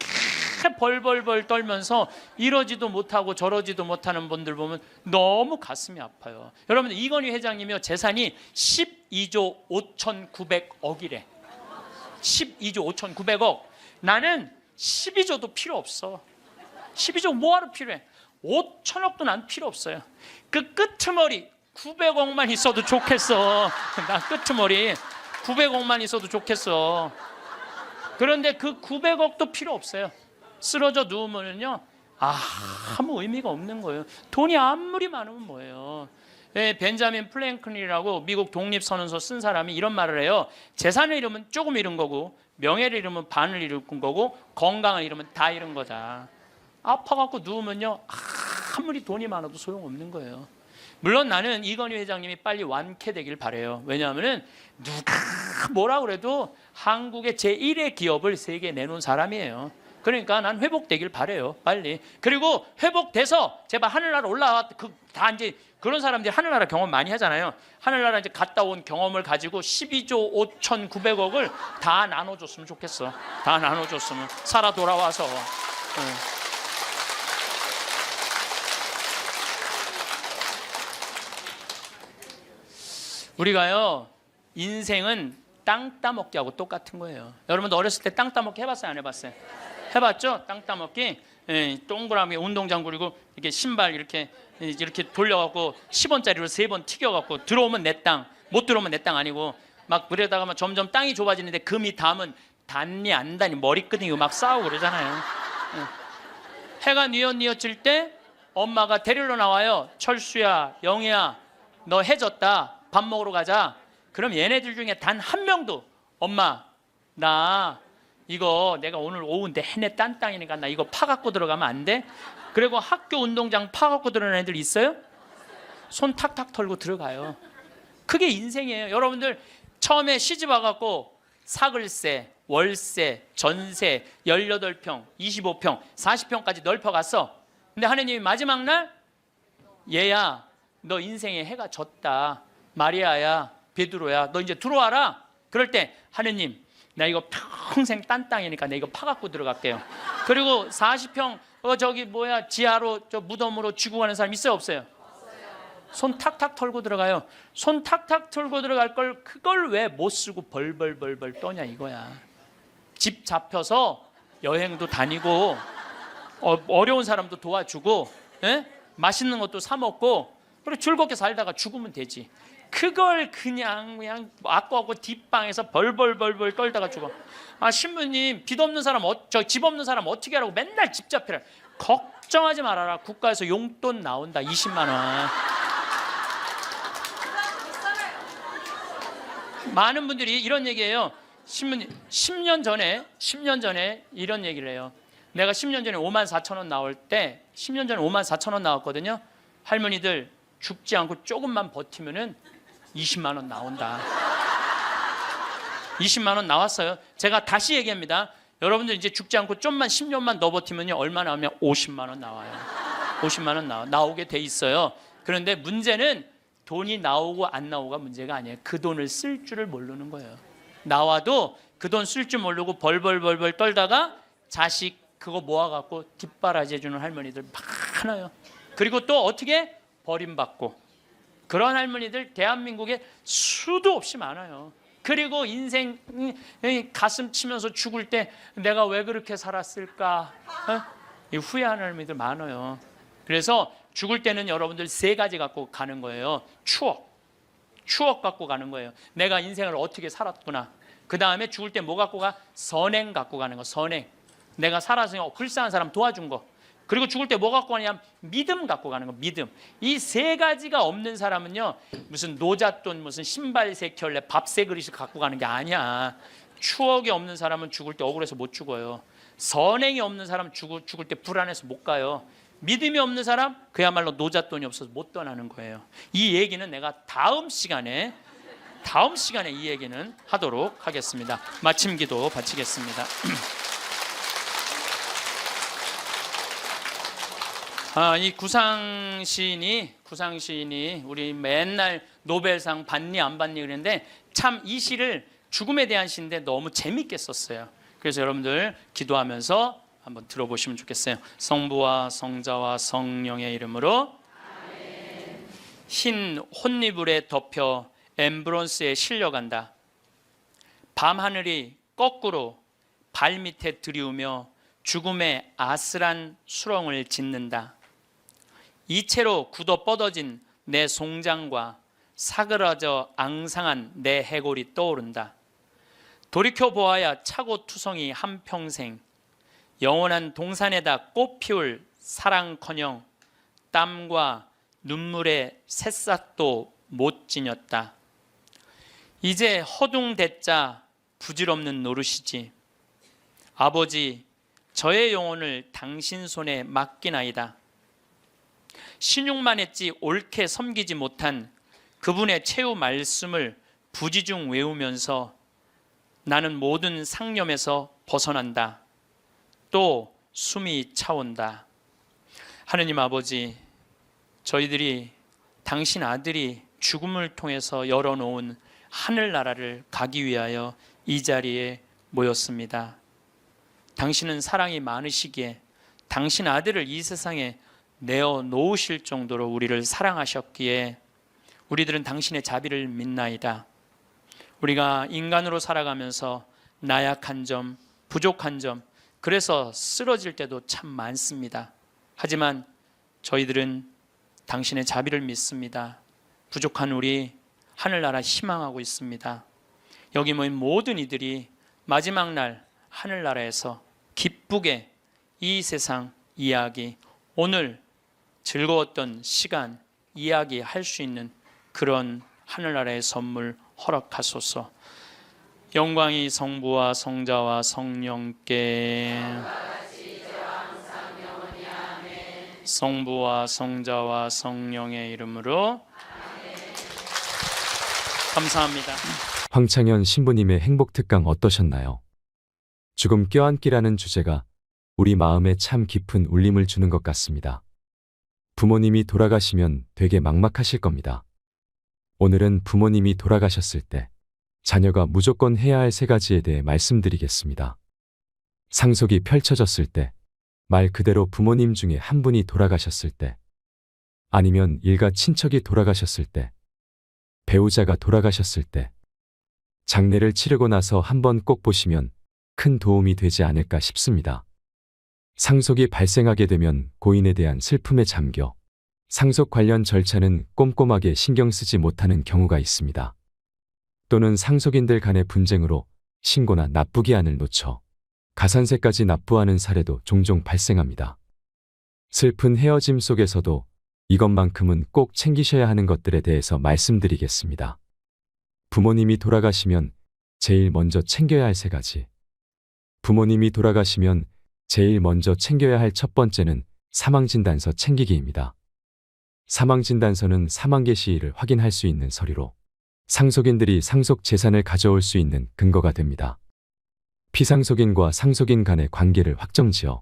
벌벌벌 떨면서 이러지도 못하고 저러지도 못하는 분들 보면 너무 가슴이 아파요. 여러분들 이건희 회장님이요, 재산이 12조 5,900억이래. 12조 5,900억. 나는 12조도 필요 없어. 12조 뭐하러 필요해? 5천억도 난 필요 없어요. 그 끄트머리 900억만 있어도 좋겠어. 나 끄트머리 900억만 있어도 좋겠어. 그런데 그 900억도 필요 없어요. 쓰러져 누우면요, 아무 의미가 없는 거예요. 돈이 아무리 많으면 뭐예요. 벤자민 플랭클린이라고 미국 독립선언서 쓴 사람이 이런 말을 해요. 재산을 잃으면 조금 잃은 거고, 명예를 잃으면 반을 잃은 거고, 건강을 잃으면 다 잃은 거다. 아파갖고 누우면요, 아무리 돈이 많아도 소용없는 거예요. 물론 나는 이건희 회장님이 빨리 완쾌되길 바라요. 왜냐하면 누가 뭐라 그래도 한국의 제1의 기업을 세계에 내놓은 사람이에요. 그러니까 난 회복되길 바라요, 빨리. 그리고 회복돼서 제발 하늘나라 올라와. 다 이제 그런 사람들이 하늘나라 경험 많이 하잖아요. 하늘나라 이제 갔다 온 경험을 가지고 12조 5,900억을 다 나눠줬으면 좋겠어. 다 나눠줬으면. 살아 돌아와서. 우리가요, 인생은 땅 따먹기 하고 똑같은 거예요. 여러분도 어렸을 때 땅 따먹기 해봤어요, 안 해봤어요? 해봤죠? 땅 따먹기. 동그라미 운동장 그리고 이렇게 신발 이렇게 돌려갖고 10원짜리로 3번 튀겨갖고 들어오면 내 땅, 못 들어오면 내 땅 아니고 막 그러다가 막 점점 땅이 좁아지는데 금이 닿으면 닿니 안 닿니 머리끄댕이 막 싸우고 그러잖아요. 해가 뉘엿뉘엿질 때 엄마가 데리러 나와요. 철수야, 영희야, 너 해졌다. 밥 먹으러 가자. 그럼 얘네들 중에 단 한 명도 엄마, 나 이거 내가 오늘 오후 내내 딴 땅이니까 나 이거 파갖고 들어가면 안 돼? 그리고 학교 운동장 파갖고 들어가는 애들 있어요? 손 탁탁 털고 들어가요. 그게 인생이에요. 여러분들 처음에 시집 와갖고 사글세, 월세, 전세 18평, 25평, 40평까지 넓혀갔어. 근데 하느님이 마지막 날, 얘야 너 인생에 해가 졌다. 마리아야, 베드로야, 너 이제 들어와라. 그럴 때 하느님, 나 이거 평생 딴 땅이니까 내 이거 파갖고 들어갈게요. 그리고 40평 지하로 저 무덤으로 쥐고 가는 사람 있어요, 없어요? 손 탁탁 털고 들어가요. 손 탁탁 털고 들어갈 걸 그걸 왜 못 쓰고 벌벌벌벌 떠냐 이거야. 집 잡혀서 여행도 다니고 어려운 사람도 도와주고, 맛있는 것도 사 먹고, 그리고 즐겁게 살다가 죽으면 되지. 그걸 그냥 아까하고 뒷방에서 벌벌벌벌 떨다가 죽어. 신부님, 빚 없는 사람, 집 없는 사람 어떻게 하라고 맨날 집 잡히라. 걱정하지 말아라. 국가에서 용돈 나온다. 20만 원. 많은 분들이 이런 얘기해요. 신부님, 10년 전에 이런 얘기를 해요. 내가 10년 전에 54,000원 나올 때, 10년 전에 54,000원 나왔거든요. 할머니들 죽지 않고 조금만 버티면은 20만 원 나온다. 20만 원 나왔어요. 제가 다시 얘기합니다. 여러분들 이제 죽지 않고 좀만 10년만 더 버티면요, 얼마 나오면 50만 원 나와요. 50만 원 나오게 돼 있어요. 그런데 문제는 돈이 나오고 안 나오고가 문제가 아니에요. 그 돈을 쓸 줄을 모르는 거예요. 나와도 그 돈 쓸 줄 모르고 벌벌벌벌 떨다가 자식 그거 모아갖고 뒷바라지 해주는 할머니들 많아요. 그리고 또 어떻게? 버림받고. 그런 할머니들 대한민국에 수도 없이 많아요. 그리고 인생 가슴 치면서 죽을 때 내가 왜 그렇게 살았을까? 후회하는 할머니들 많아요. 그래서 죽을 때는 여러분들 3가지 갖고 가는 거예요. 추억 갖고 가는 거예요. 내가 인생을 어떻게 살았구나. 그 다음에 죽을 때 뭐 갖고 가? 선행 갖고 가는 거. 선행. 내가 살아서 불쌍한 사람 도와준 거. 그리고 죽을 때 뭐 갖고 가냐면 믿음 갖고 가는 거. 믿음. 이 세 가지가 없는 사람은요, 무슨 노잣돈, 무슨 신발 세 켤레, 밥 세 그릇을 갖고 가는 게 아니야. 추억이 없는 사람은 죽을 때 억울해서 못 죽어요. 선행이 없는 사람 죽을 때 불안해서 못 가요. 믿음이 없는 사람 그야말로 노잣돈이 없어서 못 떠나는 거예요. 이 얘기는 내가 다음 시간에 이 얘기는 하도록 하겠습니다. 마침 기도 바치겠습니다. 이 구상 시인이 우리 맨날 노벨상 받니 안 받니 그랬는데 참 이 시를 죽음에 대한 시인데 너무 재밌게 썼어요. 그래서 여러분들 기도하면서 한번 들어보시면 좋겠어요. 성부와 성자와 성령의 이름으로 아멘. 흰 혼이불에 덮여 엠브론스에 실려간다. 밤하늘이 거꾸로 발밑에 들이우며 죽음의 아슬한 수렁을 짓는다. 이채로 굳어 뻗어진 내 송장과 사그라져 앙상한 내 해골이 떠오른다. 돌이켜 보아야 차고 투성이 한평생 영원한 동산에다 꽃 피울 사랑커녕 땀과 눈물의 새싹도 못 지녔다. 이제 허둥대자 부질없는 노릇이지. 아버지, 저의 영혼을 당신 손에 맡기나이다. 신용만 했지 옳게 섬기지 못한 그분의 최후 말씀을 부지중 외우면서 나는 모든 상념에서 벗어난다. 또 숨이 차온다. 하느님 아버지, 저희들이 당신 아들이 죽음을 통해서 열어놓은 하늘나라를 가기 위하여 이 자리에 모였습니다. 당신은 사랑이 많으시기에 당신 아들을 이 세상에 내어 놓으실 정도로 우리를 사랑하셨기에 우리들은 당신의 자비를 믿나이다. 우리가 인간으로 살아가면서 나약한 점, 부족한 점, 그래서 쓰러질 때도 참 많습니다. 하지만 저희들은 당신의 자비를 믿습니다. 부족한 우리 하늘나라 희망하고 있습니다. 여기 모인 모든 이들이 마지막 날 하늘나라에서 기쁘게 이 세상 이야기, 오늘 즐거웠던 시간 이야기할 수 있는 그런 하늘나라의 선물 허락하소서. 영광이 성부와 성자와 성령께, 성부와 성자와 성령의 이름으로 감사합니다. 황창현 신부님의 행복특강 어떠셨나요? 죽음 껴안기라는 주제가 우리 마음에 참 깊은 울림을 주는 것 같습니다. 부모님이 돌아가시면 되게 막막하실 겁니다. 오늘은 부모님이 돌아가셨을 때 자녀가 무조건 해야 할 세 가지에 대해 말씀드리겠습니다. 상속이 펼쳐졌을 때, 말 그대로 부모님 중에 한 분이 돌아가셨을 때, 아니면 일가 친척이 돌아가셨을 때, 배우자가 돌아가셨을 때, 장례를 치르고 나서 한번 꼭 보시면 큰 도움이 되지 않을까 싶습니다. 상속이 발생하게 되면 고인에 대한 슬픔에 잠겨 상속 관련 절차는 꼼꼼하게 신경 쓰지 못하는 경우가 있습니다. 또는 상속인들 간의 분쟁으로 신고나 납부기한을 놓쳐 가산세까지 납부하는 사례도 종종 발생합니다. 슬픈 헤어짐 속에서도 이것만큼은 꼭 챙기셔야 하는 것들에 대해서 말씀드리겠습니다. 부모님이 돌아가시면 제일 먼저 챙겨야 할 세 가지. 부모님이 돌아가시면 제일 먼저 챙겨야 할 첫 번째는 사망진단서 챙기기입니다. 사망진단서는 사망계 시일을 확인할 수 있는 서류로 상속인들이 상속 재산을 가져올 수 있는 근거가 됩니다. 피상속인과 상속인 간의 관계를 확정지어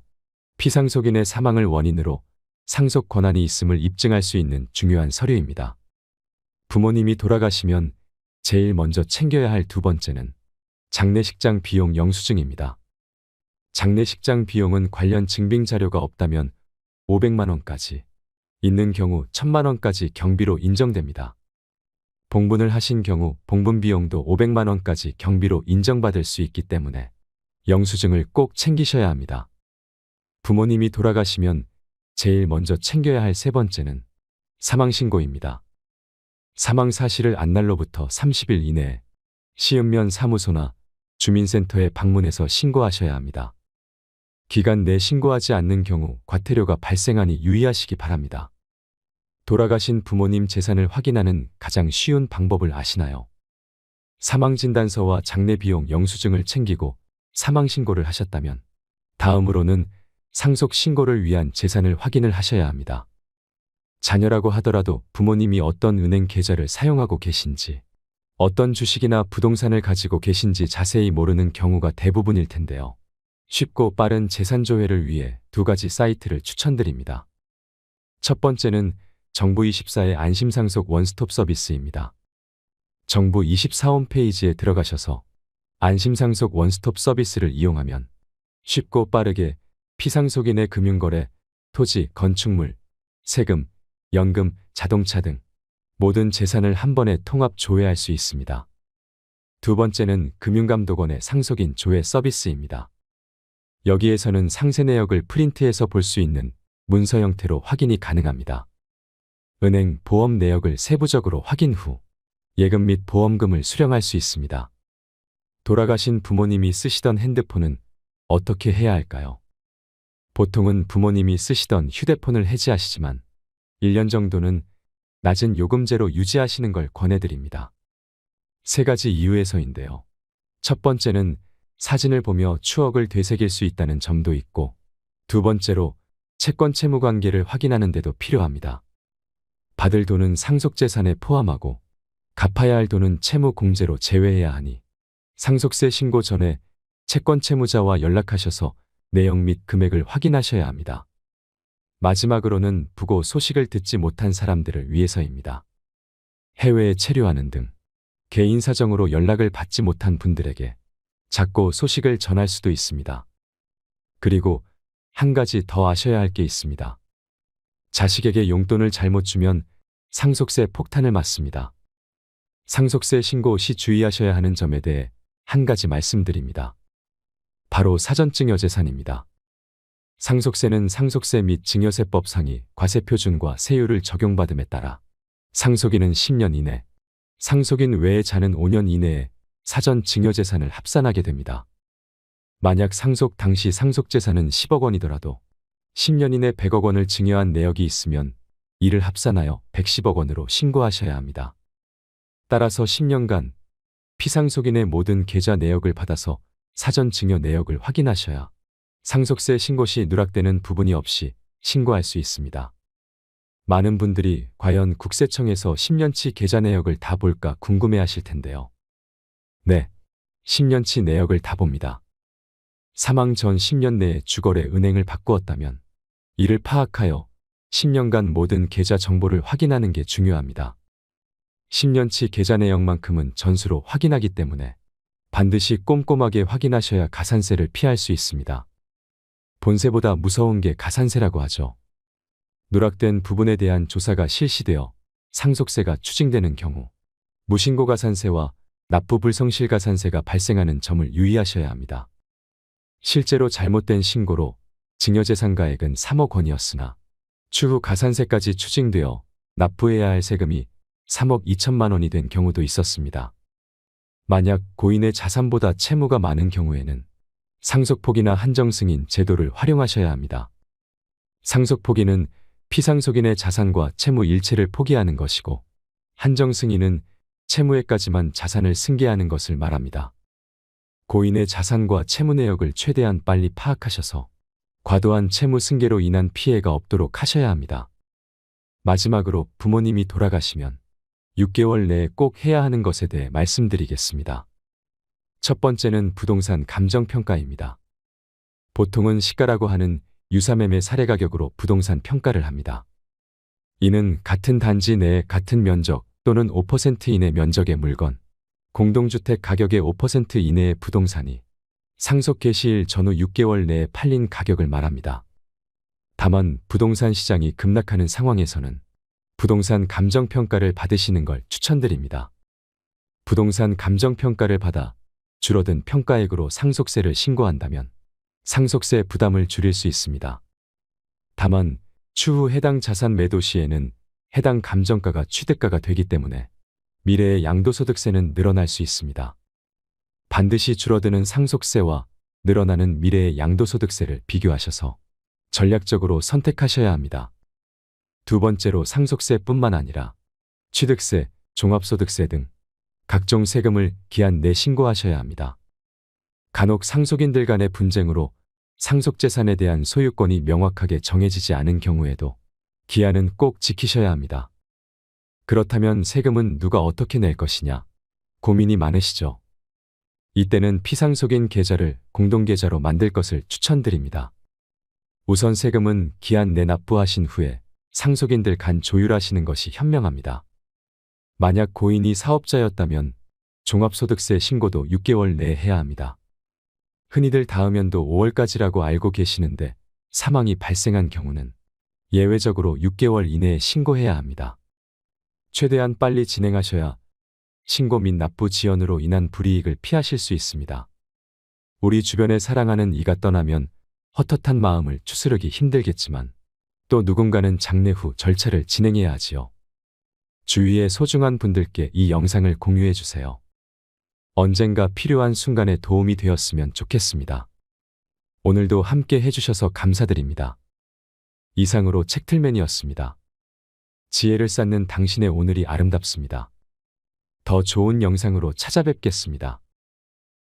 피상속인의 사망을 원인으로 상속 권한이 있음을 입증할 수 있는 중요한 서류입니다. 부모님이 돌아가시면 제일 먼저 챙겨야 할 두 번째는 장례식장 비용 영수증입니다. 장례식장 비용은 관련 증빙 자료가 없다면 500만 원까지, 있는 경우 1000만 원까지 경비로 인정됩니다. 봉분을 하신 경우 봉분 비용도 500만 원까지 경비로 인정받을 수 있기 때문에 영수증을 꼭 챙기셔야 합니다. 부모님이 돌아가시면 제일 먼저 챙겨야 할 세 번째는 사망신고입니다. 사망 사실을 안 날로부터 30일 이내에 시읍면 사무소나 주민센터에 방문해서 신고하셔야 합니다. 기간 내 신고하지 않는 경우 과태료가 발생하니 유의하시기 바랍니다. 돌아가신 부모님 재산을 확인하는 가장 쉬운 방법을 아시나요? 사망진단서와 장례비용 영수증을 챙기고 사망신고를 하셨다면 다음으로는 상속신고를 위한 재산을 확인을 하셔야 합니다. 자녀라고 하더라도 부모님이 어떤 은행 계좌를 사용하고 계신지, 어떤 주식이나 부동산을 가지고 계신지 자세히 모르는 경우가 대부분일 텐데요. 쉽고 빠른 재산조회를 위해 두 가지 사이트를 추천드립니다. 첫 번째는 정부24의 안심상속 원스톱 서비스입니다. 정부24 홈페이지에 들어가셔서 안심상속 원스톱 서비스를 이용하면 쉽고 빠르게 피상속인의 금융거래, 토지, 건축물, 세금, 연금, 자동차 등 모든 재산을 한 번에 통합 조회할 수 있습니다. 두 번째는 금융감독원의 상속인 조회 서비스입니다. 여기에서는 상세 내역을 프린트해서 볼 수 있는 문서 형태로 확인이 가능합니다. 은행, 보험 내역을 세부적으로 확인 후 예금 및 보험금을 수령할 수 있습니다. 돌아가신 부모님이 쓰시던 핸드폰은 어떻게 해야 할까요? 보통은 부모님이 쓰시던 휴대폰을 해지하시지만 1년 정도는 낮은 요금제로 유지하시는 걸 권해드립니다. 세 가지 이유에서인데요. 첫 번째는 사진을 보며 추억을 되새길 수 있다는 점도 있고, 두 번째로 채권 채무 관계를 확인하는 데도 필요합니다. 받을 돈은 상속재산에 포함하고 갚아야 할 돈은 채무 공제로 제외해야 하니 상속세 신고 전에 채권 채무자와 연락하셔서 내용 및 금액을 확인하셔야 합니다. 마지막으로는 부고 소식을 듣지 못한 사람들을 위해서입니다. 해외에 체류하는 등 개인 사정으로 연락을 받지 못한 분들에게 작고 소식을 전할 수도 있습니다. 그리고 한 가지 더 아셔야 할 게 있습니다. 자식에게 용돈을 잘못 주면 상속세 폭탄을 맞습니다. 상속세 신고 시 주의하셔야 하는 점에 대해 한 가지 말씀드립니다. 바로 사전증여재산입니다. 상속세는 상속세 및 증여세법 상위 과세표준과 세율을 적용받음에 따라 상속인은 10년 이내, 상속인 외의 자는 5년 이내에 사전증여재산을 합산하게 됩니다. 만약 상속 당시 상속재산은 10억 원이더라도 10년 이내 100억 원을 증여한 내역이 있으면 이를 합산하여 110억 원으로 신고하셔야 합니다. 따라서 10년간 피상속인의 모든 계좌 내역을 받아서 사전증여 내역을 확인하셔야 상속세 신고 시 누락되는 부분이 없이 신고할 수 있습니다. 많은 분들이 과연 국세청에서 10년치 계좌 내역을 다 볼까 궁금해하실 텐데요. 네, 10년치 내역을 다 봅니다. 사망 전 10년 내에 주거래 은행을 바꾸었다면 이를 파악하여 10년간 모든 계좌 정보를 확인하는 게 중요합니다. 10년치 계좌 내역만큼은 전수로 확인하기 때문에 반드시 꼼꼼하게 확인하셔야 가산세를 피할 수 있습니다. 본세보다 무서운 게 가산세라고 하죠. 누락된 부분에 대한 조사가 실시되어 상속세가 추징되는 경우 무신고 가산세와 납부 불성실 가산세가 발생하는 점을 유의하셔야 합니다. 실제로 잘못된 신고로 증여재산가액은 3억 원이었으나 추후 가산세까지 추징되어 납부해야 할 세금이 3억 2천만 원이 된 경우도 있었습니다. 만약 고인의 자산보다 채무가 많은 경우에는 상속포기나 한정승인 제도를 활용하셔야 합니다. 상속포기는 피상속인의 자산과 채무 일체를 포기하는 것이고, 한정승인은 채무에까지만 자산을 승계하는 것을 말합니다. 고인의 자산과 채무 내역을 최대한 빨리 파악하셔서 과도한 채무 승계로 인한 피해가 없도록 하셔야 합니다. 마지막으로 부모님이 돌아가시면 6개월 내에 꼭 해야 하는 것에 대해 말씀드리겠습니다. 첫 번째는 부동산 감정평가입니다. 보통은 시가라고 하는 유사매매 사례 가격으로 부동산 평가를 합니다. 이는 같은 단지 내에 같은 면적 또는 5% 이내 면적의 물건, 공동주택 가격의 5% 이내의 부동산이 상속 개시일 전후 6개월 내에 팔린 가격을 말합니다. 다만 부동산 시장이 급락하는 상황에서는 부동산 감정평가를 받으시는 걸 추천드립니다. 부동산 감정평가를 받아 줄어든 평가액으로 상속세를 신고한다면 상속세 부담을 줄일 수 있습니다. 다만 추후 해당 자산 매도 시에는 해당 감정가가 취득가가 되기 때문에 미래의 양도소득세는 늘어날 수 있습니다. 반드시 줄어드는 상속세와 늘어나는 미래의 양도소득세를 비교하셔서 전략적으로 선택하셔야 합니다. 두 번째로 상속세뿐만 아니라 취득세, 종합소득세 등 각종 세금을 기한 내 신고하셔야 합니다. 간혹 상속인들 간의 분쟁으로 상속재산에 대한 소유권이 명확하게 정해지지 않은 경우에도 기한은 꼭 지키셔야 합니다. 그렇다면 세금은 누가 어떻게 낼 것이냐 고민이 많으시죠? 이때는 피상속인 계좌를 공동계좌로 만들 것을 추천드립니다. 우선 세금은 기한 내 납부하신 후에 상속인들 간 조율하시는 것이 현명합니다. 만약 고인이 사업자였다면 종합소득세 신고도 6개월 내에 해야 합니다. 흔히들 다음연도 5월까지라고 알고 계시는데 사망이 발생한 경우는 예외적으로 6개월 이내에 신고해야 합니다. 최대한 빨리 진행하셔야 신고 및 납부 지연으로 인한 불이익을 피하실 수 있습니다. 우리 주변에 사랑하는 이가 떠나면 헛헛한 마음을 추스르기 힘들겠지만 또 누군가는 장례 후 절차를 진행해야 하지요. 주위의 소중한 분들께 이 영상을 공유해 주세요. 언젠가 필요한 순간에 도움이 되었으면 좋겠습니다. 오늘도 함께 해주셔서 감사드립니다. 이상으로 책틀맨이었습니다. 지혜를 쌓는 당신의 오늘이 아름답습니다. 더 좋은 영상으로 찾아뵙겠습니다.